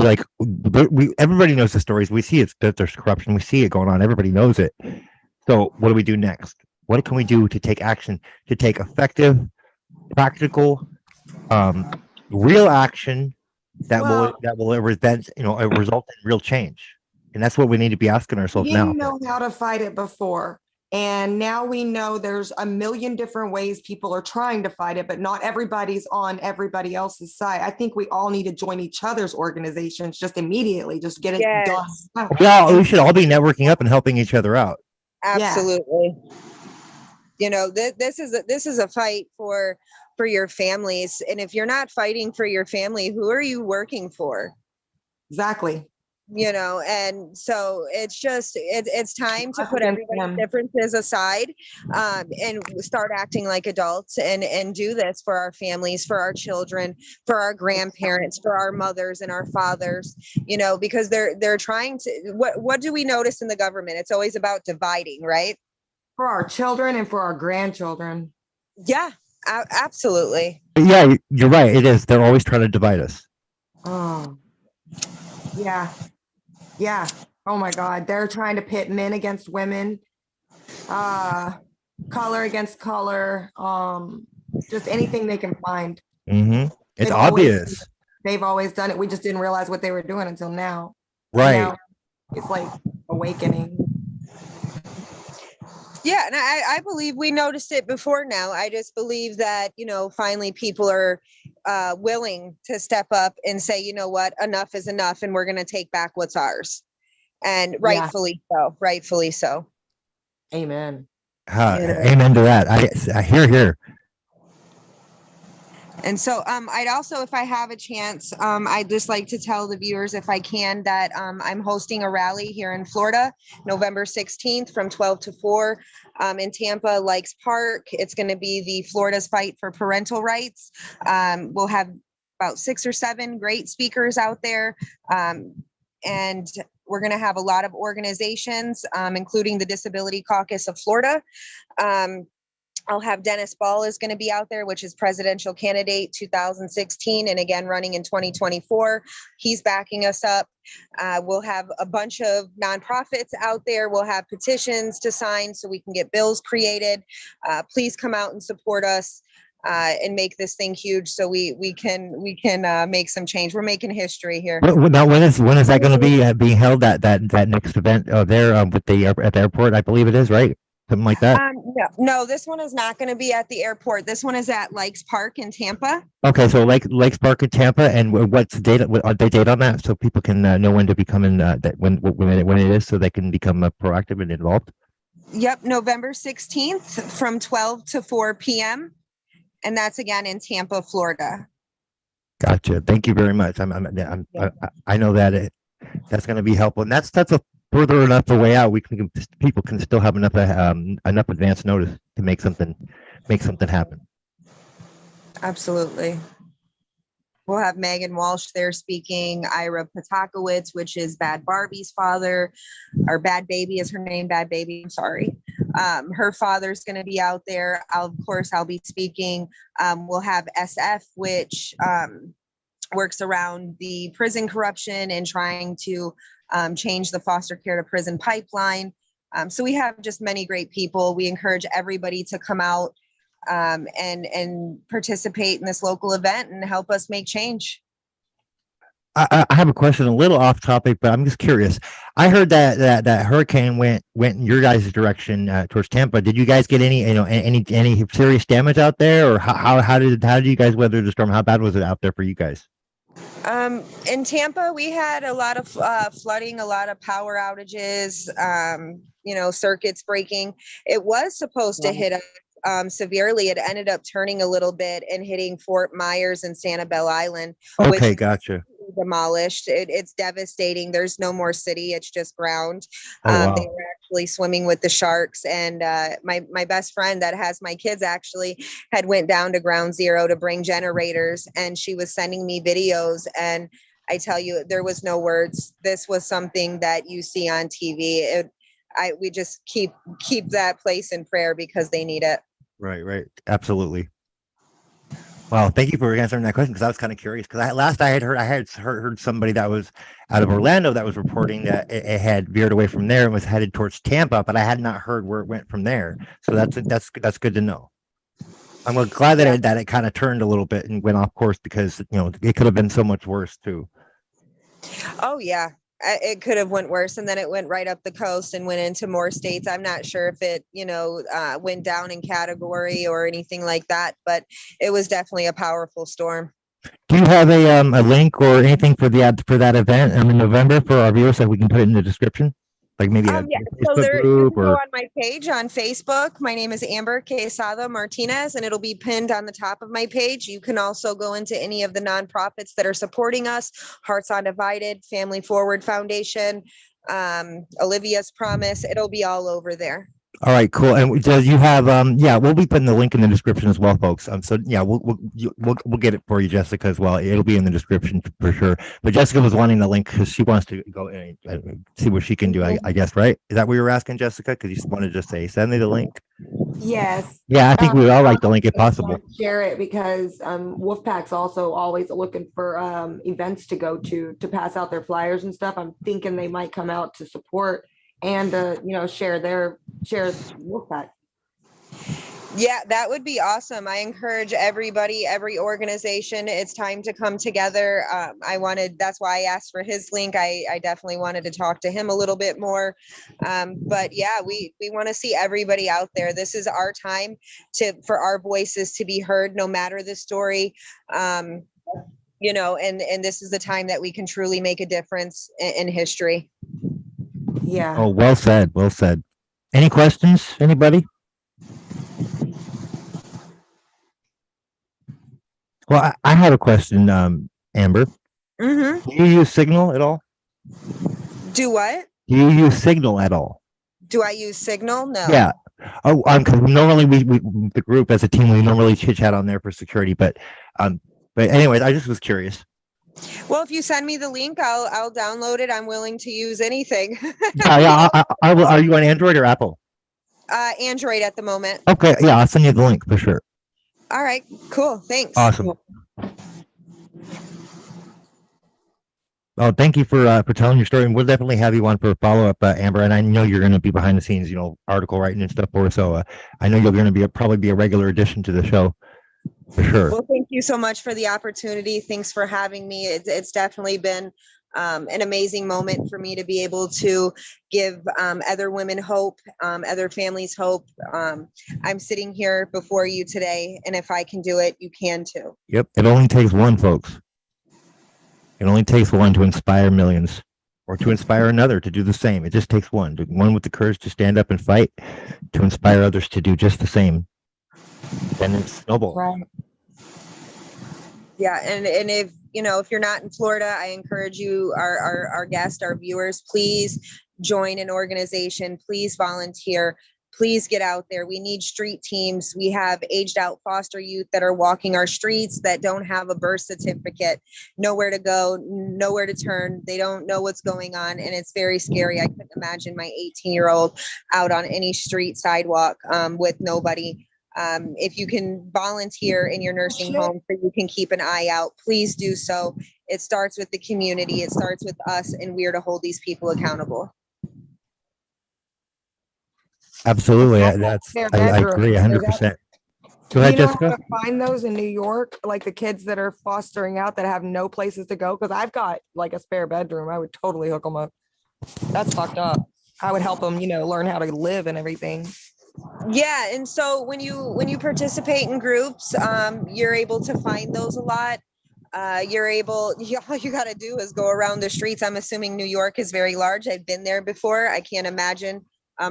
everybody knows the stories. We see that there's corruption. We see it going on. Everybody knows it. So what do we do next? What can we do to take action, to take effective, practical, real action that will result in real change? And that's what we need to be asking ourselves We now. didn't know how to fight it before. And now we know there's a million different ways people are trying to fight it, but not everybody's on everybody else's side. I think we all need to join each other's organizations just immediately, just get it done. Yeah, we should all be networking up and helping each other out. Absolutely. This is a fight for your families. And if you're not fighting for your family, who are you working for? Exactly. And so it's time to put everybody's differences aside, and start acting like adults and do this for our families, for our children, for our grandparents, for our mothers and our fathers, because they're trying to, what do we notice in the government? It's always about dividing, right? For our children and for our grandchildren. Yeah, absolutely. Yeah, you're right. It is. They're always trying to divide us. Oh, yeah. Yeah. Oh my God. They're trying to pit men against women, color against color, just anything they can find. Mm-hmm. It's obvious. They've always done it. We just didn't realize what they were doing until now. Right. Now, it's like awakening. Yeah, and I believe we noticed it before now. I just believe that, finally people are willing to step up and say, you know what, enough is enough, and we're going to take back what's ours. And rightfully so, rightfully so. Amen. Amen to that. I hear. And so I'd also, if I have a chance, I'd just like to tell the viewers, if I can, that I'm hosting a rally here in Florida, November 16th from 12 to 4 in Tampa Lakes Park. It's going to be the Florida's Fight for Parental Rights. We'll have about 6 or 7 great speakers out there. And we're going to have a lot of organizations, including the Disability Caucus of Florida. I'll have Dennis Ball is going to be out there, which is presidential candidate 2016, and again running in 2024. He's backing us up. We'll have a bunch of nonprofits out there. We'll have petitions to sign so we can get bills created. Please come out and support us and make this thing huge, so we can make some change. We're making history here. Now, when is that going to be being held? That next event there with the at the airport, I believe it is, right? Something like that. No, this one is not going to be at the airport. This one is at Lakes Park in Tampa. Okay, so Lakes Park in Tampa, and what's the date? What the date on that, so people can know when to become when it is, so they can become proactive and involved. Yep, November 16th from 12 to 4 p.m. and that's again in Tampa, Florida. Gotcha. Thank you very much. I know that that's going to be helpful, and that's a further enough away out. People can still have enough advance notice to make something happen. Absolutely. We'll have Megan Walsh there speaking, Ira Patakowitz, which is Bad Barbie's father, or Bad Baby is her name, Bad Baby, I'm sorry. Her father's going to be out there. Of course, I'll be speaking. We'll have SF, which works around the prison corruption and trying to change the foster care to prison pipeline. So we have just many great people. We encourage everybody to come out and participate in this local event and help us make change. I have a question, a little off topic, but I'm just curious. I heard that hurricane went in your guys' direction towards Tampa. Did you guys get any serious damage out there, or how did you guys weather the storm? How bad was it out there for you guys? In Tampa, we had a lot of flooding, a lot of power outages, circuits breaking. It was supposed to hit us severely. It ended up turning a little bit and hitting Fort Myers and Sanibel Island. Okay, gotcha. Demolished. It's devastating. There's no more city. It's just ground. Wow. They were actually swimming with the sharks, and my best friend that has my kids actually had went down to ground zero to bring generators, and she was sending me videos, and I tell you, there was no words. This was something that you see on TV. We just keep that place in prayer because they need it. Right. Absolutely. Well, thank you for answering that question, because I was kind of curious. Because I had heard somebody that was out of Orlando that was reporting that it had veered away from there and was headed towards Tampa, but I had not heard where it went from there. So that's good to know. I'm glad that it kind of turned a little bit and went off course, because it could have been so much worse too. Oh yeah. It could have went worse, and then it went right up the coast and went into more states. I'm not sure if it, went down in category or anything like that, but it was definitely a powerful storm. Do you have a link or anything for that event in November for our viewers that we can put it in the description? Like maybe a so Facebook you group, can go or on my page on Facebook. My name is Amber Quezada-Martinez, and it'll be pinned on the top of my page. You can also go into any of the nonprofits that are supporting us: Hearts Undivided, Family Forward Foundation, Olivia's Promise. It'll be all over there. All right, cool. And do you have we'll be putting the link in the description as well, folks. So yeah, we'll get it for you, Jessica, as well. It'll be in the description for sure. But Jessica was wanting the link because she wants to go and see what she can do. I guess, right? Is that what you were asking, Jessica? Because you just wanted to just say, send me the link. Yes. Yeah, I think we all like the link if possible. Share it, because Wolf-pac's also always looking for events to go to pass out their flyers and stuff. I'm thinking they might come out to support and share Wolf-pac. Yeah, that would be awesome. I encourage everybody, every organization, it's time to come together. That's why I asked for his link. I definitely wanted to talk to him a little bit more. But yeah, we want to see everybody out there. This is our time for our voices to be heard, no matter the story. You know, and this is the time that we can truly make a difference in history. Yeah. Oh, well said. Well said. Any questions? Anybody? Well, I have a question, Amber. Mm-hmm. Do you use Signal at all? Do what? Do you use Signal at all? Do I use Signal? No. Yeah. Oh, because normally we the group as a team, we normally chit chat on there for security, but anyways, I just was curious. Well, if you send me the link, I'll download it. I'm willing to use anything. Yeah. I will. Are you on Android or Apple? Android at the moment. Okay. Yeah, I'll send you the link for sure. All right, cool. Thanks. Awesome. Oh, thank you for telling your story, and we'll definitely have you on for a follow up, Amber. And I know you're going to be behind the scenes, article writing and stuff for us. So I know you're going to probably be a regular addition to the show, for sure. Well, thank you so much for the opportunity. Thanks for having me. It's definitely been an amazing moment for me to be able to give other women hope, other families hope. I'm sitting here before you today, and if I can do it, you can too. Yep. It only takes one, folks. It only takes one to inspire millions, or to inspire another to do the same. It just takes one with the courage to stand up and fight, to inspire others to do just the same. Then it's snowball. Right. Yeah, and if if you're not in Florida, I encourage you, our guests, our viewers, please join an organization. Please volunteer. Please get out there. We need street teams. We have aged out foster youth that are walking our streets that don't have a birth certificate, nowhere to go, nowhere to turn. They don't know what's going on, and it's very scary. I couldn't imagine my 18-year-old out on any street sidewalk with nobody. If you can volunteer in your nursing home so you can keep an eye out, please do so. It starts with the community. It starts with us, and we're to hold these people accountable. Absolutely. I bedroom. agree 100%. Go ahead, Do you know Jessica. how to find those in New York, like the kids that are fostering out that have no places to go? Because I've got like a spare bedroom. I would totally hook them up. That's fucked up. I would help them, learn how to live and everything. Yeah, and so when you participate in groups, you're able to find those a lot. All you got to do is go around the streets. I'm assuming New York is very large. I've been there before. I can't imagine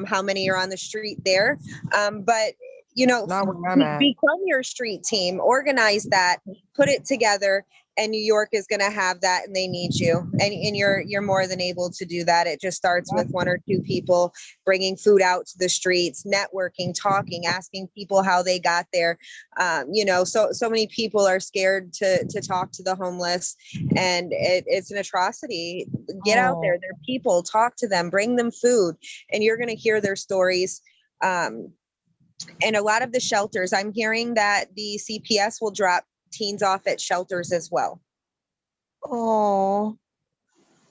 how many are on the street there. But Not where I'm at. become your street team, organize that, put it together, and New York is going to have that, and they need you, and you're more than able to do that. It just starts with one or two people bringing food out to the streets, networking, talking, asking people how they got there. So many people are scared to talk to the homeless, and it's an atrocity. Get out there. They're people. Talk to them. Bring them food, and you're going to hear their stories. And a lot of the shelters, I'm hearing that the CPS will drop teens off at shelters as well. Oh,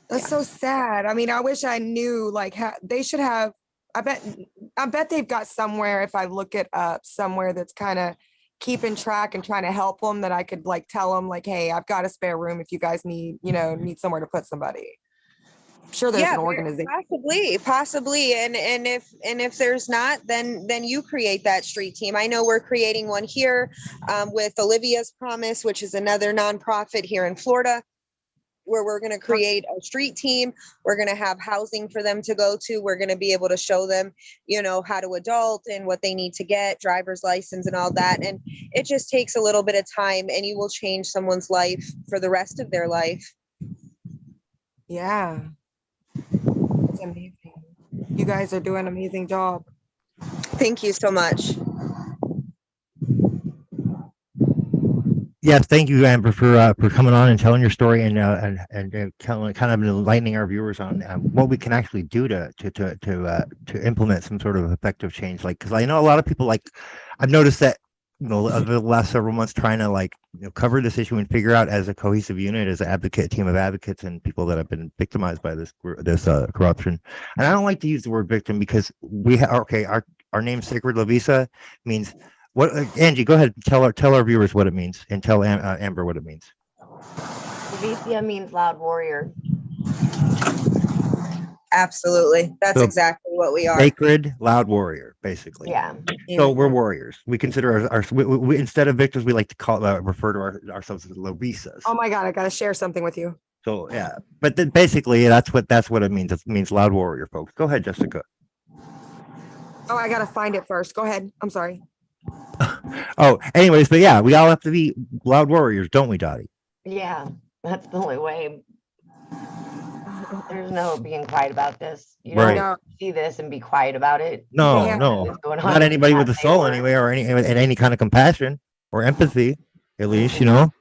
that's so sad. I mean, I wish I knew they should have. I bet they've got somewhere, if I look it up, somewhere that's kind of keeping track and trying to help them, that I could tell them hey, I've got a spare room if you guys need somewhere to put somebody. I'm sure there's an organization. Possibly. And if there's not, then you create that street team. I know we're creating one here with Olivia's Promise, which is another nonprofit here in Florida, where we're going to create a street team. We're going to have housing for them to go to. We're going to be able to show them, how to adult and what they need to get, driver's license and all that. And it just takes a little bit of time, and you will change someone's life for the rest of their life. Yeah. It's amazing. You guys are doing an amazing job. Thank you so much. Yes, thank you, Amber, for coming on and telling your story and kind of enlightening our viewers on what we can actually do to implement some sort of effective change. Because I know a lot of people I've noticed that over the last several months trying to cover this issue and figure out as a cohesive unit, as an team of advocates and people that have been victimized by this corruption. And I don't like to use the word victim because our name Sacred Lovisa means What, Angie? Go ahead. Tell our viewers what it means, and tell Amber what it means. Lovisa means loud warrior. Absolutely. That's So, exactly what we are. Sacred loud warrior, basically. Yeah. So we're warriors. We consider we instead of victors, we like to refer to ourselves as Lovisas. Oh my God, I gotta share something with you. So yeah, but then basically that's what it means. It means loud warrior, folks. Go ahead, Jessica. Oh, I gotta find it first. Go ahead. I'm sorry. Oh, anyways, but yeah, we all have to be loud warriors, don't we, Dottie? Yeah. That's the only way. There's no being quiet about this. You Right. don't see this and be quiet about it. No, Yeah. no, What's going on? not anybody Not with a say soul word. anyway, or any kind of compassion or empathy, at least, you know.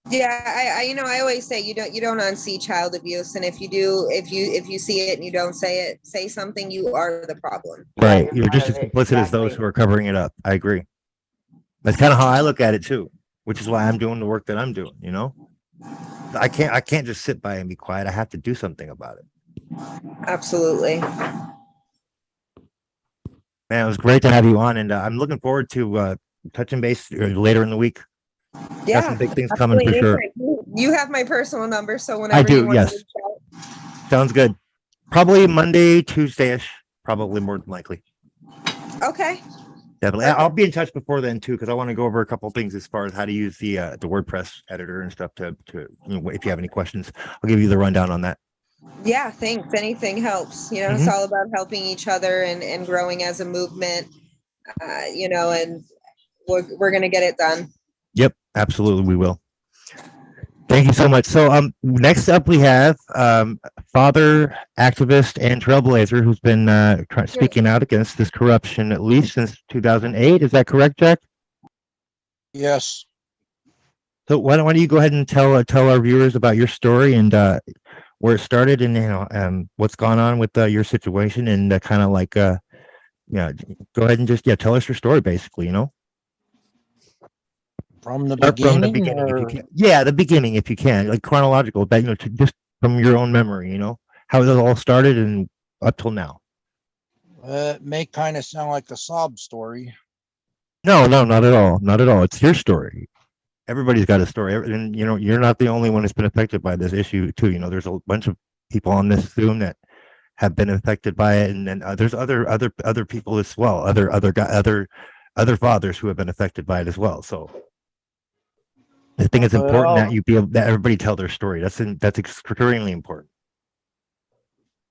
Yeah, I always say you don't unsee child abuse, and if you do, if you see it and you don't say something, you are the problem. Right, you're you're part just of as it, complicit as those exactly. who are covering it up. I agree. That's kind of how I look at it too, which is why I'm doing the work that I'm doing. You know, I can't just sit by and be quiet. I have to do something about it. Absolutely. Man, it was great to have you on, and I'm looking forward to touching base later in the week. Got Yeah. some big things coming for sure. You have my personal number, so I whenever do. you want Yes. to reach out. Sounds good. Probably Monday, Tuesday-ish. Probably more than likely. Okay. Definitely. I'll be in touch before then too, because I want to go over a couple of things as far as how to use the WordPress editor and stuff to if you have any questions, I'll give you the rundown on that. Yeah, thanks. Anything helps. It's all about helping each other and growing as a movement. And we're gonna get it done. Yep, absolutely, we will. Thank you so much. So next up we have father, activist, and trailblazer who's been speaking out against this corruption at least since 2008. Is that correct, Jack? Yes. So why don't you go ahead and tell our viewers about your story and where it started, and what's gone on with your situation, and kind of like go ahead and just tell us your story, basically. From the Start from the beginning, beginning, if you or can. Yeah, the beginning, if you can, like chronological, but just from your own memory, how it all started and up till now. it may kind of sound like a sob story. No, not at all, not at all. It's your story. Everybody's got a story, and you're not the only one who's been affected by this issue too. There's a bunch of people on this Zoom that have been affected by it, and then there's other people as well, other fathers who have been affected by it as well. So I think it's important that everybody tell their story. That's extremely important.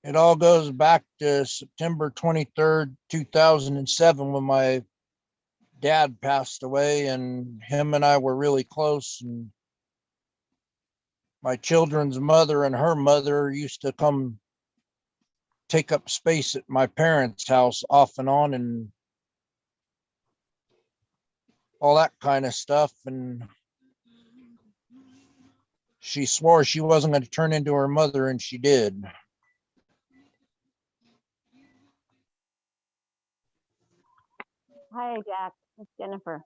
It all goes back to September 23rd, 2007, when my dad passed away, and him and I were really close, and my children's mother and her mother used to come take up space at my parents' house off and on, and all that kind of stuff. And she swore she wasn't going to turn into her mother, and she did. Hi, Jack. It's Jennifer.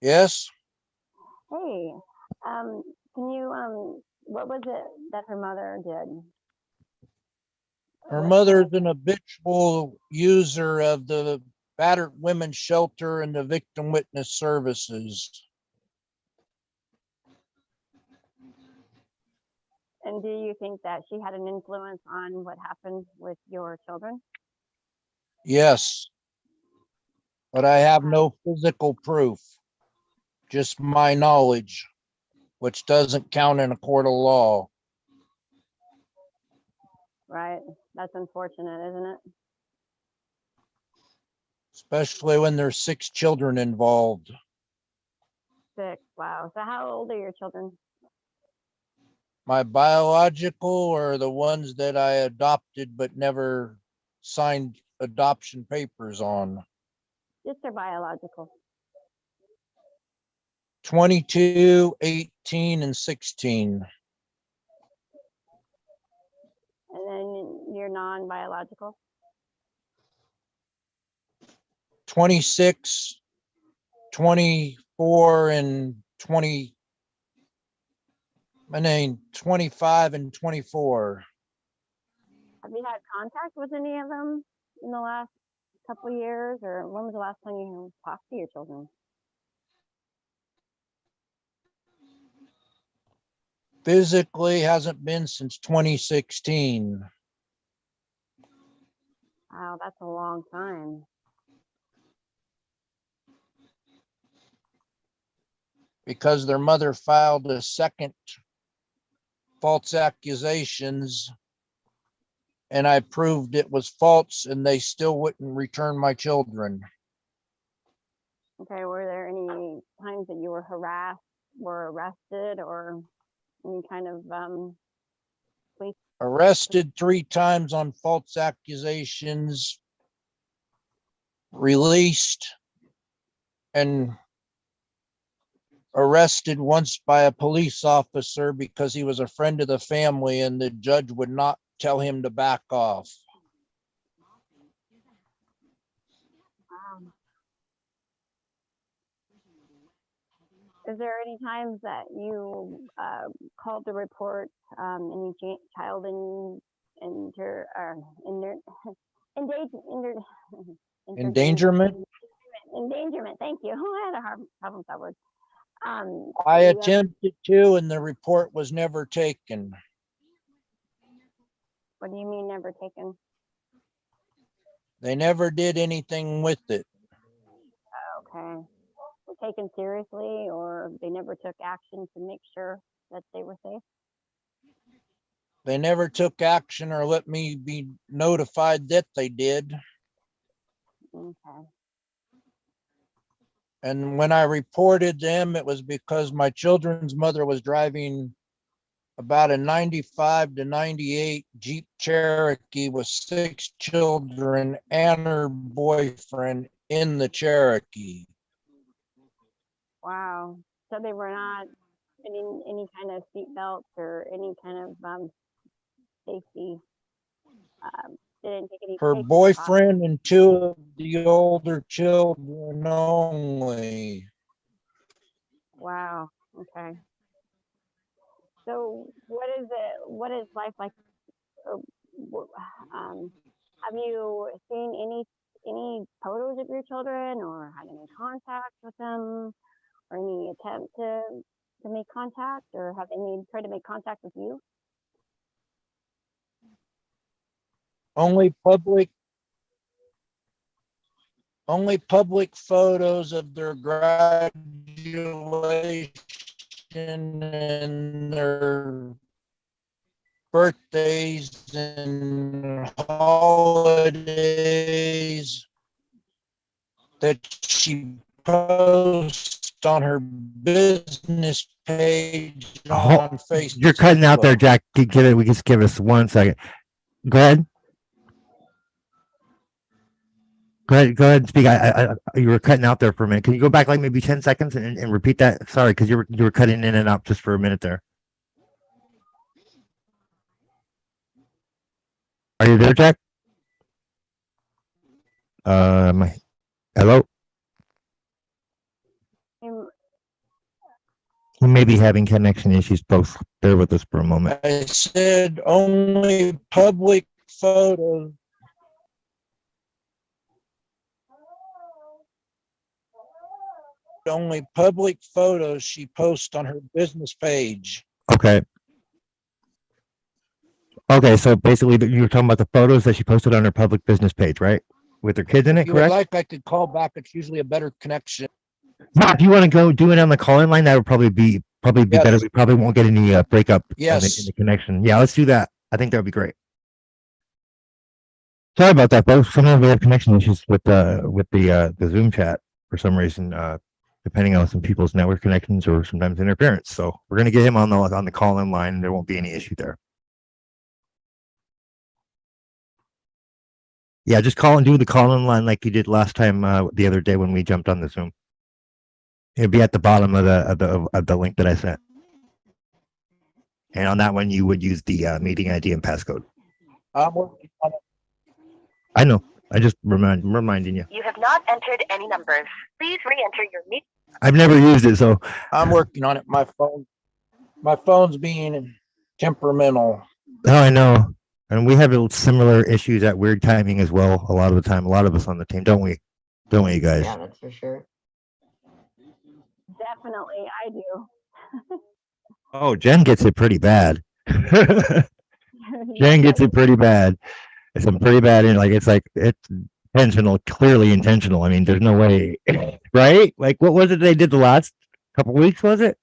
Yes. Hey, can you, what was it that her mother did? Her mother's an habitual user of the battered women's shelter and the victim witness services. And do you think that she had an influence on what happened with your children? Yes, but I have no physical proof, just my knowledge, which doesn't count in a court of law. Right. That's unfortunate, isn't it? Especially when there's 6 children involved. 6. Wow. So how old are your children? My biological, or the ones that I adopted but never signed adoption papers on? Just their biological. 22, 18, and 16. And then your non-biological? 26, 24, and 25 and 24. Have you had contact with any of them in the last couple of years, or when was the last time you talked to your children? Physically hasn't been since 2016 Wow, that's a long time. because their mother filed a second false accusations, and I proved it was false, and they still wouldn't return my children. Okay, were there any times that you were harassed, were arrested, or any kind of Arrested 3 times on false accusations, released, and arrested once by a police officer because he was a friend of the family and the judge would not tell him to back off. Is there any times that you called to report any child Endangerment? Endangerment, thank you. I had a hard problem with that word. I attempted to, and the report was never taken. What do you mean never taken? They never did anything with it. Okay. Were taken seriously, or they never took action to make sure that they were safe? They never took action or let me be notified that they did. Okay. And when I reported them, it was because my children's mother was driving about a 95 to 98 Jeep Cherokee with 6 children and her boyfriend in the Cherokee. Wow. So they were not in any kind of seat belts or any kind of safety. They didn't take any. Her boyfriend and 2 of the older children only. Wow. Okay. So what is it? What is life like? Have you seen any photos of your children, or had any contact with them, or any attempt to make contact, or have any tried to make contact with you? Only public photos of their graduation and their birthdays and holidays that she posts on her business page on Facebook. You're cutting out there, Jack. We just give us 1 second. Go ahead. Go ahead and speak. You were cutting out there for a minute. Can you go back like maybe 10 seconds and repeat that? Sorry, because you were cutting in and out just for a minute there. Are you there, Jack? Hello? We may be having connection issues, folks. Bear with us for a moment. I said only public photos. Only public photos she posts on her business page. Okay. Okay, so basically you were talking about the photos that she posted on her public business page, right? With her kids in it, If you would correct? like, I could call back. It's usually a better connection. Yeah, if you want to go do it on the call-in line, that would probably be Yes. better. We probably won't get any breakup Yes. in the connection. Yeah, let's do that. I think that would be great. Sorry about that, folks. Sometimes we have connection issues with the Zoom chat for some reason, depending on some people's network connections or sometimes interference. So we're gonna get him on the call-in line, and there won't be any issue there. Yeah, just do the call-in line like you did last time the other day when we jumped on the Zoom. It'll be at the bottom of the link that I sent. And on that one, you would use the meeting ID and passcode. I'm working on it. I know. I just reminding you. You have not entered any numbers. Please re-enter your meeting. I've never used it, so I'm working on it. My phone's being temperamental. oh, I know. And we have similar issues at weird timing as well. A lot of the time, a lot of us on the team, don't we? Don't we, you guys? Yeah, that's for sure. Definitely, I do. Oh, Jen gets it pretty bad. Jen gets it pretty bad. It's pretty bad, and it's intentional, clearly intentional. I mean, there's no way, right? Like, what was it they did the last couple weeks? Was it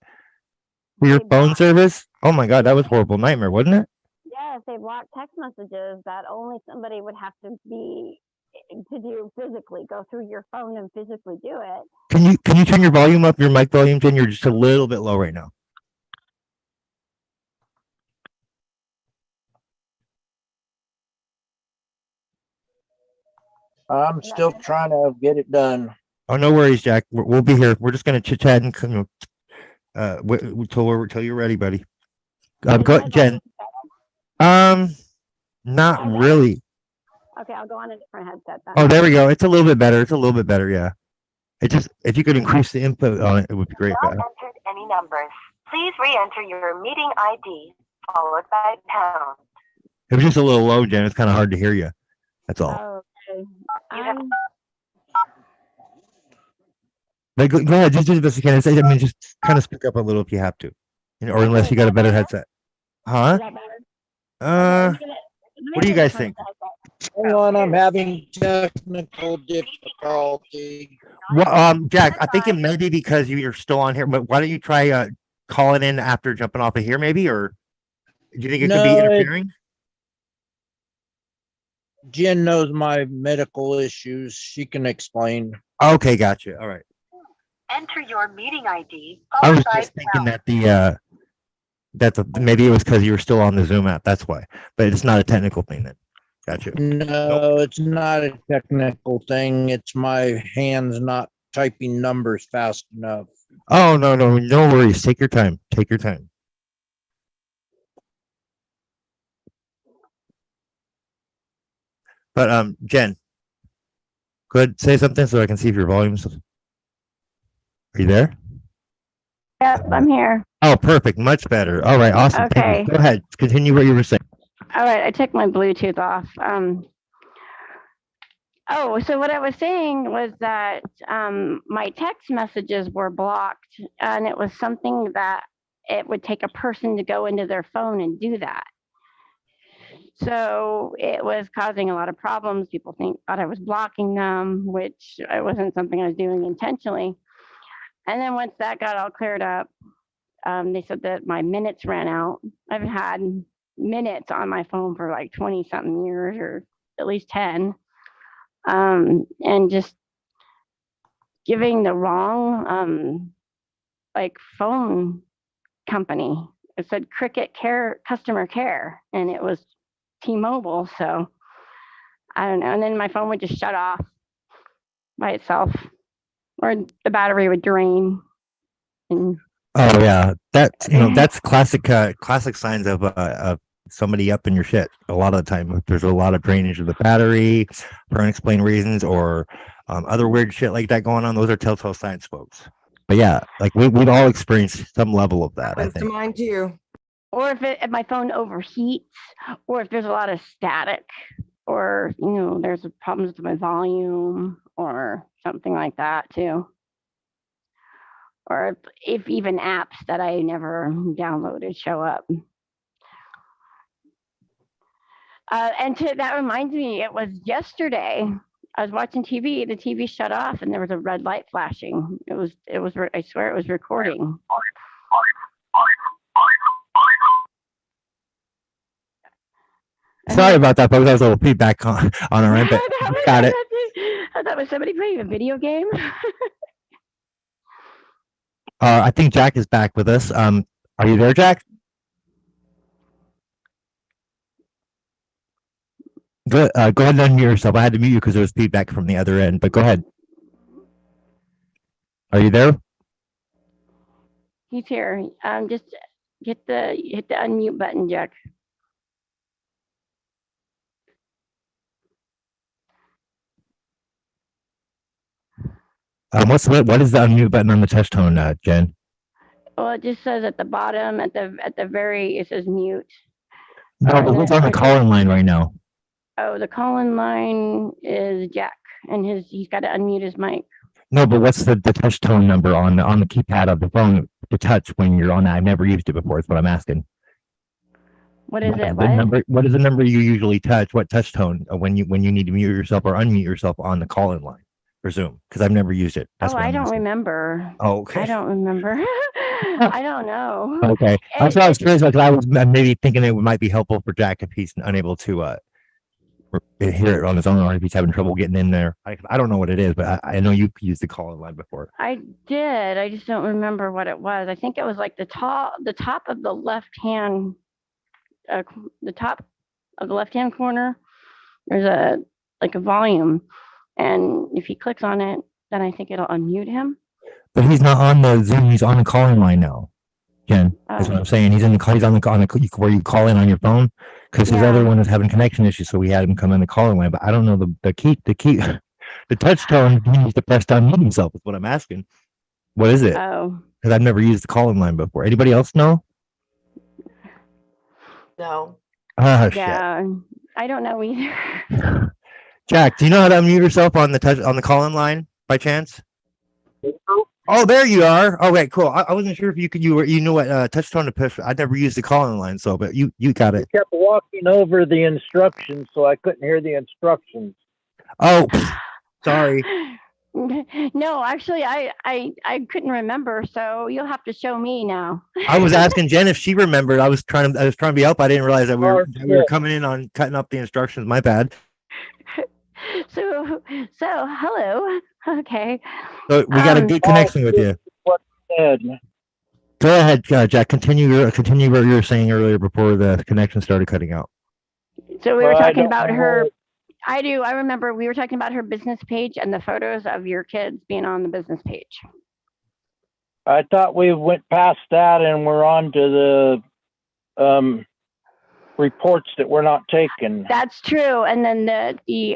for your They phone blocked- service? Oh my God, that was a horrible nightmare, wasn't it? Yes, they blocked text messages that only somebody would have to do physically, go through your phone and physically do it. Can you turn your volume up, your mic volume, Jen? You're just a little bit low right now. I'm still trying to get it done. Oh, no worries, Jack. We'll be here. We're just gonna chit chat and till you're ready, buddy. Go, Jen. Not really. Okay, I'll go on a different headset then. Oh, there we go. It's a little bit better. It's a little bit better. Yeah. It just, if you could increase the input on it, it would be great. Not entered any numbers. Please re-enter your meeting ID followed by pound. It was just a little low, Jen. It's kind of hard to hear you. That's all. Okay. You have But go ahead. Just do the best you can. I mean, just kind of speak up a little if you have to, or unless you got a better headset. Huh? Is that better? What do you guys think? Hang on, I'm having technical difficulty. Well, Jack, I think it may be because you're still on here, but why don't you try calling in after jumping off of here, maybe? Or do you think it could be interfering? Jen knows my medical issues. She can explain. Okay, gotcha. All right. enter your meeting ID I was followed by just thinking pound. that maybe it was because you were still on the Zoom app. That's why, but it's not a technical thing then. Gotcha. No, it's not a technical thing. It's my hands not typing numbers fast enough. Oh, no worries. Take your time. Take your time. But Jen, go ahead, say something so I can see if your volume's. Are you there? Yep, I'm here. Oh, perfect. Much better. All right, awesome. Thank you. Okay. Go ahead. Continue what you were saying. All right, I took my Bluetooth off. So what I was saying was that my text messages were blocked, and it was something that it would take a person to go into their phone and do that. So it was causing a lot of problems. People thought I was blocking them, which it wasn't something I was doing intentionally. And then once that got all cleared up, they said that my minutes ran out. I've had minutes on my phone for like 20 something years, or at least 10. And just giving the wrong phone company. It said Cricket Care customer care, and it was T-Mobile. So I don't know. And then my phone would just shut off by itself, or the battery would drain. And Oh yeah, that's classic signs of somebody up in your shit. A lot of the time, if there's a lot of drainage of the battery for unexplained reasons, or other weird shit like that going on. Those are telltale signs, folks. But yeah, like we've all experienced some level of that. I Happens to think. mine too. or if my phone overheats, or if there's a lot of static, or there's problems with my volume or something like that too. Or if even apps that I never downloaded show up. That reminds me, it was yesterday. I was watching TV. The TV shut off, and there was a red light flashing. It was. I swear it was recording. Sorry about that, folks. That was a little feedback on our end, but got it. I thought, was somebody playing a video game? I think Jack is back with us. Are you there, Jack? Go ahead and unmute yourself. I had to mute you because there was feedback from the other end, but go ahead. Are you there? He's here. Just hit the unmute button, Jack. What is the unmute button on the touch tone, Jen? Well, it just says at the bottom, at the very, it says mute. No, but who's on the calling line right now? Oh, the call-in line is Jack, and he's got to unmute his mic. No, but what's the touch tone number on the keypad of the phone to touch when you're on that? I've never used it before. Is what I'm asking. What is it? The number. What is the number you usually touch? What touch tone when you need to mute yourself or unmute yourself on the call-in line for Zoom? Because I've never used it. That's what I I'm don't asking. remember. Oh, okay. I don't remember. I don't know. Okay. I was curious because I was maybe thinking it might be helpful for Jack if he's unable to hear it on his own, or if he's having trouble getting in there. I don't know what it is, but I know you used the call-in line before. I did. I just don't remember what it was. I think it was like the top of the left hand, the top of the left hand corner. There's a volume, and if he clicks on it, then I think it'll unmute him. But he's not on the Zoom. He's on the calling line now. Jen, that's what I'm saying. He's on the where you call in on your phone, because his other one is having connection issues. So we had him come in the calling line. But I don't know the key, the touch tone he needs to press to unmute himself is what I'm asking. What is it? Oh, because I've never used the calling line before. Anybody else know? No. Oh, yeah. shit. I don't know either. Jack, do you know how to unmute yourself on the calling line by chance? Oh, there you are. Oh, wait, cool. I wasn't sure if you knew what touch tone to push. I never used the calling line, so but you got it. You kept walking over the instructions, so I couldn't hear the instructions. Oh, sorry. No, actually, I couldn't remember, so you'll have to show me now. I was asking Jen if she remembered. I was trying to be up. I didn't realize that we were coming in on cutting up the instructions. My bad. So hello. Okay. So we got a good connection with you. Go ahead, Jack. Continue what you were saying earlier before the connection started cutting out. So we were talking about her. I remember we were talking about her business page and the photos of your kids being on the business page. I thought we went past that and we're on to the reports that were not taken. That's true. And then you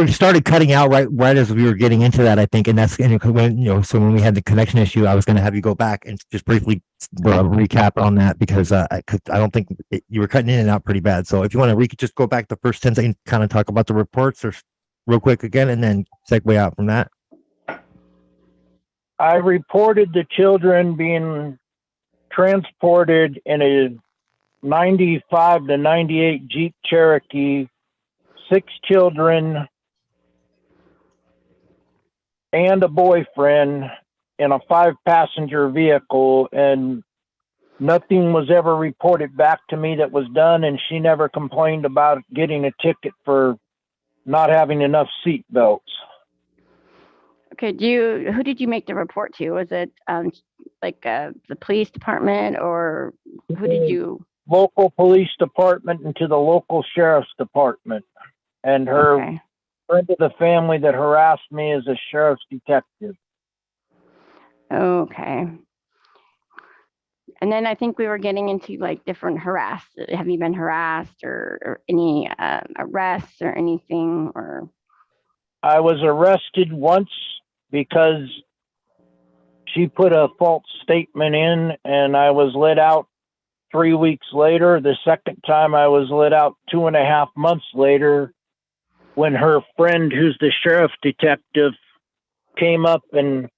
started cutting out right as we were getting into that, I think, and that's when so when we had the connection issue, I was going to have you go back and just briefly recap on that because I don't think you were cutting in and out pretty bad. So if you want to just go back the first 10 seconds, kind of talk about the reports or real quick again, and then segue out from that. I reported the children being transported in a 95 to 98 Jeep Cherokee, 6 children and a boyfriend in a 5-passenger vehicle, and nothing was ever reported back to me that was done, and she never complained about getting a ticket for not having enough seat belts. Okay, who did you make the report to? Was it the police department, or who did you? Local police department and to the local sheriff's department. And her friend of the family that harassed me is a sheriff's detective. Okay. And then I think we were getting into different harass. Have you been harassed or any arrests or anything? Or I was arrested once because she put a false statement in, and I was let out 3 weeks later. The second time I was let out 2.5 months later when her friend, who's the sheriff detective, came up and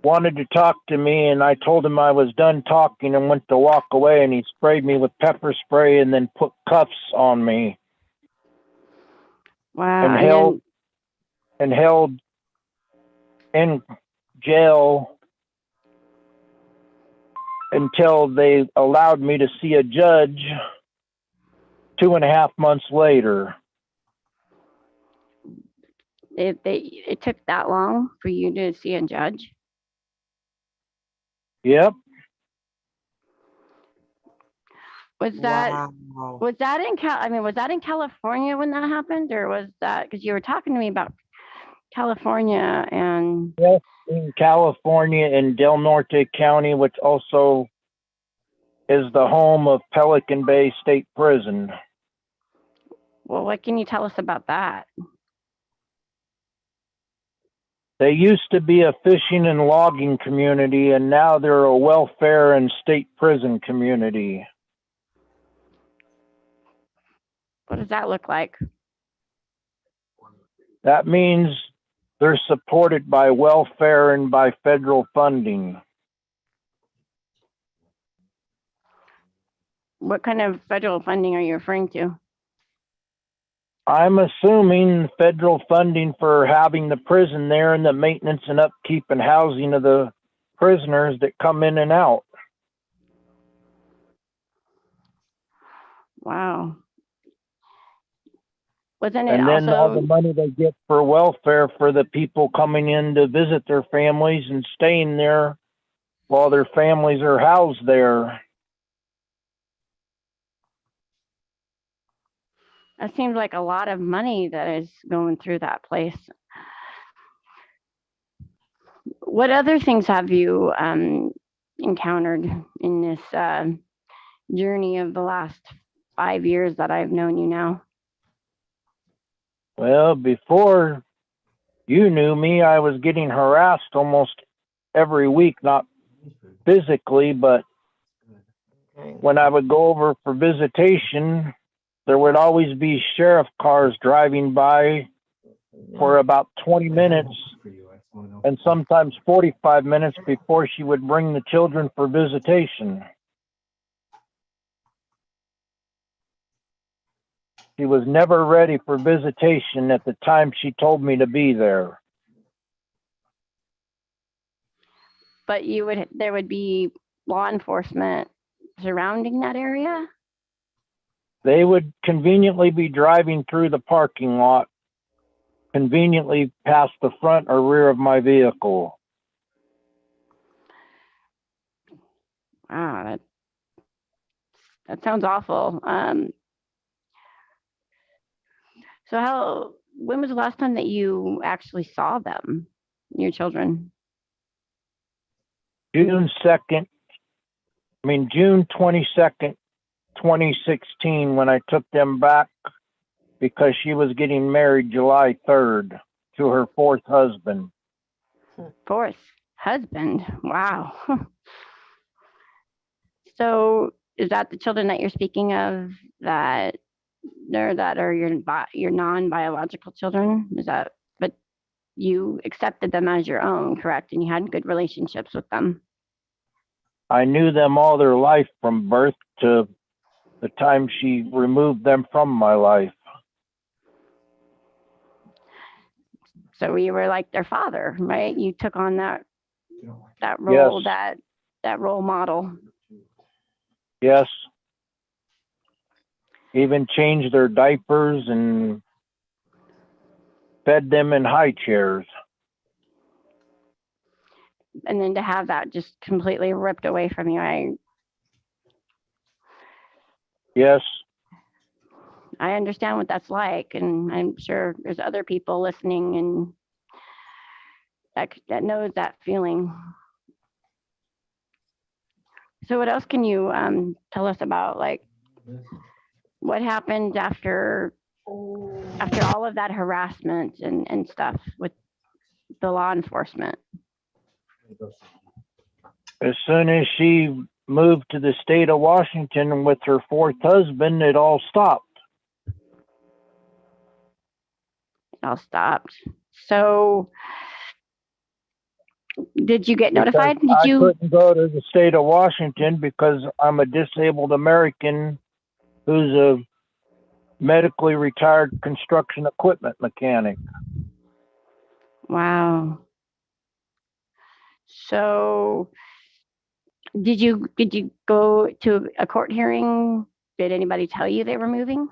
wanted to talk to me, and I told him I was done talking and went to walk away, and he sprayed me with pepper spray and then put cuffs on me. Wow. And held in jail until they allowed me to see a judge 2.5 months later. It took that long for you to see a judge? Yep. Was that in California when that happened, or was that because you were talking to me about California and? Yes, in California in Del Norte County, which also is the home of Pelican Bay State Prison. Well, what can you tell us about that? They used to be a fishing and logging community, and now they're a welfare and state prison community. What does that look like? That means they're supported by welfare and by federal funding. What kind of federal funding are you referring to? I'm assuming federal funding for having the prison there and the maintenance and upkeep and housing of the prisoners that come in and out. Wow. Wasn't it And then all the also, money they get for welfare for the people coming in to visit their families and staying there while their families are housed there. that seems like a lot of money that is going through that place. What other things have you encountered in this journey of the last 5 years that I've known you now? Well, before you knew me, I was getting harassed almost every week, not physically, but when I would go over for visitation, there would always be sheriff cars driving by for about 20 minutes and sometimes 45 minutes before she would bring the children for visitation. She was never ready for visitation at the time she told me to be there. But there would be law enforcement surrounding that area? They would conveniently be driving through the parking lot, conveniently past the front or rear of my vehicle. Wow, that sounds awful. So when was the last time that you actually saw them, your children? June 22nd, 2016, when I took them back because she was getting married July 3rd to her fourth husband. Fourth husband. Wow. So is that the children that you're speaking of that are your non-biological children? Is that, but you accepted them as your own, correct? And you had good relationships with them. I knew them all their life from birth to the time she removed them from my life. So you were like their father, right? You took on that role, Yes. that role model. Yes. Even changed their diapers and fed them in high chairs. And then to have that just completely ripped away from you, Yes. I understand what that's like, and I'm sure there's other people listening and that knows that feeling. So what else can you tell us about, like, what happened after all of that harassment and stuff with the law enforcement? As soon as she moved to the state of Washington with her fourth husband, it all stopped. It all stopped. So did you get notified? I couldn't go to the state of Washington because I'm a disabled American who's a medically retired construction equipment mechanic. Wow. So did you go to a court hearing? Did anybody tell you they were moving?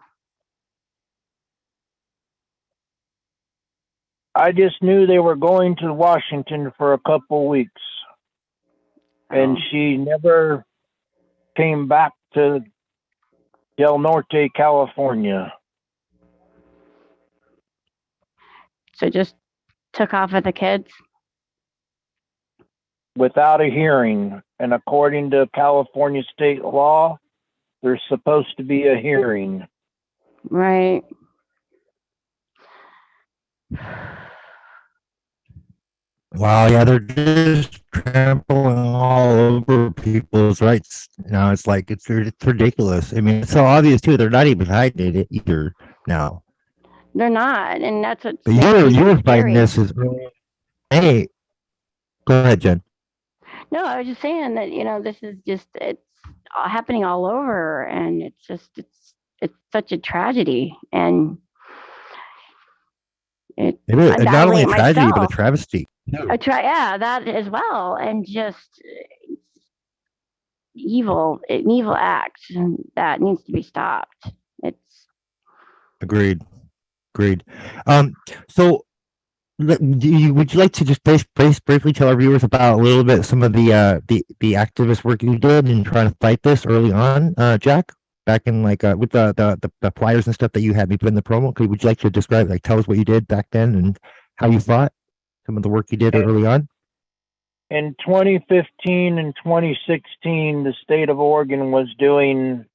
I just knew they were going to Washington for a couple weeks. And she never came back to Del Norte, California. So just took off with the kids? Without a hearing. And according to California state law, there's supposed to be a hearing. Right. Wow, yeah, they're just trampling all over people's rights. Now it's like it's ridiculous. I mean, it's so obvious too. They're not even hiding it either now. They're not, and that's what But makes it you're fighting scary. this is hey, go ahead, Jen. No, I was just saying that this is just it's happening all over, and it's such a tragedy, and It is I'm not only battling a it tragedy, but a myself. travesty. Yeah, that as well, and just an evil act that needs to be stopped. It's Agreed. Agreed. So would you like to just briefly tell our viewers about a little bit some of the activist work you did in trying to fight this early on, Jack? Back in like with the flyers and stuff that you had me put in the promo. Would you like to describe, like, tell us what you did back then and how you fought, some of the work you did early on? In 2015 and 2016, the state of Oregon was doing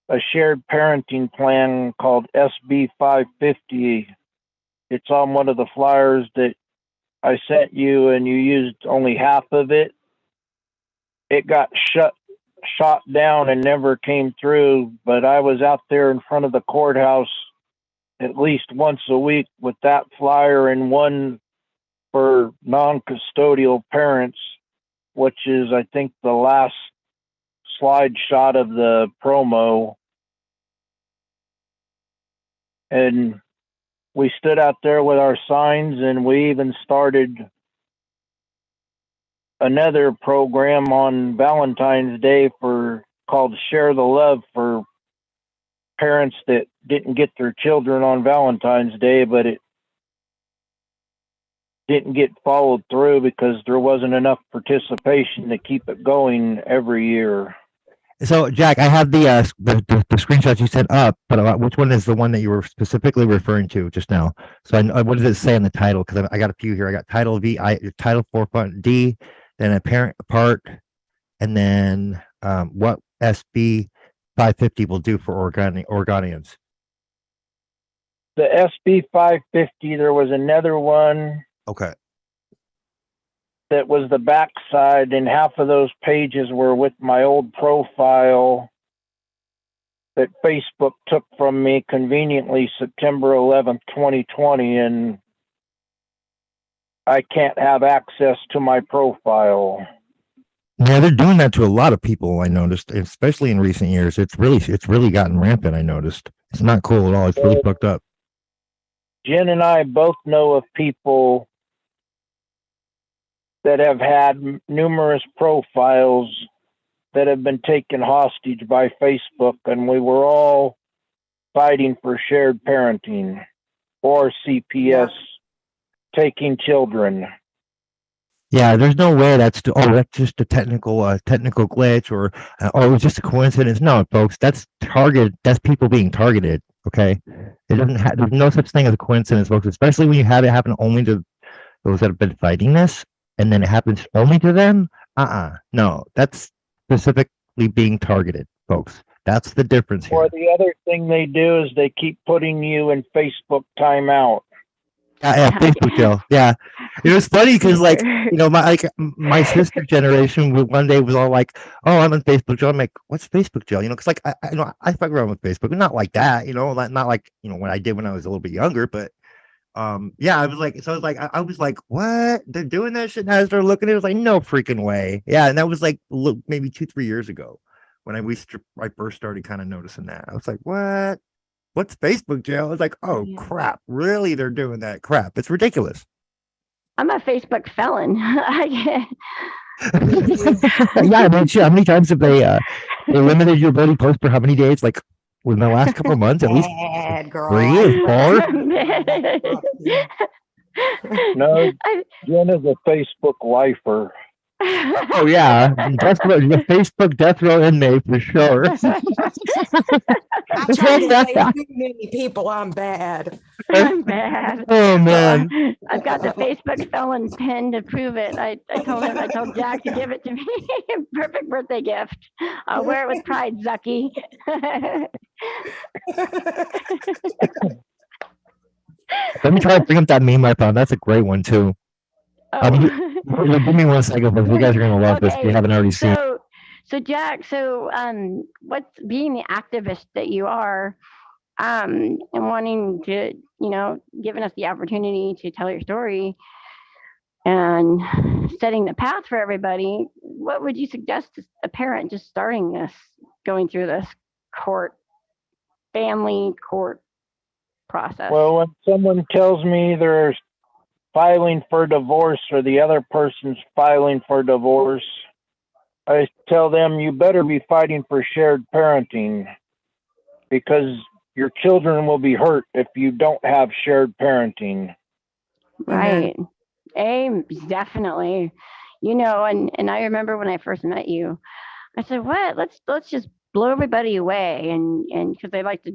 a shared parenting plan called SB 550. It's on one of the flyers that I sent you, and you used only half of it. It got shot down and never came through, but I was out there in front of the courthouse at least once a week with that flyer and one for non-custodial parents, which is, I think, the last slide shot of the promo. And we stood out there with our signs, and we even started another program on Valentine's Day called Share the Love for parents that didn't get their children on Valentine's Day, but it didn't get followed through because there wasn't enough participation to keep it going every year. So, Jack, I have the screenshots you sent up, but which one is the one that you were specifically referring to just now? So, what does it say in the title? Because I got a few here. I got title title 4.D, then a parent part, and then what SB 550 will do for Oregonians. The SB 550, there was another one. Okay. That was the backside, and half of those pages were with my old profile that Facebook took from me conveniently September 11th, 2020, and I can't have access to my profile. Yeah, they're doing that to a lot of people, I noticed, especially in recent years. It's really gotten rampant, I noticed. It's not cool at all. It's really fucked up. Jen and I both know of people that have had numerous profiles that have been taken hostage by Facebook, and we were all fighting for shared parenting or CPS, taking children. Yeah, there's no way that's just a technical glitch or it was just a coincidence. No, folks, that's people being targeted. Okay, it doesn't there's no such thing as a coincidence, folks. Especially when you have it happen only to those that have been fighting this, and then it happens only to them. No, that's specifically being targeted, folks. That's the difference here. Or the other thing they do is they keep putting you in Facebook timeout. Yeah, Facebook jail. Yeah, it was funny because, like, my sister generation one day was all like, "Oh, I'm in Facebook jail." I'm like, "What's Facebook jail?" Because like I fuck around with Facebook, but not like that. Not like what I did when I was a little bit younger. But yeah, I was like, "What? They're doing that shit?" And I started looking, it was like, no freaking way. Yeah, and that was like maybe 2-3 years ago when I first started kind of noticing that. I was like, "What? What's Facebook jail?" I was like, "Oh crap, really? They're doing that crap? It's ridiculous." I'm a Facebook felon. Yeah, I mean, shit, how many times have they limited your ability to post for how many days? Like within the last couple of months, at least 3 or 4. No, Jen is a Facebook lifer. Oh yeah, Facebook death row inmate for sure. I tried to say too many people I'm bad. I'm bad. Oh man, I've got the Facebook felon pin to prove it. I told Jack to give it to me. Perfect birthday gift. I'll wear it with pride, Zucky. Let me try to bring up that meme I found. That's a great one too. Give me 1 second, but you guys are gonna love this if you haven't already seen. So Jack, what's being the activist that you are, and wanting to, giving us the opportunity to tell your story and setting the path for everybody, what would you suggest to a parent just starting this, going through this family court process? Well, when someone tells me they're filing for divorce or the other person's filing for divorce, I tell them you better be fighting for shared parenting, because your children will be hurt if you don't have shared parenting. Right. Definitely. And I remember when I first met you, I said, what? Let's just blow everybody away, and because they like to,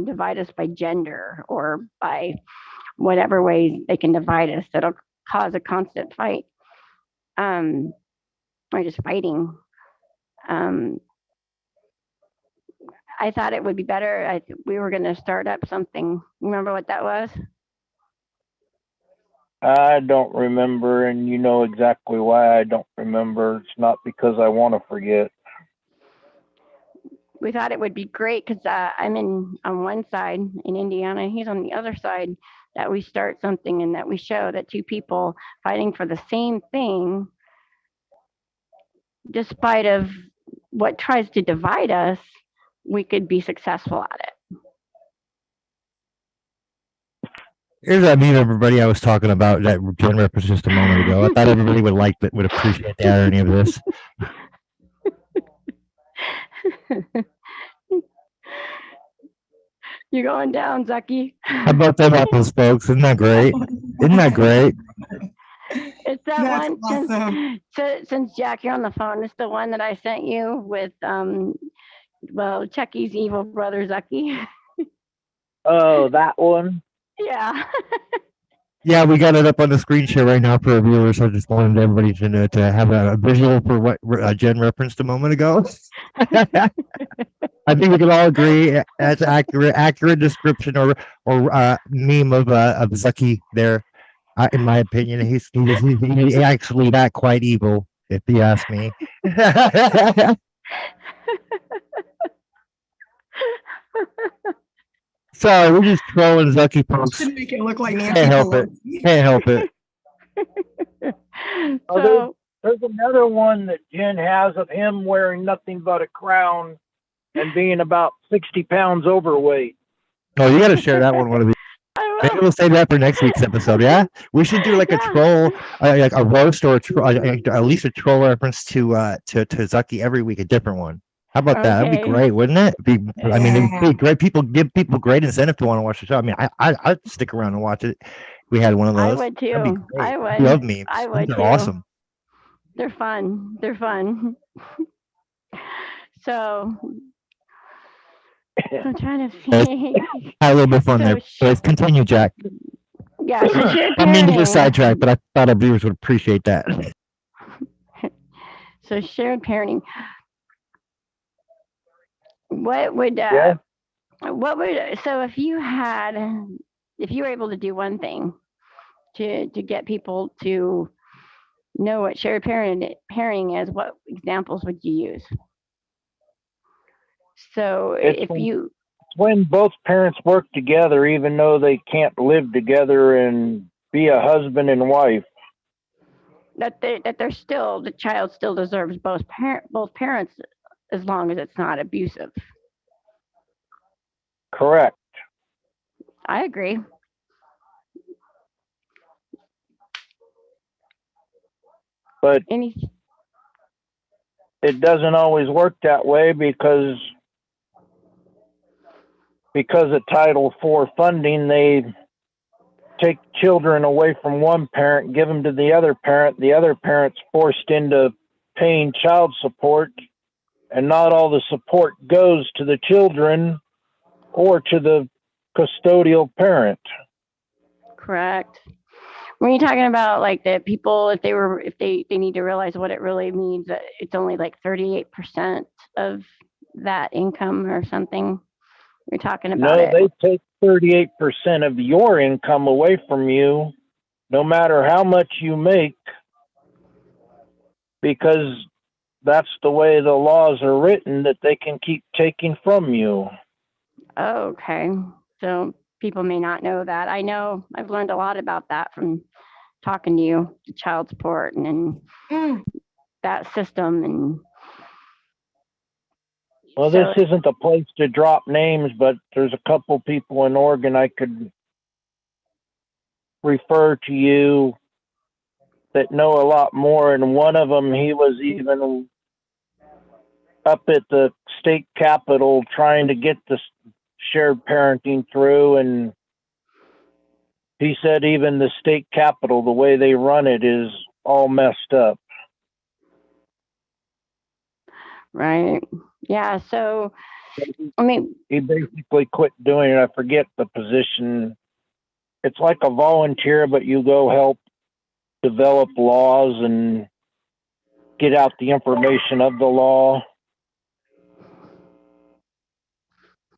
divide us by gender or by whatever ways they can divide us that'll cause a constant fight. Or just fighting. I thought it would be better. We were going to start up something. Remember what that was? I don't remember, and you know exactly why I don't remember. It's not because I want to forget. We thought it would be great because I'm on one side in Indiana, he's on the other side, that we start something and that we show that two people fighting for the same thing, despite of what tries to divide us, we could be successful at it. Here's that meme, everybody, I was talking about that gen reference just a moment ago. I thought everybody would appreciate the irony of this. You're going down, Zucky. How about them apples, folks? Isn't that great? Isn't that great? It's that That's one. awesome. Since Jack, you're on the phone, it's the one that I sent you with Chucky's evil brother Zucky. Oh, that one? Yeah. Yeah, we got it up on the screen share right now for our viewers. I just wanted everybody to have a visual for what Jen referenced a moment ago. I think we can all agree that's accurate description or meme of Zucky there. In my opinion, he's actually not quite evil, if you ask me. Sorry, we're just trolling Zucky, folks. Should make it look like Nancy Can't help it. Pelosi. Can't help it. Oh, there's another one that Jen has of him wearing nothing but a crown and being about 60 pounds overweight. Oh, you got to share that one of these. Maybe we'll save that for next week's episode. Yeah, we should do like a troll, like a roast or at least a troll reference to Zucky every week, a different one. How about that? That'd be great, wouldn't it? I mean, it'd be great. Give people great incentive to want to watch the show. I mean, I'd stick around and watch it. We had one of those. I would too. I would. Love memes. I would They're too. awesome. They're fun. So I'm trying to see. Had a little bit of fun there. Let's continue, Jack. Yeah, so shared I mean to parenting. get sidetracked, but I thought our viewers would appreciate that. So shared parenting. What would so if you were able to do one thing to get people to know what shared parenting is, what examples would you use? So when both parents work together, even though they can't live together and be a husband and wife, that the child still deserves both parents, as long as it's not abusive. correct. I agree. But it doesn't always work that way because of Title IV funding, they take children away from one parent, give them to the other parent's forced into paying child support, and not all the support goes to the children or to the custodial parent. Correct. When you're talking about like the people, if they need to realize what it really means, that it's only like 38% of that income or something. You're talking about No, they take 38% of your income away from you no matter how much you make, because that's the way the laws are written, that they can keep taking from you. Oh, okay. So people may not know that. I know I've learned a lot about that from talking to you, the child support and that system. And Well, so, this isn't the place to drop names, but there's a couple people in Oregon I could refer to you that know a lot more. And one of them, he was even up at the state capitol trying to get the shared parenting through. And he said even the state capitol, the way they run it, is all messed up. right. Yeah. So, I mean, He basically quit doing it. I forget the position. It's like a volunteer, but you go help develop laws and get out the information of the law.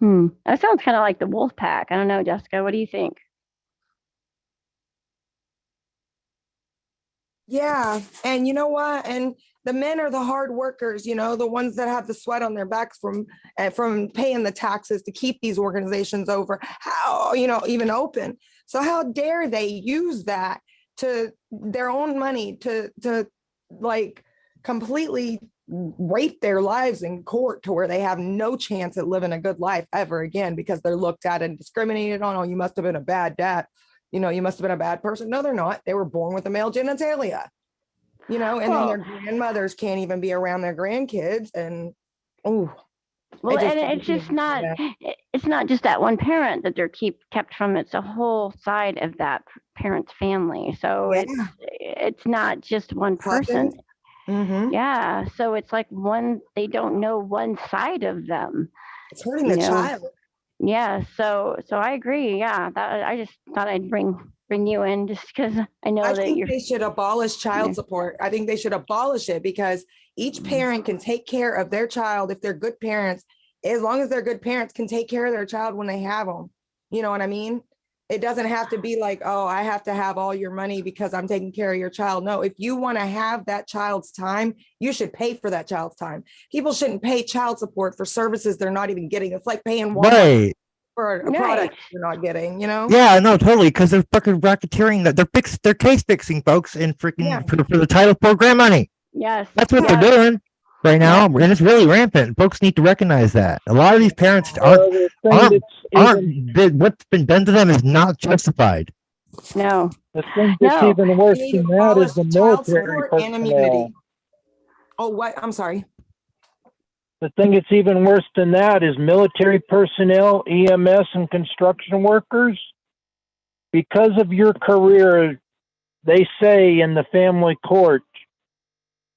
that sounds kind of like the Wolf-pac. I don't know, Jessica. What do you think? Yeah. And you know what? And the men are the hard workers, the ones that have the sweat on their backs from paying the taxes to keep these organizations even open. So how dare they use that to their own money to like completely rape their lives in court to where they have no chance at living a good life ever again because they're looked at and discriminated on. Oh, you must have been a bad dad. You must have been a bad person. No, they're not. They were born with a male genitalia, and then their grandmothers can't even be around their grandkids. And, Well, and it's not just that one parent that they're kept from. It's a whole side of that parent's family. So it's not just one person. Mm-hmm. Yeah. So it's like they don't know one side of them. It's hurting the child. Yeah. So I agree. Yeah. I just thought I'd bring you in just because I know they should abolish child support. I think they should abolish it because each parent can take care of their child if they're good parents. As long as they're good parents, can take care of their child when they have them. You know what I mean? It doesn't have to be like, oh, I have to have all your money because I'm taking care of your child. No, if you want to have that child's time, you should pay for that child's time. People shouldn't pay child support for services they're not even getting. It's like paying Walmart for a product you're not getting, Yeah, no, totally. Because they're fucking racketeering that they're case fixing folks and freaking for the Title program money. Yes. That's what they're doing right now. And it's really rampant. Folks need to recognize that. A lot of these parents what's been done to them is not justified. No. The thing that's even worse than that is the military personnel. Oh, what? I'm sorry. The thing that's even worse than that is military personnel, EMS, and construction workers. Because of your career, they say in the family court,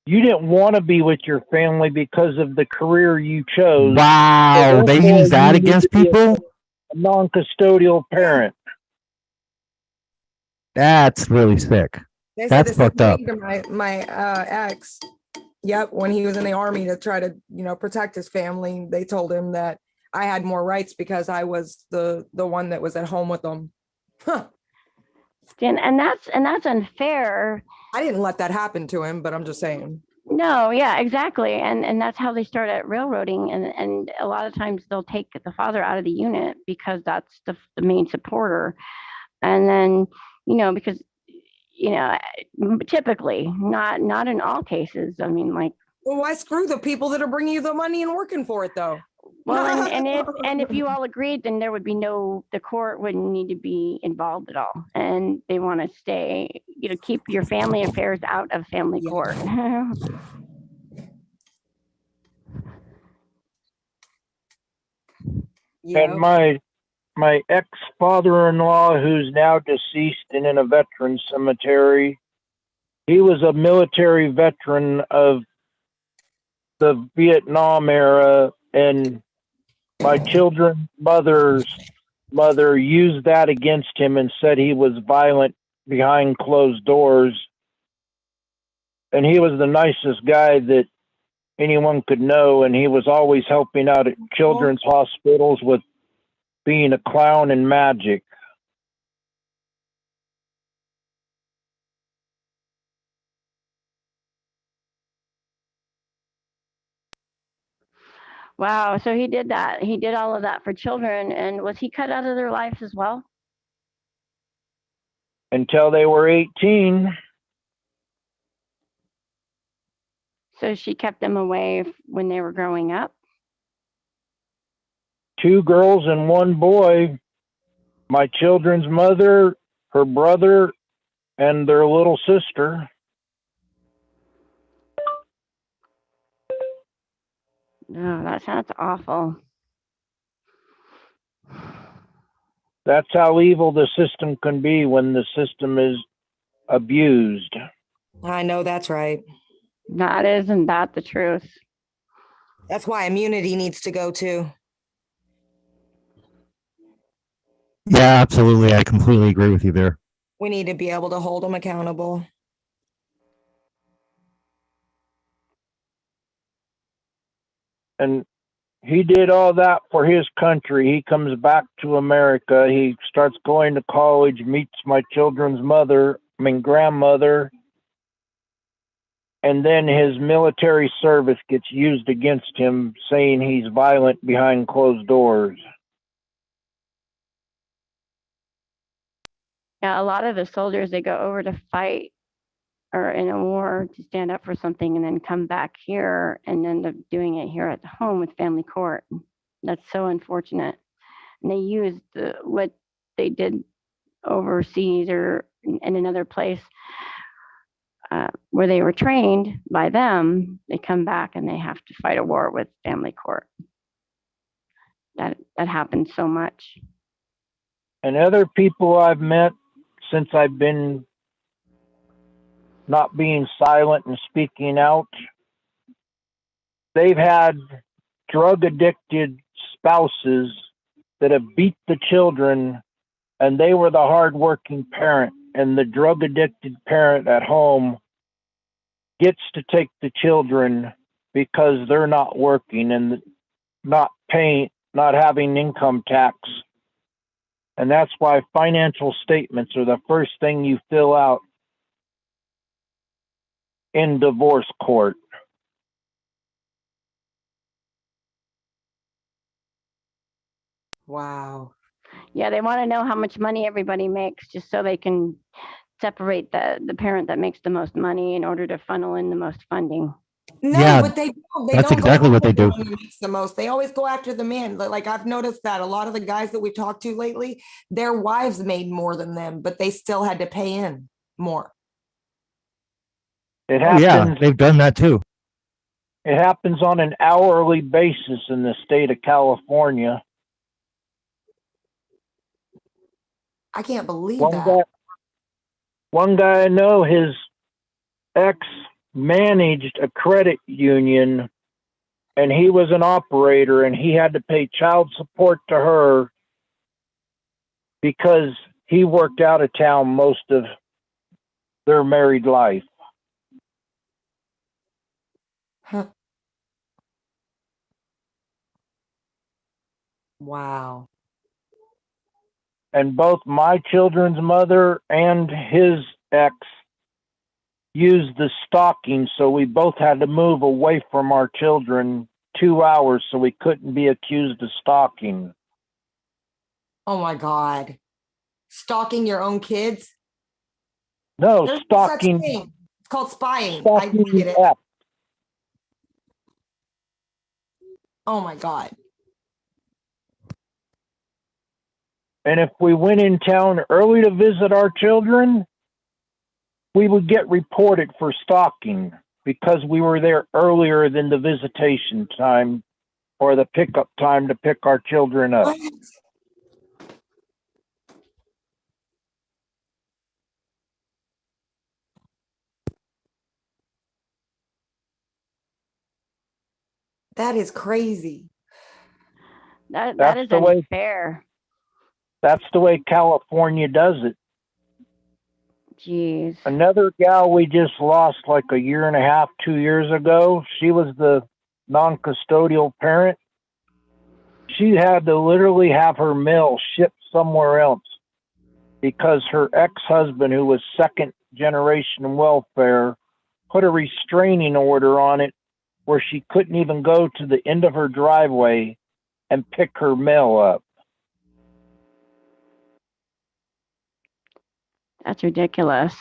you didn't want to be with your family because of the career you chose. Wow, so they use that against people? A non-custodial parent. That's really sick. That's fucked up. My ex, when he was in the Army to try to, protect his family, they told him that I had more rights because I was the one that was at home with them. Huh. And that's unfair. I didn't let that happen to him, but I'm just saying. No, yeah, exactly. And that's how they start at railroading. And a lot of times they'll take the father out of the unit because that's the main supporter. And then, because, typically, not in all cases. I mean, like. Well, why screw the people that are bringing you the money and working for it, though? Well, and if you all agreed, then there would be the court wouldn't need to be involved at all. And they want to stay, keep your family affairs out of family court. And my ex-father-in-law, who's now deceased and in a veteran cemetery, he was a military veteran of the Vietnam era, and my children's mother's mother used that against him and said he was violent behind closed doors. And he was the nicest guy that anyone could know, and he was always helping out at children's hospitals with being a clown and magic. Wow. So he did that. He did all of that for children. And was he cut out of their lives as well? Until they were 18. So she kept them away when they were growing up? 2 girls and 1 boy. My children's mother, her brother, and their little sister. No, that sounds awful. That's how evil the system can be when the system is abused. I know that's right. Isn't that the truth? That's why immunity needs to go too. Yeah, absolutely. I completely agree with you there. We need to be able to hold them accountable. And he did all that for his country. He comes back to America. He starts going to college, meets my children's grandmother. And then his military service gets used against him, saying he's violent behind closed doors. Yeah, a lot of the soldiers, they go over to fight or in a war to stand up for something and then come back here and end up doing it here at home with family court. That's so unfortunate. And they used what they did overseas or in another place where they were trained by them. They come back and they have to fight a war with family court. That happens so much. And other people I've met since I've been not being silent and speaking out, they've had drug addicted spouses that have beat the children, and they were the hardworking parent, and the drug addicted parent at home gets to take the children because they're not working and not having income tax. And that's why financial statements are the first thing you fill out in divorce court. Wow. Yeah, they want to know how much money everybody makes just so they can separate the parent that makes the most money in order to funnel in the most funding. No, Yeah, but they don't. They that's don't exactly go what they after do. the one who makes the most. They always go after the man. Like I've noticed that a lot of the guys that we've talked to lately, their wives made more than them, but they still had to pay in more. It Oh, yeah, happens. they've done that too. It happens on an hourly basis in the state of California. I can't believe that. One guy I know, his ex managed a credit union, and he was an operator, and he had to pay child support to her because he worked out of town most of their married life. Huh. Wow. And both my children's mother and his ex used the stalking, so we both had to move away from our children 2 hours so we couldn't be accused of stalking. Oh my God. Stalking your own kids? No, There's no stalking. such thing. It's called spying. I Stalking get it. ex. Oh my God. And if we went in town early to visit our children, we would get reported for stalking because we were there earlier than the visitation time or the pickup time to pick our children up. What? That is crazy. That That's is the way- unfair. That's the way California does it. Jeez. Another gal we just lost like a year and a half, 2 years ago, she was the non-custodial parent. She had to literally have her mail shipped somewhere else because her ex-husband, who was second generation welfare, put a restraining order on it where she couldn't even go to the end of her driveway and pick her mail up. That's ridiculous.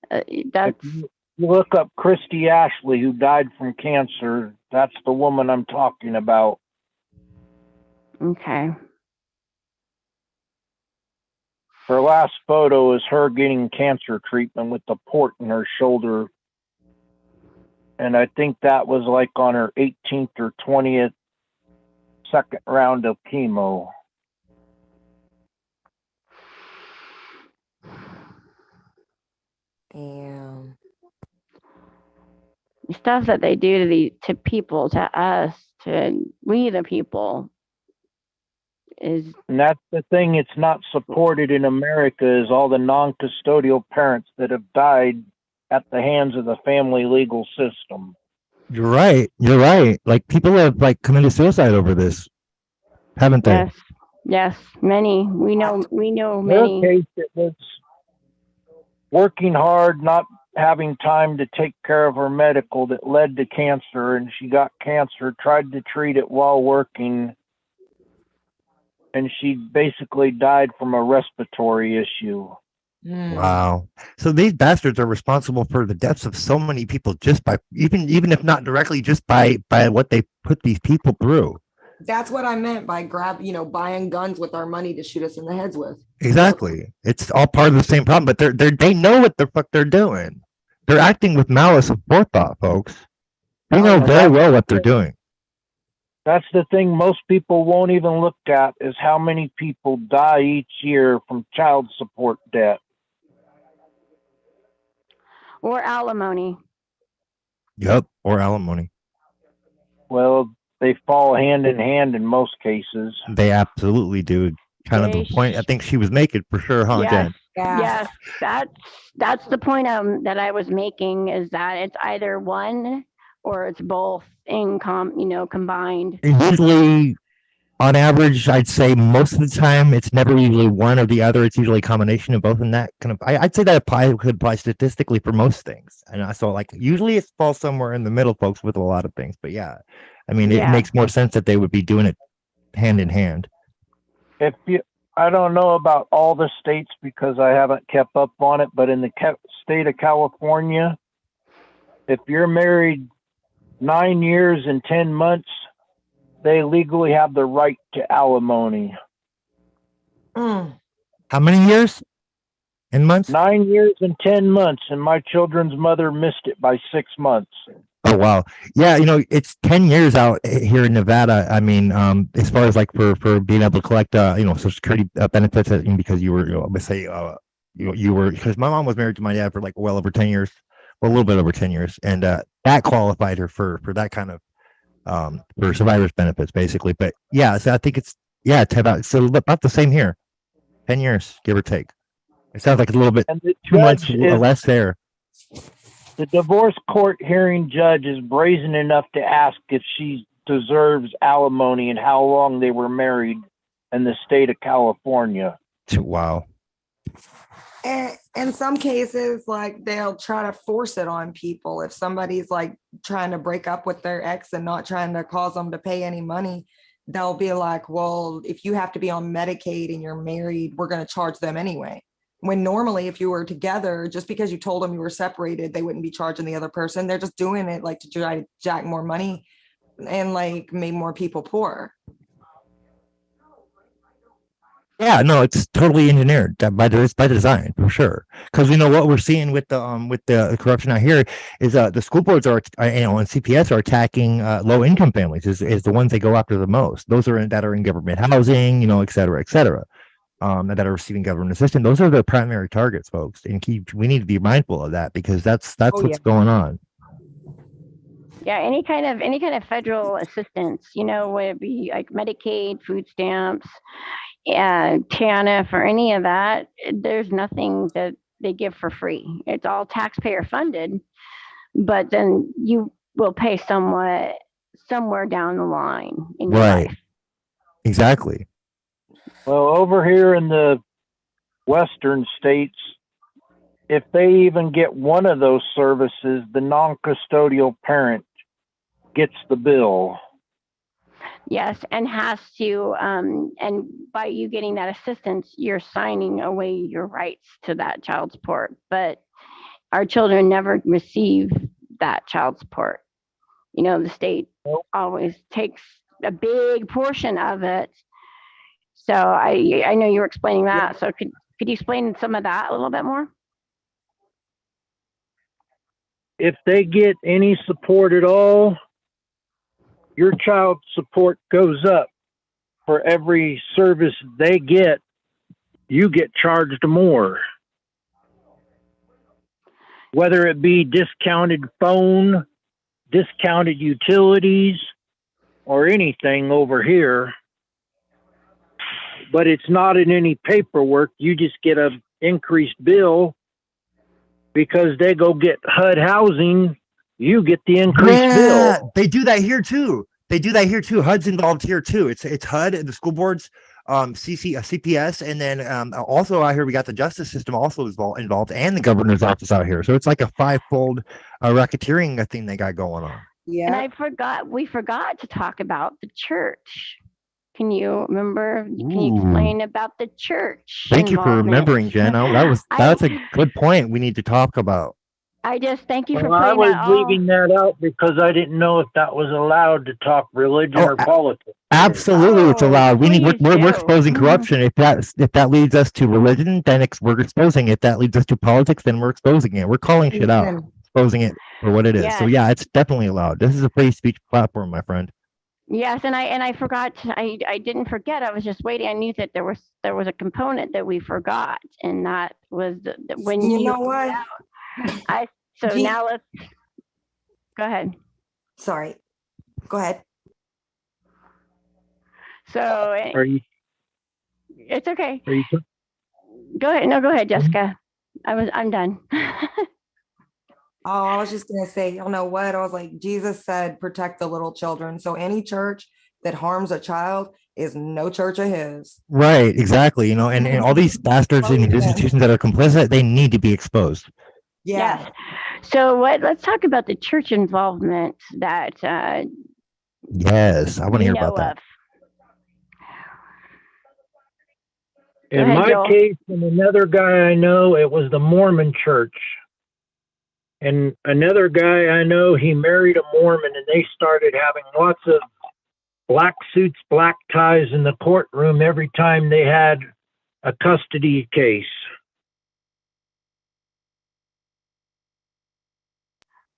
That's If you look up Christy Ashley, who died from cancer, that's the woman I'm talking about. okay. Her last photo is her getting cancer treatment with the port in her shoulder. And I think that was like on her 18th or 20th second round of chemo. Damn. The stuff that they do to people, to us, to we the people, is And that's the thing, it's not supported in America, is all the non-custodial parents that have died at the hands of the family legal system. You're right. You're right. Like people have like committed suicide over this, haven't they? yes, many. We know In her many. case, it was working hard, not having time to take care of her medical that led to cancer, and she got cancer, tried to treat it while working, and she basically died from a respiratory issue. Wow. So these bastards are responsible for the deaths of so many people just by even if not directly, just by what they put these people through. That's what I meant by buying guns with our money to shoot us in the heads with. Exactly. It's all part of the same problem, but they know what the fuck they're doing. They're acting with malice of forethought, folks. They know very well what they're doing. That's the thing most people won't even look at, is how many people die each year from child support debt. Or alimony. Yep. Or alimony. Well, they fall hand in hand in most cases. They absolutely do. Kind of the point I think she was making for sure, huh, Jen? Yes, that's the point that I was making, is that it's either one or it's both combined. Usually, on average, I'd say most of the time, it's never usually one or the other. It's usually a combination of both. And that kind of, I'd say that could apply statistically for most things. And so, like, usually it falls somewhere in the middle, folks, with a lot of things. But yeah, I mean, it makes more sense that they would be doing it hand in hand. I don't know about all the states because I haven't kept up on it, but in the state of California, if you're married 9 years and 10 months, they legally have the right to alimony. How many years and months? 9 years and 10 months, and my children's mother missed it by 6 months. Oh wow, yeah, it's 10 years out here in Nevada. I mean, as far as like for being able to collect Social Security benefits, because you were, let's say, you were, because my mom was married to my dad for like well over 10 years, well, a little bit over 10 years, and that qualified her for that kind of for survivors benefits, basically. But yeah, so I think it's about the same here, 10 years, give or take. It sounds like a little bit 2 months less there. The divorce court hearing judge is brazen enough to ask if she deserves alimony and how long they were married in the state of California. Wow. And in some cases, like, they'll try to force it on people. If somebody's like trying to break up with their ex and not trying to cause them to pay any money, they'll be like, well, if you have to be on Medicaid and you're married, we're going to charge them anyway. When normally, if you were together, just because you told them you were separated, they wouldn't be charging the other person. They're just doing it like to try to jack more money and like make more people poor. Yeah, no, it's totally engineered by design, for sure. Because what we're seeing with the corruption out here is the school boards are and CPS are attacking low income families is the ones they go after the most. Those that are in government housing, et cetera, et cetera. That are receiving government assistance. Those are the primary targets, folks, and we need to be mindful of that, because that's what's going on. Yeah, any kind of federal assistance, would it be like Medicaid, food stamps, TANF, or any of that? There's nothing that they give for free. It's all taxpayer funded, but then you will pay somewhere down the line in your life. Exactly. Well, over here in the western states, if they even get one of those services, the non-custodial parent gets the bill. Yes, and has to, and by you getting that assistance, you're signing away your rights to that child support. But our children never receive that child support. You know, the state always takes a big portion of it. So I know you were explaining that. So could you explain some of that a little bit more? If they get any support at all, your child support goes up. For every service they get, you get charged more. Whether it be discounted phone, discounted utilities, or anything over here. But it's not in any paperwork. You just get an increased bill because they go get HUD housing. You get the increased bill. They do that here too. HUD's involved here too. It's HUD and the school boards, CPS, and then also out here we got the justice system also involved, and the governor's office out here. So it's like a fivefold racketeering thing they got going on. Yeah. And we forgot to talk about the church. Can you remember? Can you explain about the church? Thank you for remembering, Jen. That's a good point we need to talk about. I just thank you for Well, I putting was that all. leaving that out because I didn't know if that was allowed to talk religion or politics. Absolutely, it's allowed. We're exposing Mm-hmm. corruption. If that leads us to religion, then we're exposing it. If that leads us to politics, then we're exposing it. We're calling shit out, exposing it for what it is. Yes. So yeah, it's definitely allowed. This is a free speech platform, my friend. Yes, and I forgot. I didn't forget. I was just waiting. I knew that there was a component that we forgot, and that was when You know what? Now let's go ahead. Sorry. Go ahead. So Are you? it's okay. Are you? Go ahead. No, go ahead, Jessica. I'm done. Oh, I was just going to say, you know what? I was like, Jesus said, protect the little children. So any church that harms a child is no church of his. Right, exactly. You know, and all these bastards in institutions that are complicit, they need to be exposed. Yeah. Yes. So let's talk about the church involvement that Yes, I want to hear about that. In ahead, my Joel. case, and another guy I know, it was the Mormon church. And another guy I know, he married a Mormon, and they started having lots of black suits, black ties in the courtroom every time they had a custody case.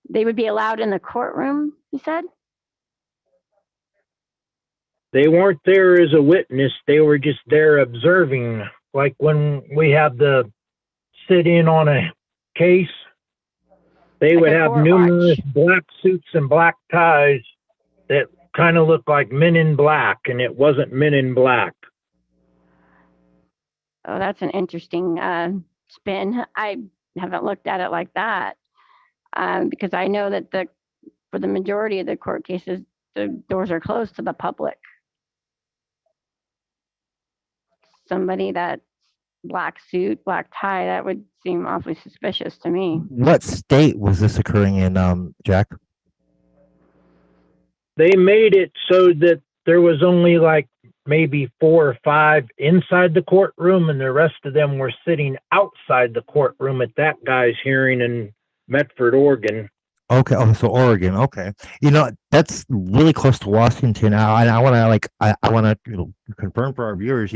They would be allowed in the courtroom, you said? They weren't there as a witness. They were just there observing. Like when we have the sit in on a case, they would have numerous black suits and black ties that kind of looked like Men in Black, and it wasn't Men in Black. Oh, that's an interesting spin. I haven't looked at it like that because I know that for the majority of the court cases, the doors are closed to the public. Somebody that black suit, black tie, that would seem awfully suspicious to me. What state was this occurring in, Jack? They made it so that there was only like maybe 4 or 5 inside the courtroom, and the rest of them were sitting outside the courtroom at that guy's hearing in Medford, Oregon. Okay, so Oregon. Okay, you know that's really close to Washington. I want to I want to confirm for our viewers.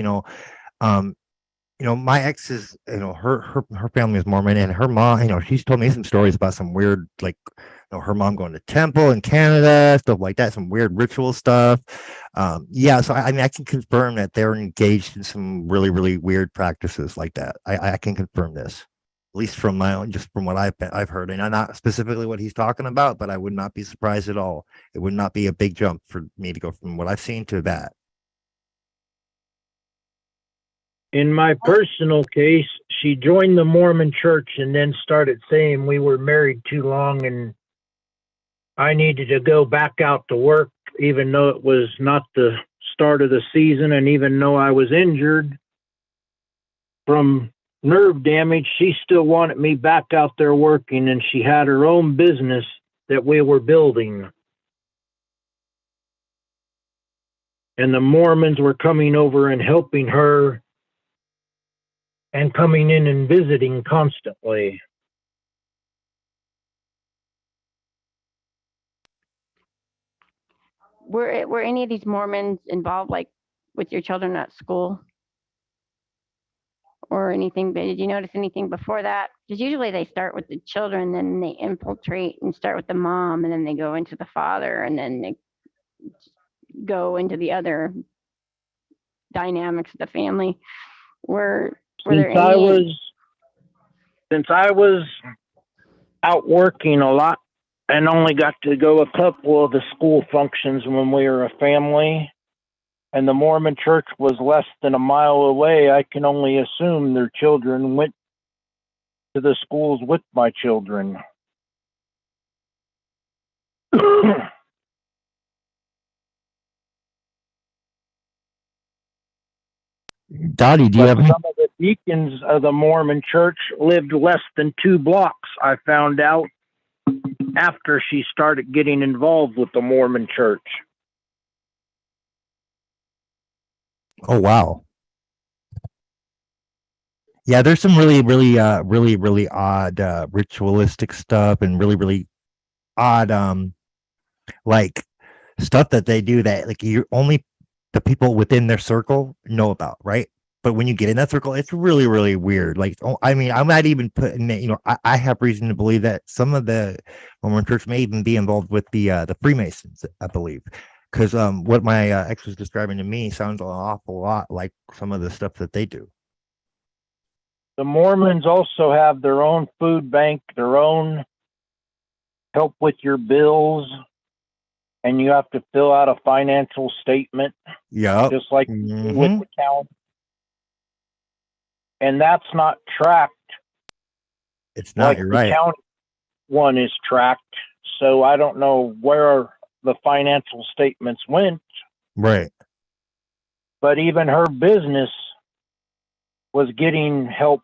My ex is her family is Mormon, and her mom. She's told me some stories about some weird her mom going to temple in Canada, stuff like that, some weird ritual stuff. So I can confirm that they're engaged in some really, really weird practices like that. I can confirm this, at least from my own, just from what I've heard, and not specifically what he's talking about, but I would not be surprised at all. It would not be a big jump for me to go from what I've seen to that. In my personal case, she joined the Mormon church and then started saying we were married too long and I needed to go back out to work, even though it was not the start of the season, and even though I was injured from nerve damage, she still wanted me back out there working, and she had her own business that we were building. and the Mormons were coming over and helping her and coming in and visiting constantly. Were any of these Mormons involved, like with your children at school or anything? But did you notice anything before that? Because usually they start with the children, then they infiltrate and start with the mom, and then they go into the father, and then they go into the other dynamics of the family. Were there any? Since I was out working a lot and only got to go a couple of the school functions when we were a family, and the Mormon church was less than a mile away, I can only assume their children went to the schools with my children. Dottie, do you But have any? some of the deacons of the Mormon church lived less than 2 blocks, I found out after she started getting involved with the Mormon church. Oh, wow. Yeah, there's some really odd ritualistic stuff and really odd like stuff that they do that like you only the people within their circle know about, right? But when you get in that circle, it's really weird. Like, oh, I mean, I'm not even putting it, I have reason to believe that some of the Mormon church may even be involved with the Freemasons, I believe. Because what my ex was describing to me sounds an awful lot like some of the stuff that they do. The Mormons also have their own food bank, their own help with your bills, and you have to fill out a financial statement, Yeah. just like you do with the county. And that's not tracked. It's not, like you're the right. county one is tracked. So I don't know where the financial statements went. Right. But even her business was getting help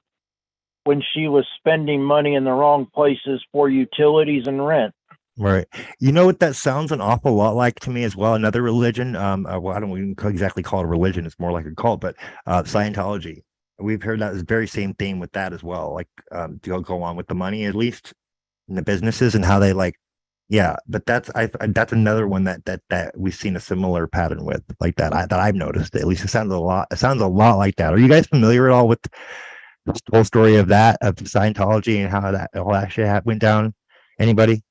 when she was spending money in the wrong places for utilities and rent. Right. You know what that sounds an awful lot like to me as well. Another religion. Well, I don't even exactly call it a religion. It's more like a cult, but Scientology. We've heard that very same thing with that as well. Like to go on with the money, at least in the businesses and how they like. Yeah, but that's another one that we've seen a similar pattern with, like that I've noticed. At least it sounds a lot like that. Are you guys familiar at all with the whole story of Scientology and how that all actually went down? Anybody?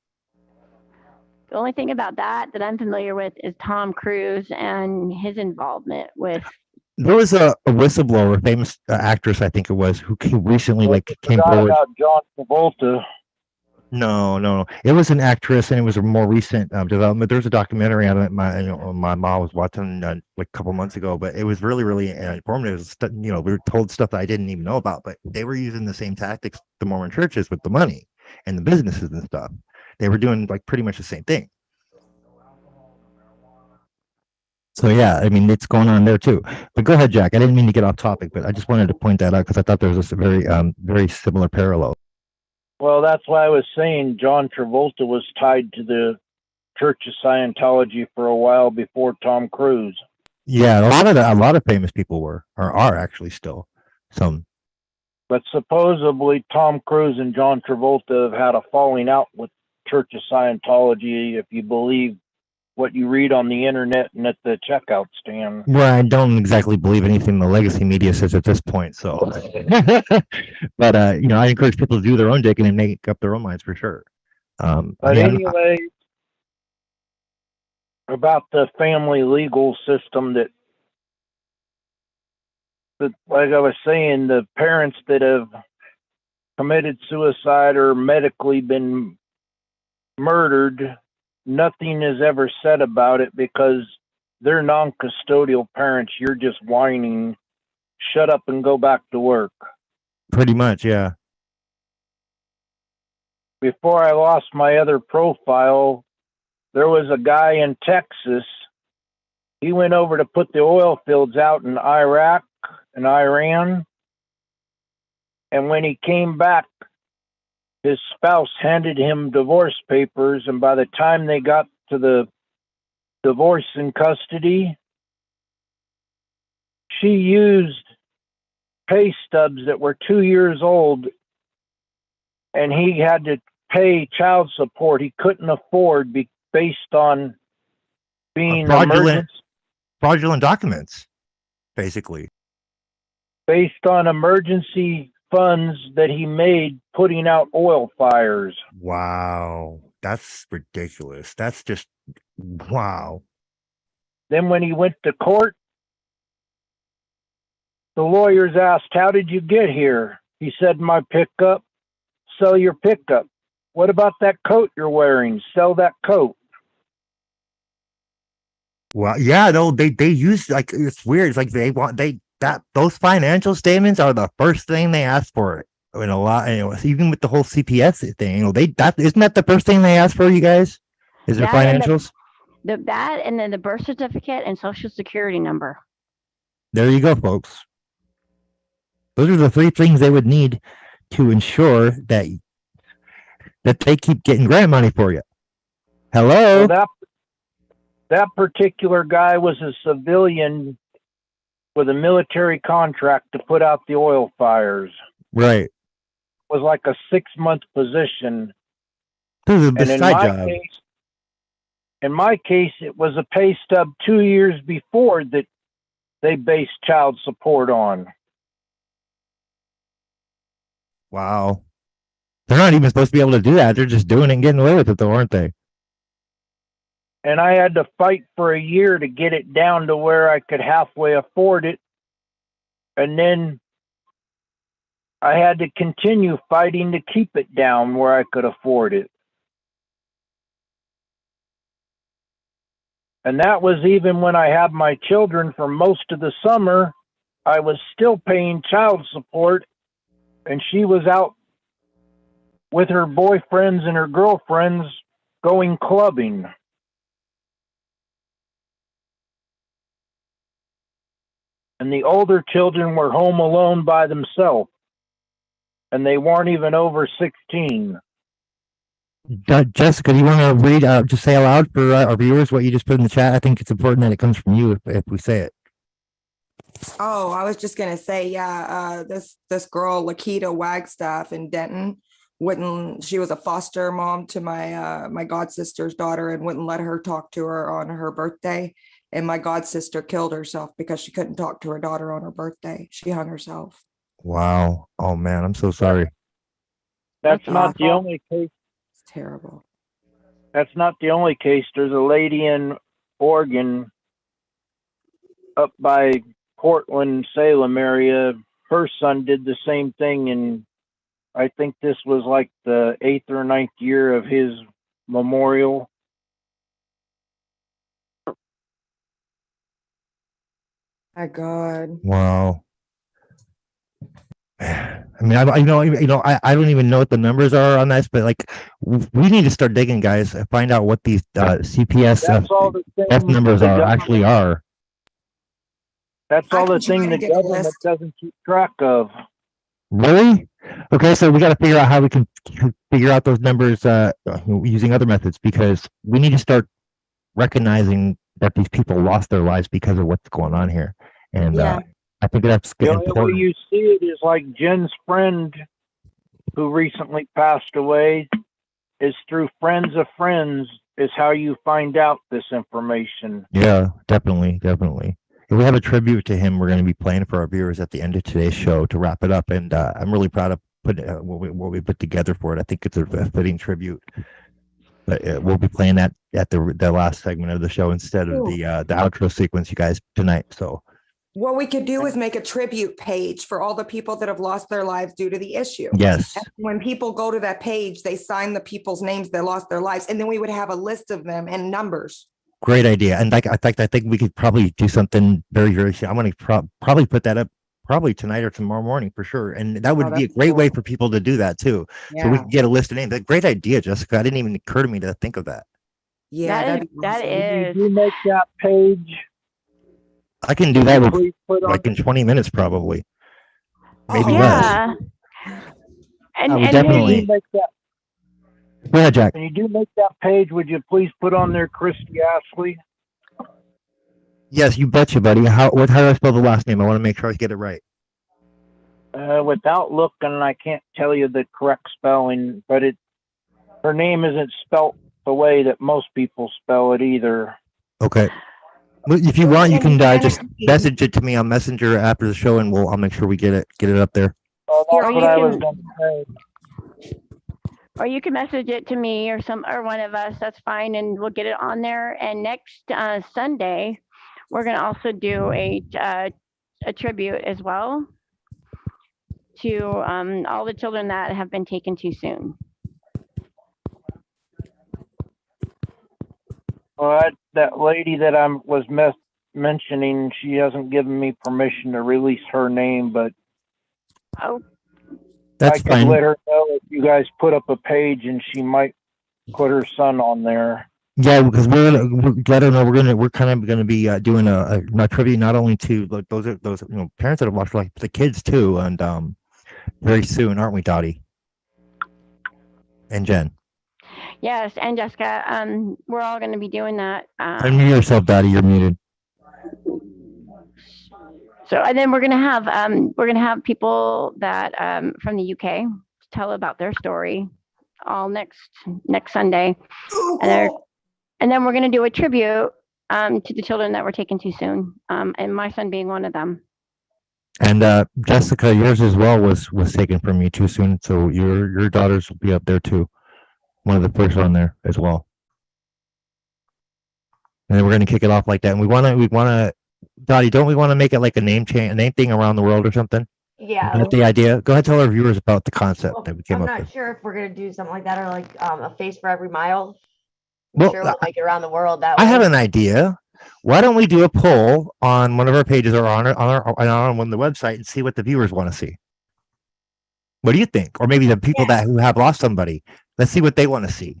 The only thing about that I'm familiar with is Tom Cruise and his involvement with. There was a whistleblower, famous actress, I think it was, who recently came forward. About John Travolta. No. It was an actress, and it was a more recent development. There was a documentary on it. My mom was watching like a couple months ago, but it was really informative. We were told stuff that I didn't even know about, but they were using the same tactics the Mormon churches with the money and the businesses and stuff. They were doing like pretty much the same thing. So yeah, I mean, it's going on there too. But go ahead, Jack. I didn't mean to get off topic, but I just wanted to point that out because I thought there was a very similar parallel. Well, that's why I was saying John Travolta was tied to the Church of Scientology for a while before Tom Cruise. Yeah, a lot of famous people are actually still some. But supposedly Tom Cruise and John Travolta have had a falling out with Church of Scientology, if you believe what you read on the internet and at the checkout stand. Well, I don't exactly believe anything the legacy media says at this point. So, but I encourage people to do their own digging and make up their own minds for sure. But anyway, about the family legal system that, like I was saying, the parents that have committed suicide or medically been murdered, nothing is ever said about it because they're non-custodial parents. You're just whining, shut up and go back to work. Pretty much, yeah. Before I lost my other profile, there was a guy in Texas. He went over to put the oil fields out in Iraq and Iran. And when he came back, his spouse handed him divorce papers, and by the time they got to the divorce in custody, she used pay stubs that were 2 years old, and he had to pay child support he couldn't afford based on being fraudulent documents, basically. Based on emergency funds that he made putting out oil fires. Wow. That's ridiculous. That's just, wow. Then when he went to court, the lawyers asked, "How did you get here?" He said, "My pickup." "Sell your pickup." "What about that coat you're wearing?" "Sell that coat." Well, yeah, no, they use, like, it's weird. It's like those financial statements are the first thing they ask for. In a lot, even with the whole CPS thing, isn't that the first thing they ask for, you guys? Is their financials? That and then the birth certificate and social security number. There you go, folks. Those are the three things they would need to ensure that they keep getting grant money for you. Hello? So that particular guy was a civilian with a military contract to put out the oil fires. Right. Was like a 6-month position. This is a And in my case, it was a pay stub 2 years before that they based child support on. Wow. They're not even supposed to be able to do that. They're just doing it and getting away with it, though, aren't they? And I had to fight for a year to get it down to where I could halfway afford it. And then I had to continue fighting to keep it down where I could afford it. And that was even when I had my children for most of the summer. I was still paying child support, and she was out with her boyfriends and her girlfriends going clubbing. And the older children were home alone by themselves. And they weren't even over 16. Jessica, do you want to read, just say aloud for our viewers what you just put in the chat? I think it's important that it comes from you if we say it. Oh, I was just gonna say, yeah, this girl, Lakita Wagstaff in Denton, she was a foster mom to my god sister's daughter and wouldn't let her talk to her on her birthday. And my god sister killed herself because she couldn't talk to her daughter on her birthday. She hung herself. Wow. Oh man, I'm so sorry. That's not the only case. It's terrible. That's not the only case. There's a lady in Oregon up by Portland, Salem area. Her son did the same thing, and I think this was like the 8th or 9th year of his memorial. My God. Wow. I mean, I don't even know what the numbers are on this, but like, we need to start digging, guys, and find out what these CPS numbers actually are. That's all the thing the government doesn't keep track of. Really? Okay, so we got to figure out how we can figure out those numbers using other methods, because we need to start recognizing that these people lost their lives because of what's going on here. And I think that's important. The only way you see it is like Jen's friend who recently passed away is through friends of friends is how you find out this information. Yeah, definitely. If we have a tribute to him, we're going to be playing for our viewers at the end of today's show to wrap it up. And I'm really proud of what we put together for it. I think it's a fitting tribute. But we'll be playing that at the last segment of the show instead of the outro sequence, you guys, tonight. So what we could do is make a tribute page for all the people that have lost their lives due to the issue. Yes. And when people go to that page, they sign the people's names that lost their lives, and then we would have a list of them and numbers. Great idea. And like, I think we could probably do something very, very soon. I'm going to probably put that up probably tonight or tomorrow morning for sure. And that would be a great way for people to do that too. Yeah. So we can get a list of names. Great idea, Jessica. It didn't even occur to me to think of that. Yeah, that is. You make that page. I can do that like in 20 minutes, probably. Maybe less. And definitely. Go ahead, Jack. When you do make that page, would you please put on there Christy Ashley? Yes, you betcha, buddy. How do I spell the last name? I want to make sure I get it right. Without looking, I can't tell you the correct spelling, but her name isn't spelt the way that most people spell it either. Okay. Well, if you want, you can just message it to me on Messenger after the show, and I'll make sure we get it up there. Oh, that's what I was going to say. Or you can message it to me or one of us. That's fine, and we'll get it on there. And next Sunday, we're going to also do a tribute as well to all the children that have been taken too soon. Well, that lady that I was mentioning, she hasn't given me permission to release her name, but that's I could fine. let her know if you guys put up a page, and she might put her son on there. Yeah, because we're let her know we're kind of gonna be doing a tribute not only to like those parents that have lost like the kids too, and very soon, aren't we, Dottie and Jen? Yes, and Jessica, we're all going to be doing that. Unmute yourself, Dottie. You're muted. So, and then we're going to have people that from the UK tell about their story all next Sunday, and then we're going to do a tribute to the children that were taken too soon, and my son being one of them. And Jessica, yours as well was taken from you too soon, so your daughters will be up there too. One of the first on there as well. And then we're gonna kick it off like that. And we wanna, Dottie, don't we want to make it like a name thing around the world or something? Yeah. That's the idea. Go ahead, tell our viewers about the concept that we came I'm up not with. sure if we're gonna do something like that or like a face for every mile. Well, Sure, we'll make it around the world that I way. have an idea. Why don't we do a poll on one of our pages or on one of the website and see what the viewers want to see? What do you think? Or maybe the people who have lost somebody. Let's see what they want to see.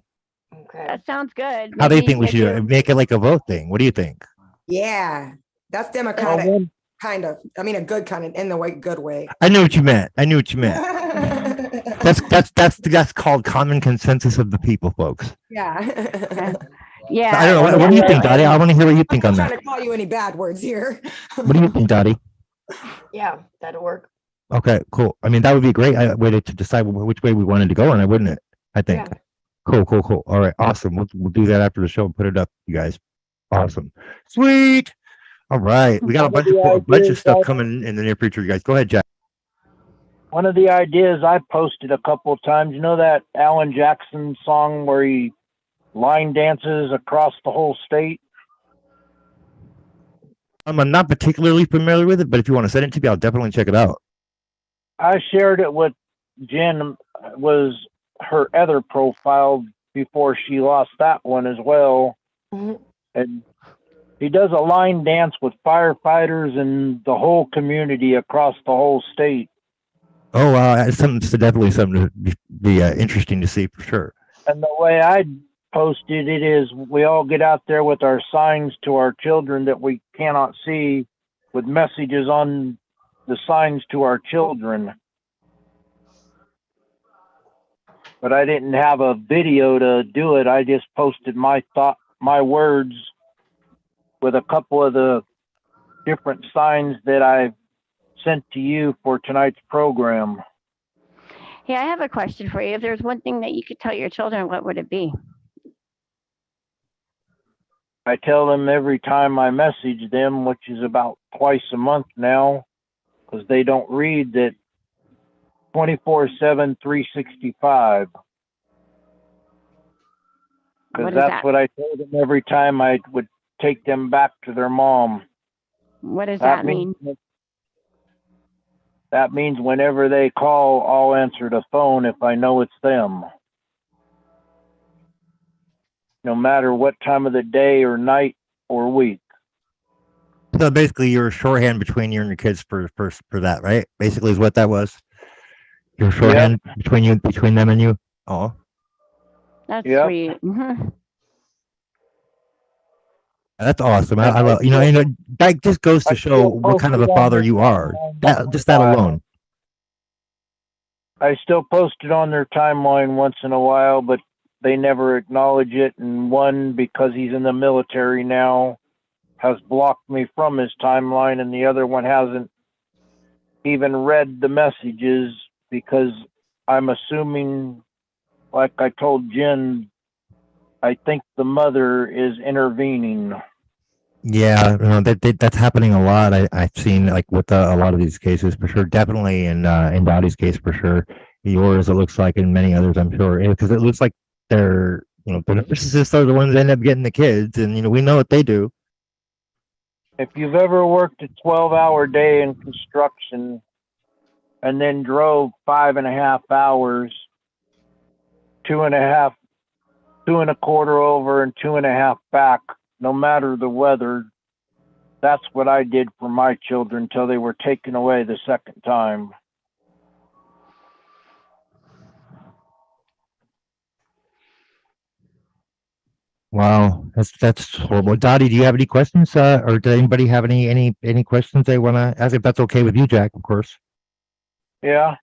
Okay. That sounds good. How do you think we should do it? Make it like a vote thing. What do you think? Yeah, that's democratic, kind of. I mean, a good kind of in the good way. I knew what you meant. That's called common consensus of the people, folks. Yeah. Yeah. I don't know. What do you think, Dottie? I want to hear what you think on I'm not that. trying to call you any bad words here. What do you think, Dottie? Yeah, that'll work. Okay, cool. I mean, that would be a great way to decide which way we wanted to go, and wouldn't it? I think. Yeah. Cool. All right, awesome. We'll do that after the show and put it up, you guys. Awesome. Sweet. All right, we got a bunch of stuff coming in the near future, you guys. Go ahead, Jack. One of the ideas I posted a couple of times, you know that Alan Jackson song where he line dances across the whole state? I'm not particularly familiar with it, but if you want to send it to me, I'll definitely check it out. I shared it with Jen, was her other profile before she lost that one as well. Mm-hmm. And he does a line dance with firefighters and the whole community across the whole state. Oh, wow. It's definitely something to be interesting to see for sure. And the way I posted it is we all get out there with our signs to our children that we cannot see, with messages on the signs to our children. But I didn't have a video to do it. I just posted my words with a couple of the different signs that I sent to you for tonight's program. Hey, I have a question for you. If there's one thing that you could tell your children, what would it be? I tell them every time I message them, which is about twice a month now, because they don't read, that 24/7, 365. Because that's what I told them every time I would take them back to their mom. What does that mean? That means whenever they call, I'll answer the phone if I know it's them. No matter what time of the day or night or week. So basically, you're a shorthand between you and your kids for that, right? Basically, is what that was. Your shorthand between them and you. Oh, that's sweet. Mm-hmm. That's awesome. I love that just goes to show what kind of a father you are. That alone. I still post it on their timeline once in a while, but they never acknowledge it. And one, because he's in the military now, has blocked me from his timeline, and the other one hasn't even read the messages because I'm assuming, like I told Jen, I think the mother is intervening. Yeah, that's happening a lot. I've seen like with a lot of these cases for sure. Definitely in Dottie's case for sure. Yours, it looks like, and many others, I'm sure, because it looks like they're the narcissists are the ones that end up getting the kids, and we know what they do. If you've ever worked a 12-hour day in construction and then drove 5.5 hours, 2.5, 2.25 over and 2.5 back, no matter the weather, that's what I did for my children until they were taken away the second time. Wow, that's horrible. Dottie, do you have any questions, or does anybody have any questions they want to ask? If that's okay with you, Jack, of course. Yeah.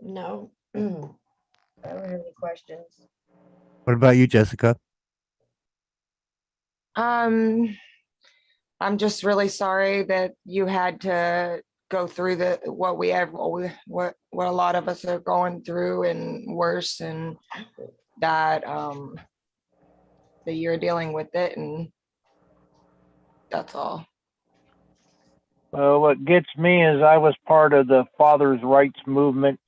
No. I don't have any questions. What about you, Jessica? I'm just really sorry that you had to go through what a lot of us are going through and worse, and that you're dealing with it, and that's all. Well, what gets me is I was part of the fathers' rights movement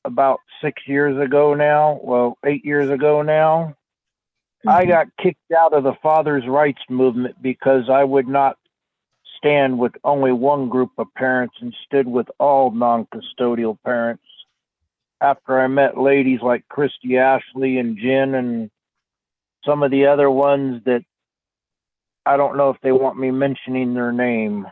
about 6 years ago now. Well, 8 years ago now. I got kicked out of the fathers' rights movement because I would not stand with only one group of parents and stood with all non-custodial parents. After I met ladies like Christy Ashley and Jen and some of the other ones that I don't know if they want me mentioning their name.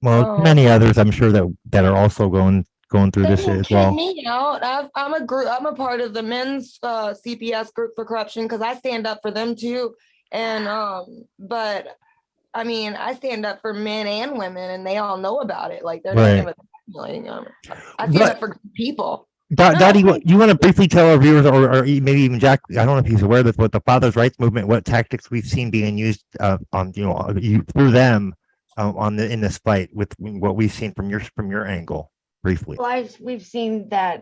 Well, many others, I'm sure that are also going through They this will as kick well. me out. I'm a part of the men's CPS group for corruption because I stand up for them too. And but I mean, I stand up for men and women, and they all know about it. Like they're Right. not even I stand up for people. Dottie, you want to briefly tell our viewers, or maybe even Jack, I don't know if he's aware of this, what the fathers' rights movement, what tactics we've seen being used on through them in this fight with what we've seen from your angle, briefly. Well, we've seen that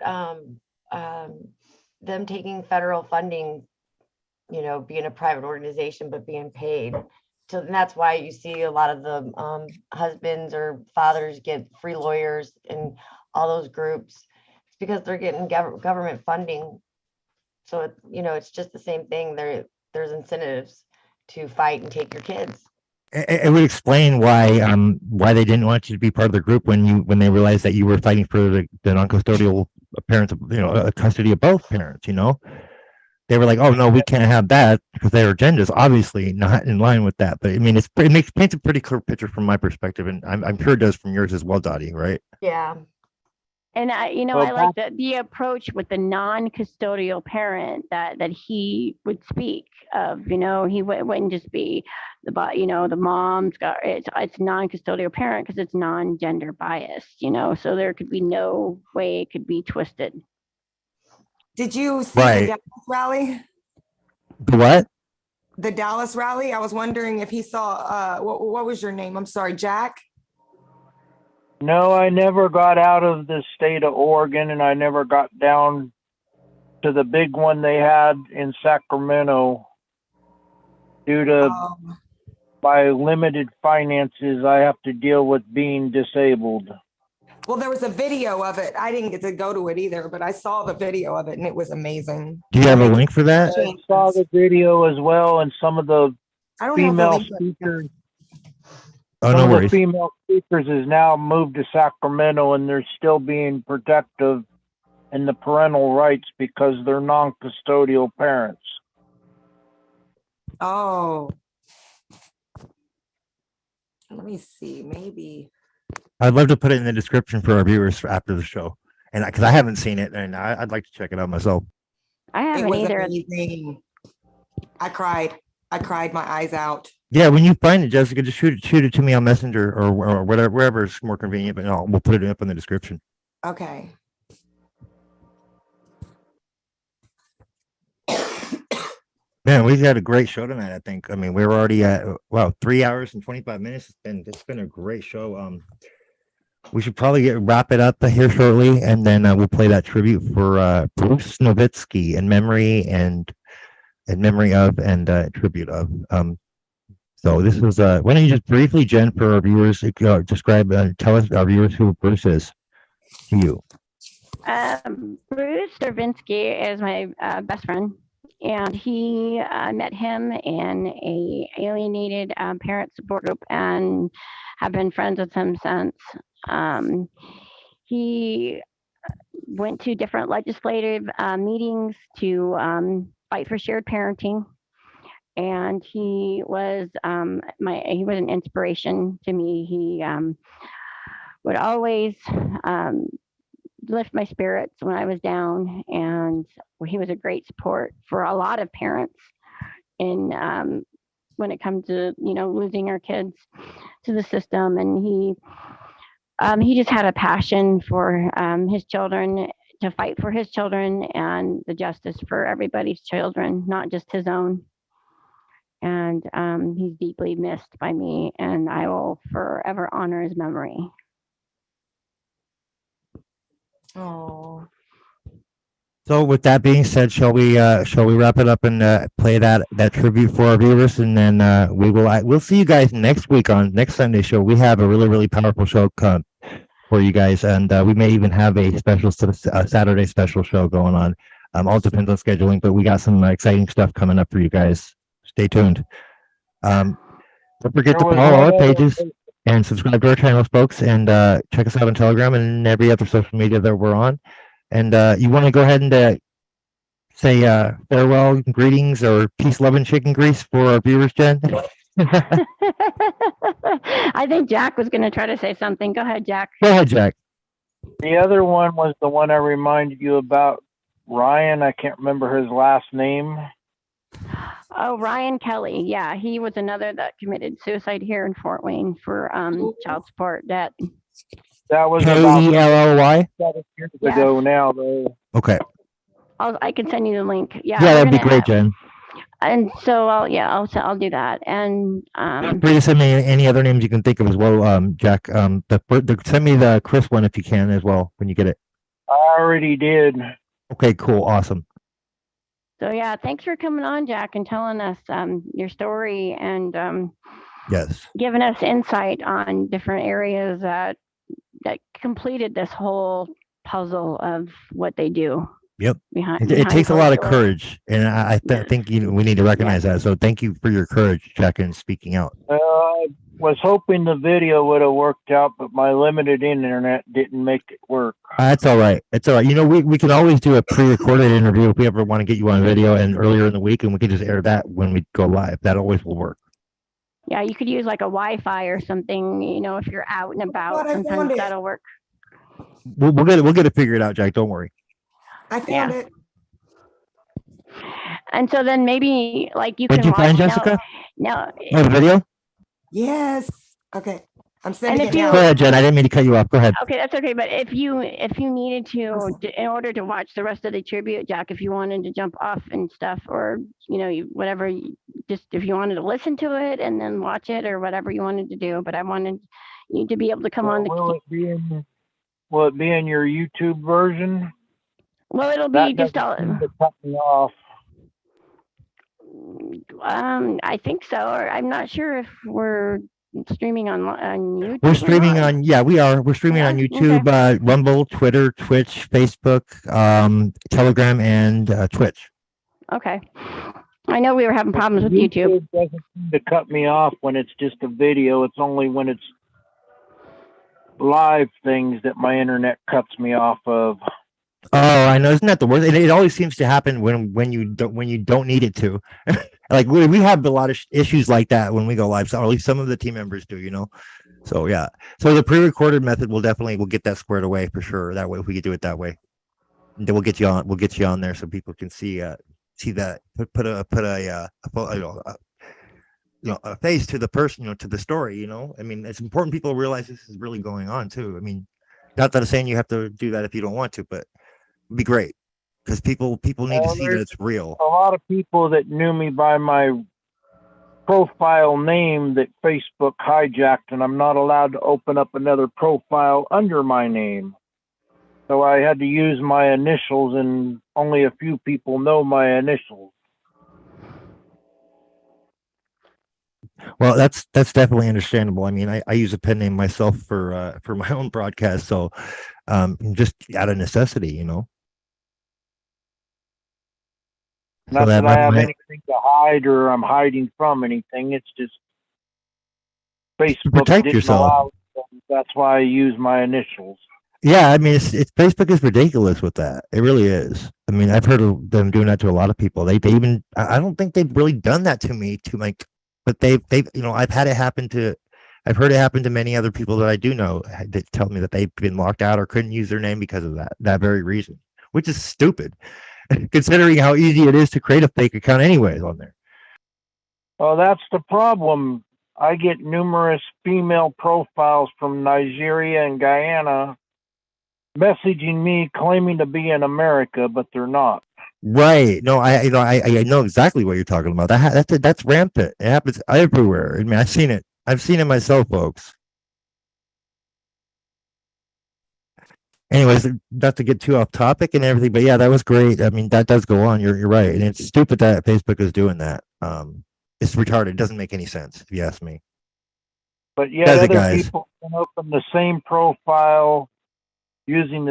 them taking federal funding, being a private organization but being paid. So and that's why you see a lot of the husbands or fathers get free lawyers and all those groups. It's because they're getting government funding. So it's just the same thing. There's incentives to fight and take your kids. It would explain why they didn't want you to be part of the group when they realized that you were fighting for the non-custodial parents, custody of both parents. They were like, oh no, we can't have that because their agenda is obviously not in line with that. But I mean, paints a pretty clear picture from my perspective, and I'm sure it does from yours as well, Dottie. Right? Yeah. And I like the approach with the non-custodial parent that he would speak of. He wouldn't just be the mom's got it's non-custodial parent because it's non-gender biased. So there could be no way it could be twisted. Did you see Right. the Dallas rally? The what? The Dallas rally? I was wondering if he saw, what was your name? I'm sorry, Jack? No, I never got out of the state of Oregon, and I never got down to the big one they had in Sacramento due to my limited finances. I have to deal with being disabled. Well, there was a video of it. I didn't get to go to it either, but I saw the video of it and it was amazing. Do you have a link for that? I saw the video as well, and some of the I don't female have the link. speakers. Oh, One no of the worries. female speakers is now moved to Sacramento, and they're still being protective in the parental rights because they're non-custodial parents. Oh. Let me see, maybe. I'd love to put it in the description for our viewers after the show, and because I haven't seen it, and I'd like to check it out myself. I haven't either. Amazing. I cried my eyes out. Yeah, when you find it, Jessica, just shoot it to me on Messenger or whatever, wherever is more convenient. But no, we'll put it up in the description. Okay. Man, we've had a great show tonight. I think. I mean, we were already at 3 hours and 25 minutes. It's been a great show. We should probably wrap it up here shortly, and then we'll play that tribute for Bruce Nowitzki in memory of and tribute of. So this was. Why don't you just briefly, Jen, for our viewers, describe, tell us, our viewers, who Bruce is to you. Bruce Nowitzki is my best friend. And he met him in a alienated parent support group and have been friends with him since. He went to different legislative meetings to fight for shared parenting, and he was an inspiration to me. He would always lift my spirits when I was down, and he was a great support for a lot of parents in when it comes to losing our kids to the system. And he just had a passion for his children, to fight for his children and the justice for everybody's children, not just his own. And he's deeply missed by me, and I will forever honor his memory. Oh. So with that being said, shall we wrap it up and play that tribute for our viewers, and then we'll see you guys next week on next Sunday show. We have a really, really powerful show for you guys, and we may even have a special Saturday special show going on. All depends on scheduling, but we got some exciting stuff coming up for you guys. Stay tuned. Don't forget to follow our pages and subscribe to our channels, folks, and check us out on Telegram and every other social media that we're on. And you want to go ahead and say farewell, greetings, or peace, love, and chicken grease for our viewers, Jen? I think Jack was going to try to say something. Go ahead, Jack. Go ahead, Jack. The other one was the one I reminded you about, Ryan. I can't remember his last name. Oh, Ryan Kelly. Yeah, he was another that committed suicide here in Fort Wayne for child support debt. That was Kelly. 7 years ago now, though. Okay. I can send you the link. Yeah, that'd be great, Jen. And so I'll do that. And please send me any other names you can think of as well, Jack. Send me the Chris one if you can as well when you get it. I already did. Okay, cool, awesome. So yeah, thanks for coming on, Jack, and telling us your story and yes, giving us insight on different areas that completed this whole puzzle of what they do. Yep. It takes a lot of courage, and I think we need to recognize that. So thank you for your courage, Jack, and speaking out. I was hoping the video would have worked out, but my limited internet didn't make it work. That's all right. It's all right. We can always do a pre-recorded interview if we ever want to get you on video and earlier in the week, and we can just air that when we go live. That always will work. Yeah, you could use like a Wi-Fi or something, if you're out and about. Sometimes that'll work. We'll get it figured out, Jack. Don't worry. I found it. And so then maybe you can. Did you find Jessica? No. The video? Yes. Okay. I'm sending it Go now. ahead, Jen. I didn't mean to cut you off. Go ahead. Okay, that's okay. But if you needed to, in order to watch the rest of the tribute, Jack, if you wanted to jump off and stuff, or whatever, just if you wanted to listen to it and then watch it, or whatever you wanted to do. But I wanted you to be able to come on. Will it be in your YouTube version? Well, it'll be just all. Cut me off. I think so, or I'm not sure if we're streaming on YouTube. We're streaming on. Yeah, we are. We're streaming on YouTube, okay. Rumble, Twitter, Twitch, Facebook, Telegram, and Twitch. Okay. I know we were having problems with YouTube. It doesn't seem to cut me off when it's just a video. It's only when it's live things that my internet cuts me off of. Oh, I know. Isn't that the worst? It always seems to happen when you don't need it to. Like we have a lot of issues like that when we go live. So at least some of the team members do. So yeah. So the pre-recorded method we'll get that squared away for sure. That way, if we could do it that way, and then we'll get you on there so people can see that. Put a face to the person, to the story. I mean, it's important people realize this is really going on too. I mean, not that I'm saying you have to do that if you don't want to, but it'd be great. because people need to Well, see that there's it's real. a lot of people that knew me by my profile name that Facebook hijacked, and I'm not allowed to open up another profile under my name. So I had to use my initials, and only a few people know my initials. Well, that's definitely understandable. I mean, I use a pen name myself for my own broadcast, so just out of necessity, you know. So Not that I have my- anything to hide or I'm hiding from anything. It's just Facebook protect didn't yourself. allow it. That's why I use my initials. Yeah, I mean, it's Facebook is ridiculous with that. It really is. I mean, I've heard of them doing that to a lot of people. They even I don't think they've really done that to me but they've you know, I've heard it happen to many other people that I do know that tell me that they've been locked out or couldn't use their name because of that very reason, which is stupid considering how easy it is to create a fake account anyways on there. Well, that's the problem. I get numerous female profiles from Nigeria and Guyana messaging me claiming to be in America, but they're not. Right. No, I know exactly what you're talking about. That's rampant. It happens everywhere. I mean, I've seen it. I've seen it myself, folks. Anyways, not to get too off topic and everything, but yeah, that was great. I mean, that does go on. You're right, and it's stupid that Facebook is doing that. It's retarded. It doesn't make any sense, if you ask me. But yet Does it, other guys? people can open the same profile using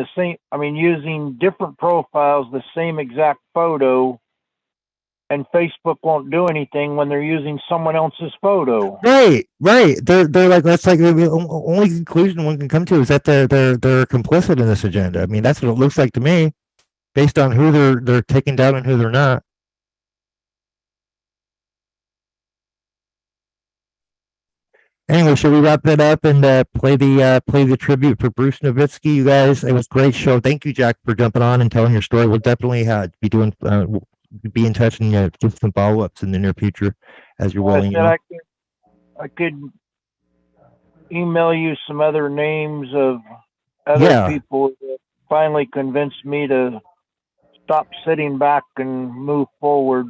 different profiles, the same exact photo, and Facebook won't do anything when they're using someone else's photo. Right. They're like, that's like the only conclusion one can come to is that they're complicit in this agenda. I mean, that's what it looks like to me, based on who they're taking down and who they're not. Anyway, should we wrap it up and play the tribute for Bruce Nowitzki? You guys, it was a great show. Thank you, Jack, for jumping on and telling your story. We'll definitely be in touch and do some follow-ups in the near future as you're willing. I could email you some other names of other people that finally convinced me to stop sitting back and move forward.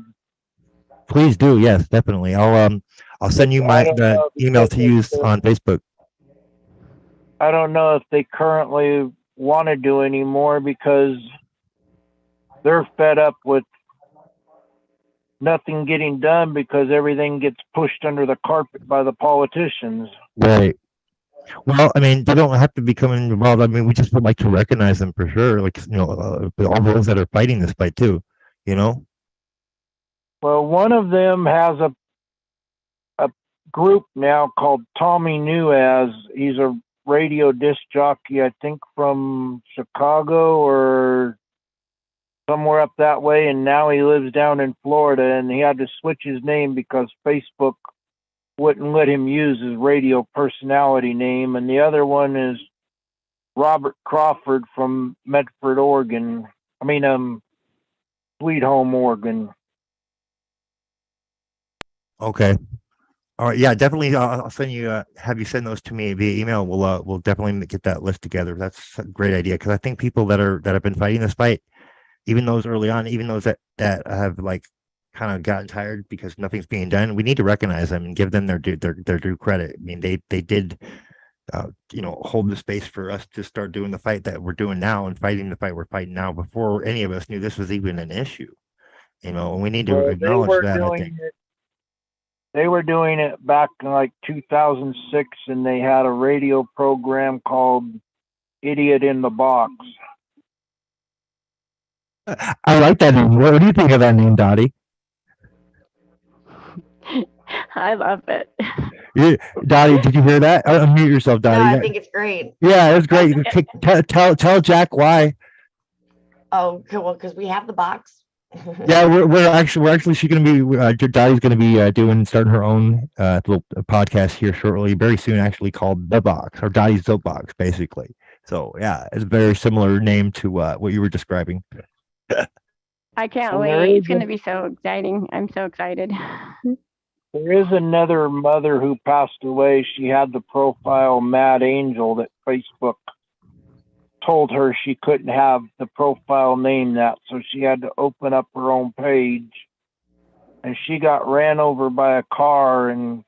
Please do. Yes, definitely. I'll send you the email to use on Facebook. I don't know if they currently want to do anymore because they're fed up with nothing getting done because everything gets pushed under the carpet by the politicians. Right. Well, I mean, they don't have to become involved. I mean, we just would like to recognize them for sure. Like, you know, all those that are fighting this fight too, you know? Well, one of them has a group now called Tommy Nuez. He's a radio disc jockey, I think from Chicago or somewhere up that way, and now he lives down in Florida, and he had to switch his name because Facebook wouldn't let him use his radio personality name. And the other one is Robert Crawford from Medford, Oregon. Sweet Home, Oregon. Okay. All right. Yeah, definitely. I'll send you. Have you send those to me via email. We'll definitely get that list together. That's a great idea because I think people that have been fighting this fight, even those early on, even those that have like kind of gotten tired because nothing's being done, we need to recognize them and give them their due credit. I mean, they did, hold the space for us to start doing the fight that we're doing now and fighting the fight we're fighting now before any of us knew this was even an issue. And we need to acknowledge that. I think. They were doing it back in like 2006, and they had a radio program called Idiot in the Box. I like that name. What do you think of that name, Dottie? I love it. Yeah, Dottie, did you hear that? Unmute yourself, Dottie. No, I think it's great. Yeah, it was great. Tell Jack why. Oh, well, because we have the box. Yeah, we're actually she's gonna be Dottie's gonna be starting her own little podcast here shortly, very soon, actually called The Box or Dottie's Soapbox, basically. So yeah, it's a very similar name to what you were describing. I can't wait. It's gonna be so exciting. I'm so excited. There is another mother who passed away. She had the profile Mad Angel that Facebook told her she couldn't have the profile name that, so she had to open up her own page. And she got ran over by a car and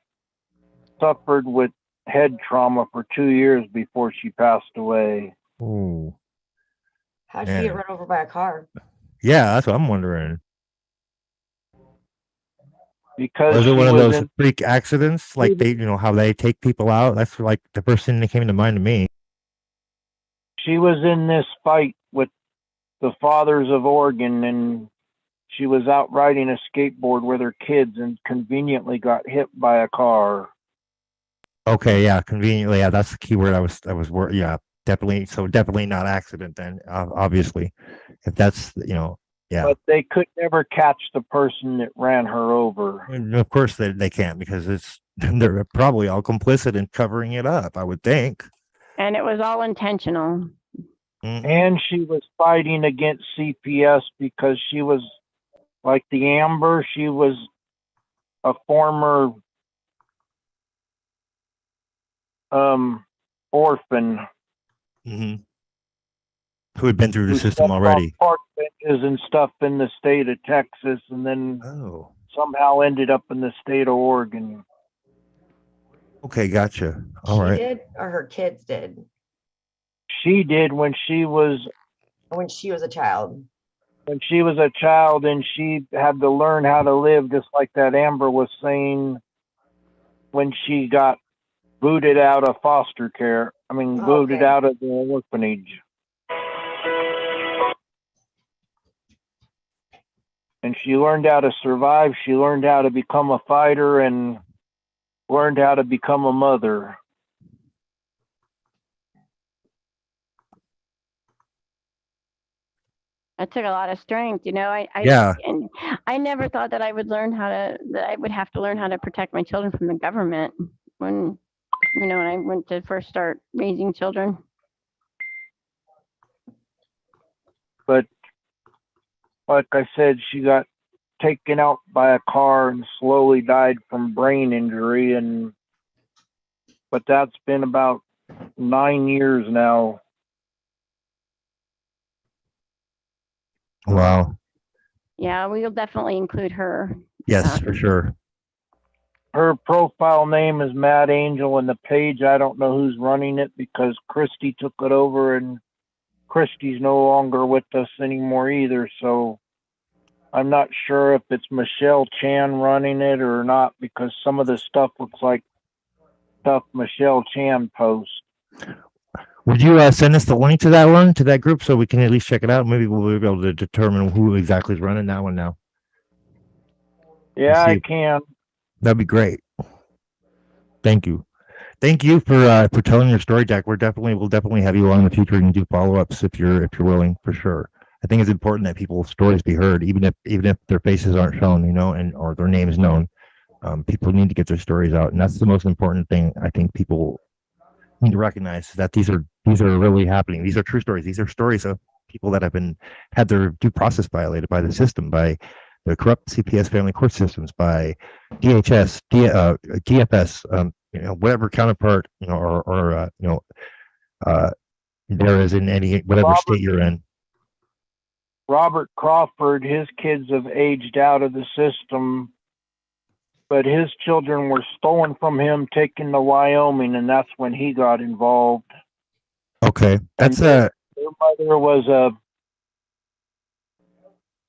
suffered with head trauma for 2 years before she passed away. Oh, How'd she get run over by a car? yeah, that's what I'm wondering. Because Was it she one of was those in, freak accidents, like they, how they take people out? That's like the first thing that came to mind to me. she was in this fight with the Fathers of Oregon, and she was out riding a skateboard with her kids and conveniently got hit by a car. Okay, yeah, conveniently, yeah, that's the key word. Yeah, definitely. So definitely not accident then, obviously, if that's yeah. But they could never catch the person that ran her over. And of course they can't, because they're probably all complicit in covering it up, I would think. And it was all intentional. And she was fighting against CPS because she was like the Amber. She was a former orphan who had been through the system stepped already. off park benches and stuff in the state of Texas, and then somehow ended up in the state of Oregon. Okay, gotcha. All She right. did, or her kids did? She did when she was a child. When she was a child, and she had to learn how to live, just like that Amber was saying, when she got booted out of foster care. Booted out of the orphanage. And she learned how to survive. She learned how to become a fighter and learned how to become a mother. That took a lot of strength, Yeah. And I never thought that I would have to learn how to protect my children from the government when I went to first start raising children. But like I said, she got taken out by a car and slowly died from brain injury, but that's been about 9 years now. Wow. Yeah, we'll definitely include her. Yes, for sure. Her profile name is Mad Angel, and the page, I don't know who's running it because Christy took it over, and Christy's no longer with us anymore either. So I'm not sure if it's Michelle Chan running it or not, because some of the stuff looks like stuff Michelle Chan posts. Would you send us the link to that group, so we can at least check it out? Maybe we'll be able to determine who exactly is running that one now. Yeah, I can. That'd be great. Thank you for telling your story, Jack. We'll definitely have you on in the future and do follow-ups if you're willing, for sure. I think it's important that people's stories be heard, even if their faces aren't shown, or their names known. People need to get their stories out, and that's the most important thing. I think people need to recognize that these are really happening. These are true stories. These are stories of people that have had their due process violated by the system, by the corrupt CPS family court systems, by DHS, DFS, whatever counterpart, there is in whatever state you're in. Robert Crawford, his kids have aged out of the system, but his children were stolen from him, taken to Wyoming, and that's when he got involved. Okay, that's their mother was a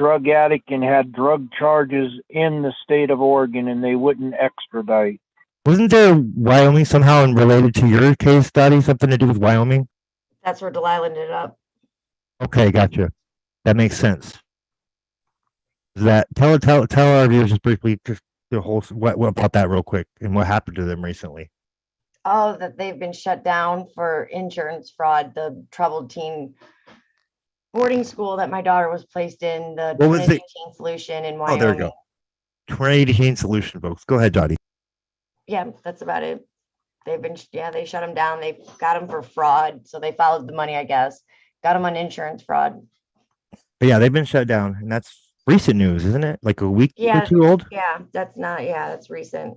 drug addict and had drug charges in the state of Oregon, and they wouldn't extradite. Wasn't there Wyoming somehow related to your case, Dottie? Something to do with Wyoming? That's where Delilah ended up. Okay, gotcha. That makes sense. Tell our viewers just briefly just the whole what about that real quick, and what happened to them recently. Oh, that they've been shut down for insurance fraud. The troubled teen boarding school that my daughter was placed in, the Trinity Teen Solution in Wyoming. Oh, there you go. Trinity Teen Solution, folks. Go ahead, Dottie. Yeah, that's about it. They shut them down. They got them for fraud. So they followed the money, I guess. Got them on insurance fraud. But yeah, they've been shut down, and that's recent news, isn't it? Like a week or two old? Yeah, that's recent.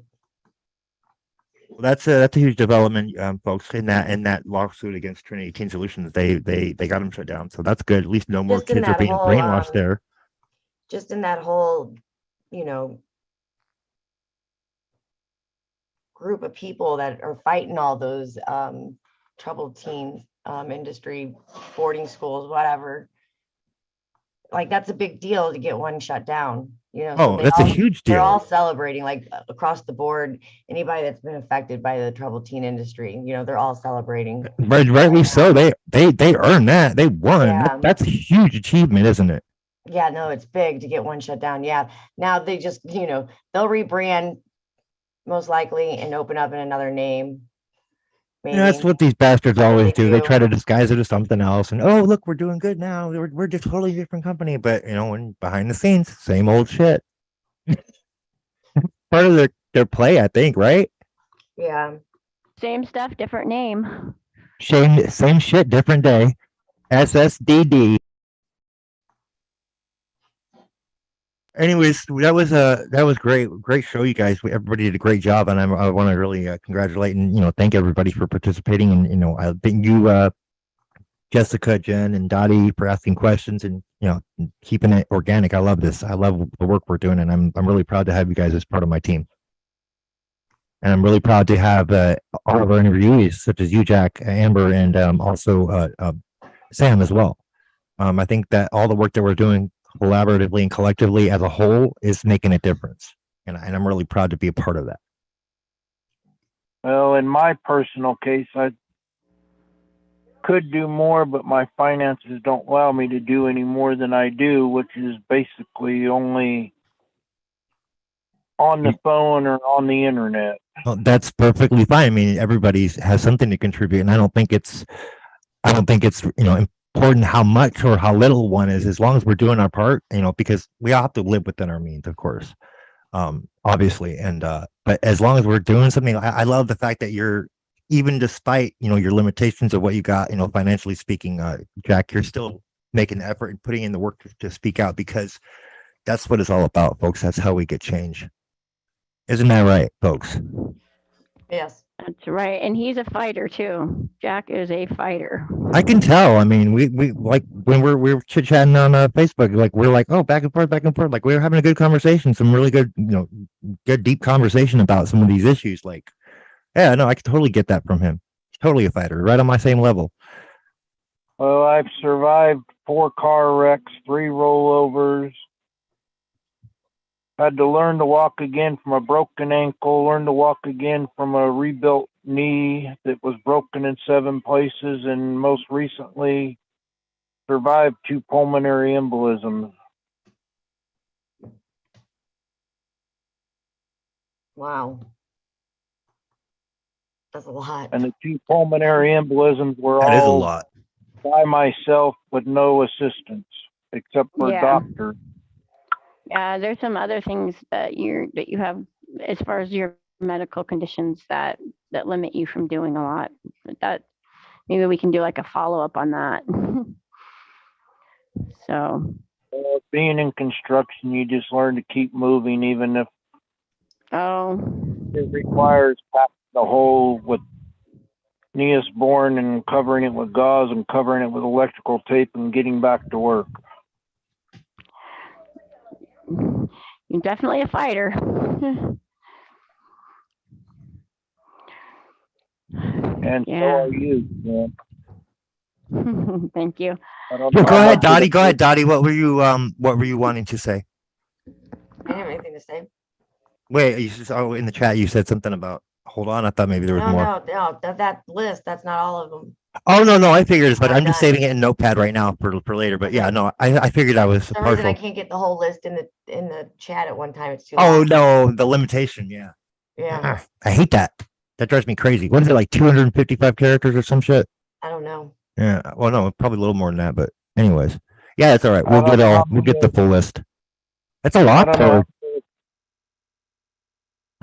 that's a huge development, folks. In that lawsuit against Trinity Teen Solutions, they got them shut down. So that's good. At least no more Just in kids are that being whole, brainwashed there. just in that whole, you know, group of people that are fighting all those troubled teen industry, boarding schools, whatever. Like that's a big deal to get one shut down. You know, Oh, that's a huge they're all deal. celebrating, like across the board. Anybody that's been affected by the troubled teen industry, you know, they're all celebrating. Rightly so. They earned that. They won. Yeah. That's a huge achievement, isn't it? Yeah, no, it's big to get one shut down. Yeah. Now they just, you know, they'll rebrand most likely and open up in another name. You know, that's maybe. what these bastards That's what always they do. They do. try to disguise it as something else, and oh, look, we're doing good now. We're just a totally different company, but you know, when behind the scenes, same old shit. Part of their play, I think, right? Yeah. Same stuff, different name. Same shit, different day. SSDD. Anyways, that was great show, you guys. Everybody did a great job, and I want to really congratulate and thank everybody for participating. And I thank you, Jessica, Jen, and Dottie for asking questions and keeping it organic. I love this. I love the work we're doing, and I'm really proud to have you guys as part of my team. And I'm really proud to have all of our interviewees, such as you, Jack, Amber, and also Sam as well. I think that all the work that we're doing collaboratively and collectively as a whole is making a difference. And I'm really proud to be a part of that. Well, in my personal case, I could do more, but my finances don't allow me to do any more than I do, which is basically only on the phone or on the internet. Well, that's perfectly fine. I mean, everybody has something to contribute, and I don't think it's important how much or how little one is, as long as we're doing our part, because we all have to live within our means, of course, obviously. And but as long as we're doing something, I love the fact that you're, even despite your limitations of what you got, financially speaking, Jack, you're still making the effort and putting in the work to speak out, because that's what it's all about, folks. That's how we get change. Isn't that right, folks? Yes. That's right. And he's a fighter too. Jack is a fighter. I can tell. I mean, we like when we're chit-chatting on Facebook, like we're like, oh, back and forth. Like we were having a good conversation, some really good, good deep conversation about some of these issues. Like, yeah, no, I can totally get that from him. He's totally a fighter, right on my same level. Well, I've survived 4 car wrecks, 3 rollovers. Had to learn to walk again from a broken ankle, learn to walk again from a rebuilt knee that was broken in 7 places, and most recently survived 2 pulmonary embolisms. Wow. That's a lot. And the 2 pulmonary embolisms were That is a all lot. by myself with no assistance except for a doctor. Yeah, there's some other things that you have as far as your medical conditions that limit you from doing a lot. That maybe we can do like a follow-up on that. So Being in construction, you just learn to keep moving, even if it requires packing the hole with Neosporin and covering it with gauze and covering it with electrical tape and getting back to work. You're definitely a fighter. And so are you, man. Thank you. Go ahead, Dottie. What were you wanting to say? I didn't have anything to say. Wait, in the chat you said something about, hold on, I thought maybe there was more. No, that list, that's not all of them. Oh, no, I figured, but I'm just done. saving it in Notepad right now for later. But yeah, no, I figured I was For some reason I partial. can't get the whole list in the chat at one time. It's too Oh long. no, the limitation, yeah. Yeah. I hate that. That drives me crazy. What is it, like 255 characters or some shit? I don't know. Yeah. Well, no, probably a little more than that, but anyways. Yeah, it's all right. We'll get the full list. That's a lot. Go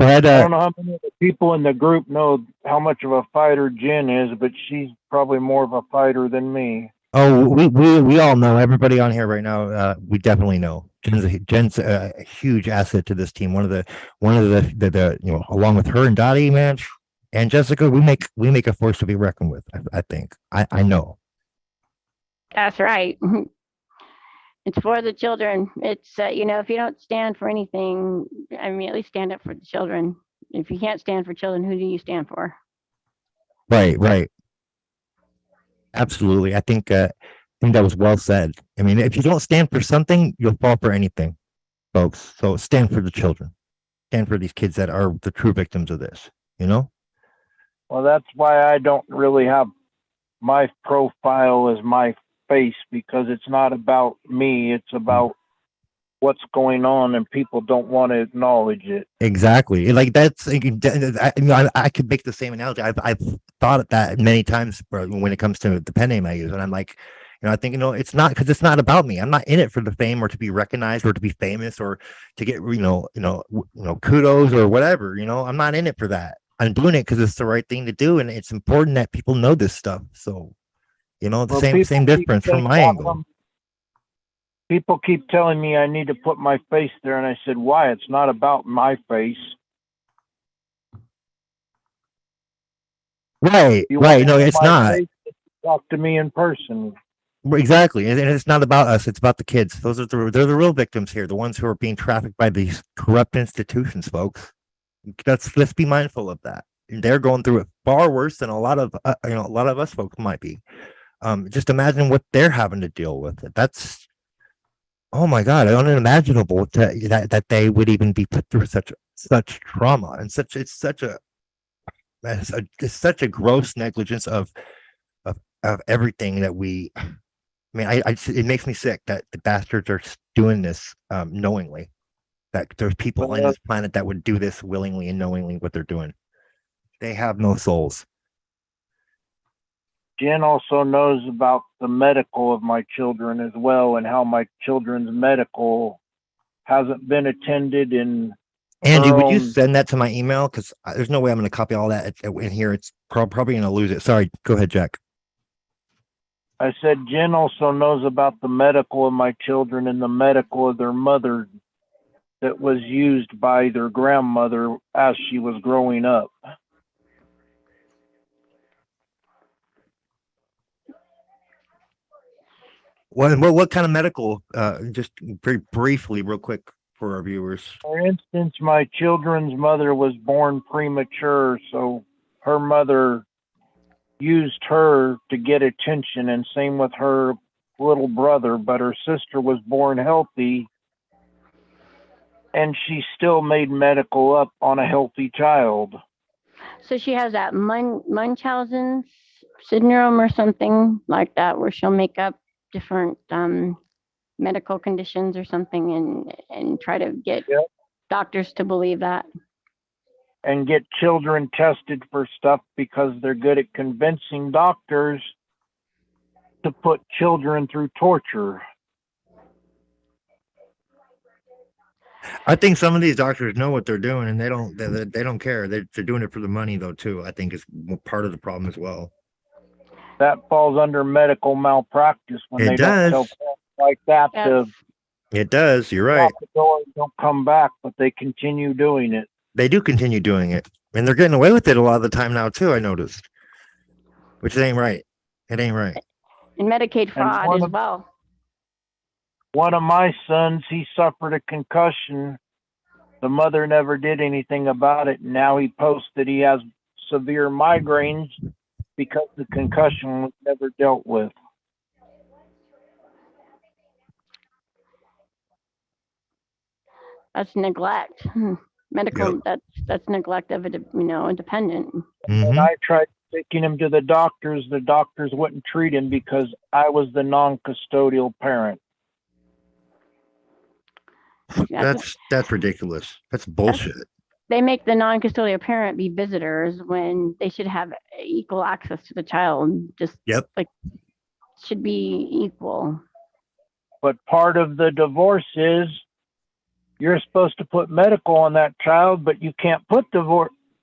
ahead. I don't know how many of the people in the group know how much of a fighter Jen is, but she's probably more of a fighter than me. Oh, we all know. Everybody on here right now, we definitely know. Jen's a huge asset to this team. One of the along with her and Dottie, man, And Jessica, we make a force to be reckoned with. I think. I know. That's right. It's for the children. It's if you don't stand for anything, I mean, at least stand up for the children. If you can't stand for children, who do you stand for? Right. Absolutely. I think that was well said. I mean, if you don't stand for something, you'll fall for anything, folks. So stand for the children. Stand for these kids that are the true victims of this. Well, that's why I don't really have my profile as my face, because it's not about me. It's about what's going on, and people don't want to acknowledge it. Exactly. Like that's, I could make the same analogy. I've thought of that many times when it comes to the pen name I use, and I'm like, I think it's not, because it's not about me. I'm not in it for the fame or to be recognized or to be famous or to get kudos or whatever. I'm not in it for that. I'm doing it because it's the right thing to do, and it's important that people know this stuff. So, the same difference from my angle. People keep telling me I need to put my face there, and I said, why? It's not about my face. Right. No, it's not. Talk to me in person. Exactly. And it's not about us. It's about the kids. They're the real victims here. The ones who are being trafficked by these corrupt institutions, folks. Let's be mindful of that. They're going through it far worse than a lot of us folks might be. Just imagine what they're having to deal with. That's, oh my God, unimaginable that they would even be put through such trauma, and it's such a gross negligence of everything that we. I mean, it makes me sick that the bastards are doing this knowingly. That there's people on this planet that would do this willingly and knowingly what they're doing. They have no souls. Jen also knows about the medical of my children as well, and how my children's medical hasn't been attended in. Andy, would you send that to my email? Because there's no way I'm going to copy all that in here. It's probably going to lose it. Sorry. Go ahead, Jack. I said Jen also knows about the medical of my children and the medical of their mother that was used by their grandmother as she was growing up. What kind of medical? Just very briefly, real quick for our viewers. For instance, my children's mother was born premature, so her mother used her to get attention, and same with her little brother, but her sister was born healthy, and she still made medical up on a healthy child. So she has that Munchausen syndrome or something like that, where she'll make up different medical conditions or something and try to get doctors to believe that. And get children tested for stuff because they're good at convincing doctors to put children through torture. I think some of these doctors know what they're doing, and they don't care. They're doing it for the money, though, too. I think is part of the problem as well. That falls under medical malpractice when they don't tell parents like that to. It does. You're right. The door and don't come back, but they continue doing it. They do continue doing it, and they're getting away with it a lot of the time now too. I noticed, which ain't right. It ain't right. And Medicaid fraud as well. One of my sons, he suffered a concussion. The mother never did anything about it. And now he posts that he has severe migraines because the concussion was never dealt with. That's neglect. Medical, that's neglect of a dependent. And I tried taking him to the doctors wouldn't treat him because I was the non-custodial parent. That's ridiculous. That's bullshit. They make the non-custodial parent be visitors when they should have equal access to the child. Should be equal. But part of the divorce is you're supposed to put medical on that child, but you can't put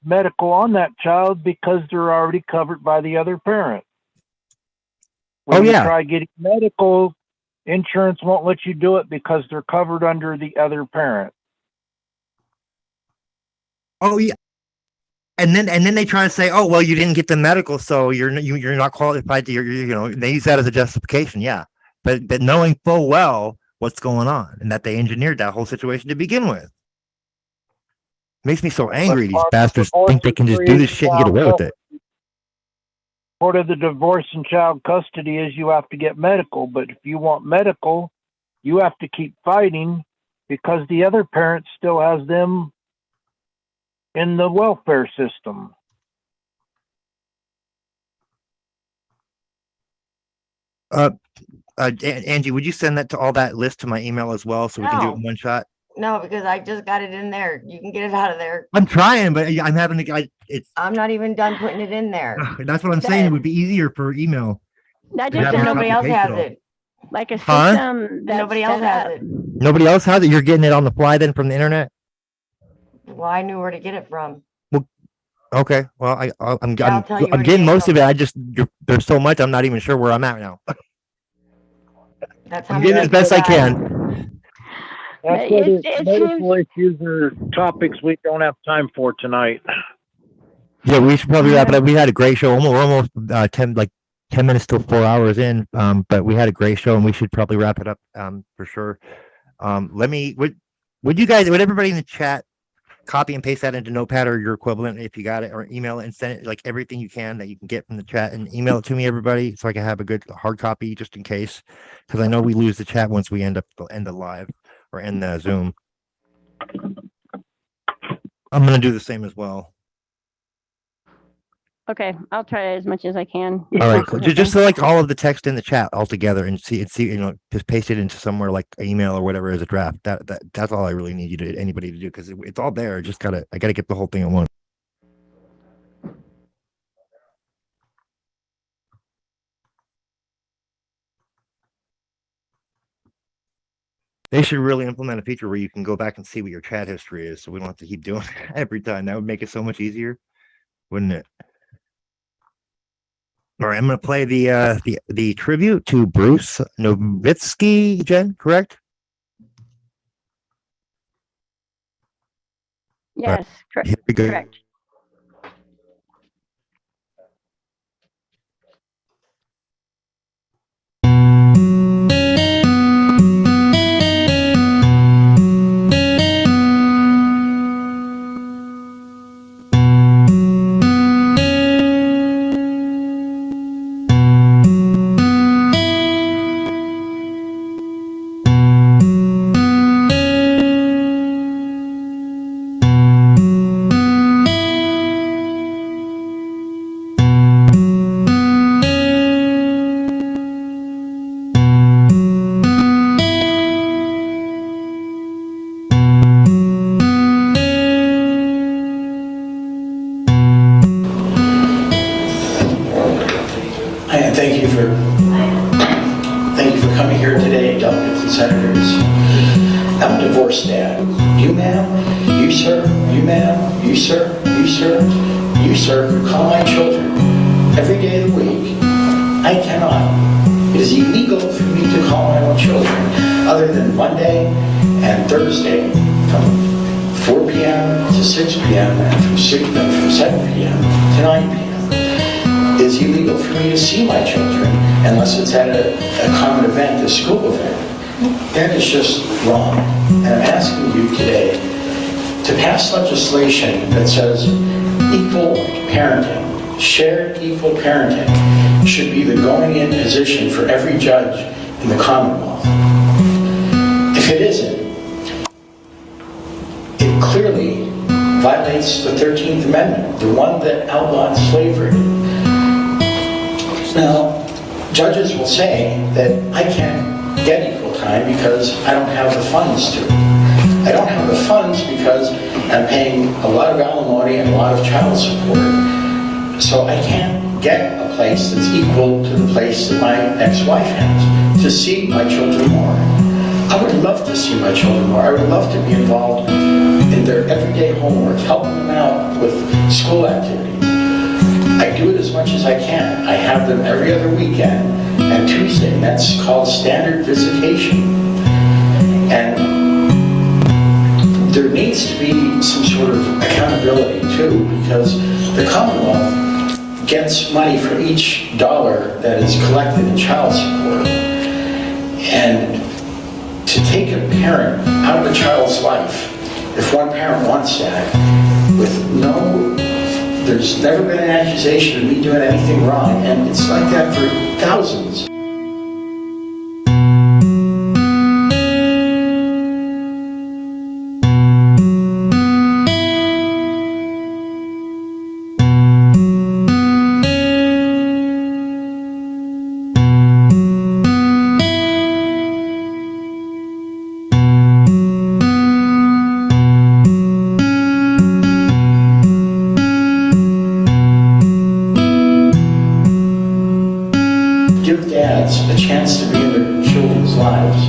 medical on that child because they're already covered by the other parent. When you try getting medical, insurance won't let you do it because they're covered under the other parent. Oh, yeah. And then they try to say, oh, well, you didn't get the medical, so you're not qualified to, they use that as a justification. Yeah. But knowing full well what's going on and that they engineered that whole situation to begin with. Makes me so angry. These bastards think they can just do this shit and get away with it. Part of the divorce and child custody is you have to get medical, but if you want medical, you have to keep fighting because the other parent still has them in the welfare system. Angie, would you send that to all that list to my email as well so we can do it in one shot? No, because I just got it in there. You can get it out of there. I'm trying, but I'm having to. I'm not even done putting it in there. That's what I'm saying. It would be easier for email. That Because just nobody else has it. like a system that's Nobody else set has up. it. Nobody else has it. You're getting it on the fly then from the internet. Well, I knew where to get it from. Okay. Well, I'm Yeah, I'll tell you where to getting get most it of it. There's so much. I'm not even sure where I'm at now. That's how I'm getting as best I can. That's what medical issues or topics we don't have time for tonight. Yeah, we should probably wrap it up. We had a great show. We're almost 10 minutes till 4 hours in. But we had a great show, and we should probably wrap it up for sure. Would everybody in the chat copy and paste that into Notepad or your equivalent if you got it, or email it and send it, like everything you can that you can get from the chat, and email it to me, everybody, so I can have a good hard copy just in case, because I know we lose the chat once we end the live or end the Zoom. I'm gonna do the same as well. Okay, I'll try as much as I can. All right, cool. Just select all of the text in the chat all together and see, just paste it into somewhere like email or whatever as a draft. That's all I really need anybody to do, because it's all there. I gotta get the whole thing at once. They should really implement a feature where you can go back and see what your chat history is, so we don't have to keep doing it every time. That would make it so much easier, wouldn't it? All right, I'm going to play the tribute to Bruce Novitsky, Jen, correct? Yes, Here we go. correct. Thank you for coming here today, delegates and senators. I'm a divorced dad. You, ma'am, you, sir, you, ma'am, you, sir, you, sir, you, sir, could call my children every day of the week. I cannot. It is illegal for me to call my own children other than Monday and Thursday from 4 p.m. to 6 p.m. and from 7 p.m. to 9 p.m. It is illegal for me to see my children unless it's at a common event, a school event. That is just wrong. And I'm asking you today to pass legislation that says equal parenting, shared equal parenting should be the going-in position for every judge in the Commonwealth. If it isn't, it clearly violates the 13th Amendment, the one that outlawed slavery. Now, judges will say that I can't get equal time because I don't have the funds to. I don't have the funds because I'm paying a lot of alimony and a lot of child support. So I can't get a place that's equal to the place that my ex-wife has to see my children more. I would love to see my children more. I would love to be involved in their everyday homework, helping them out with school activities. I do it as much as I can. I have them every other weekend and Tuesday, and that's called standard visitation. And there needs to be some sort of accountability accountability too, because the Commonwealth gets money for each dollar that is collected in child support. And to take a parent out of a child's life, if one parent wants that, with there's never been an accusation of me doing anything wrong, and it's like that for thousands. Give dads a chance to be in their children's lives.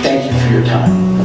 Thank you for your time.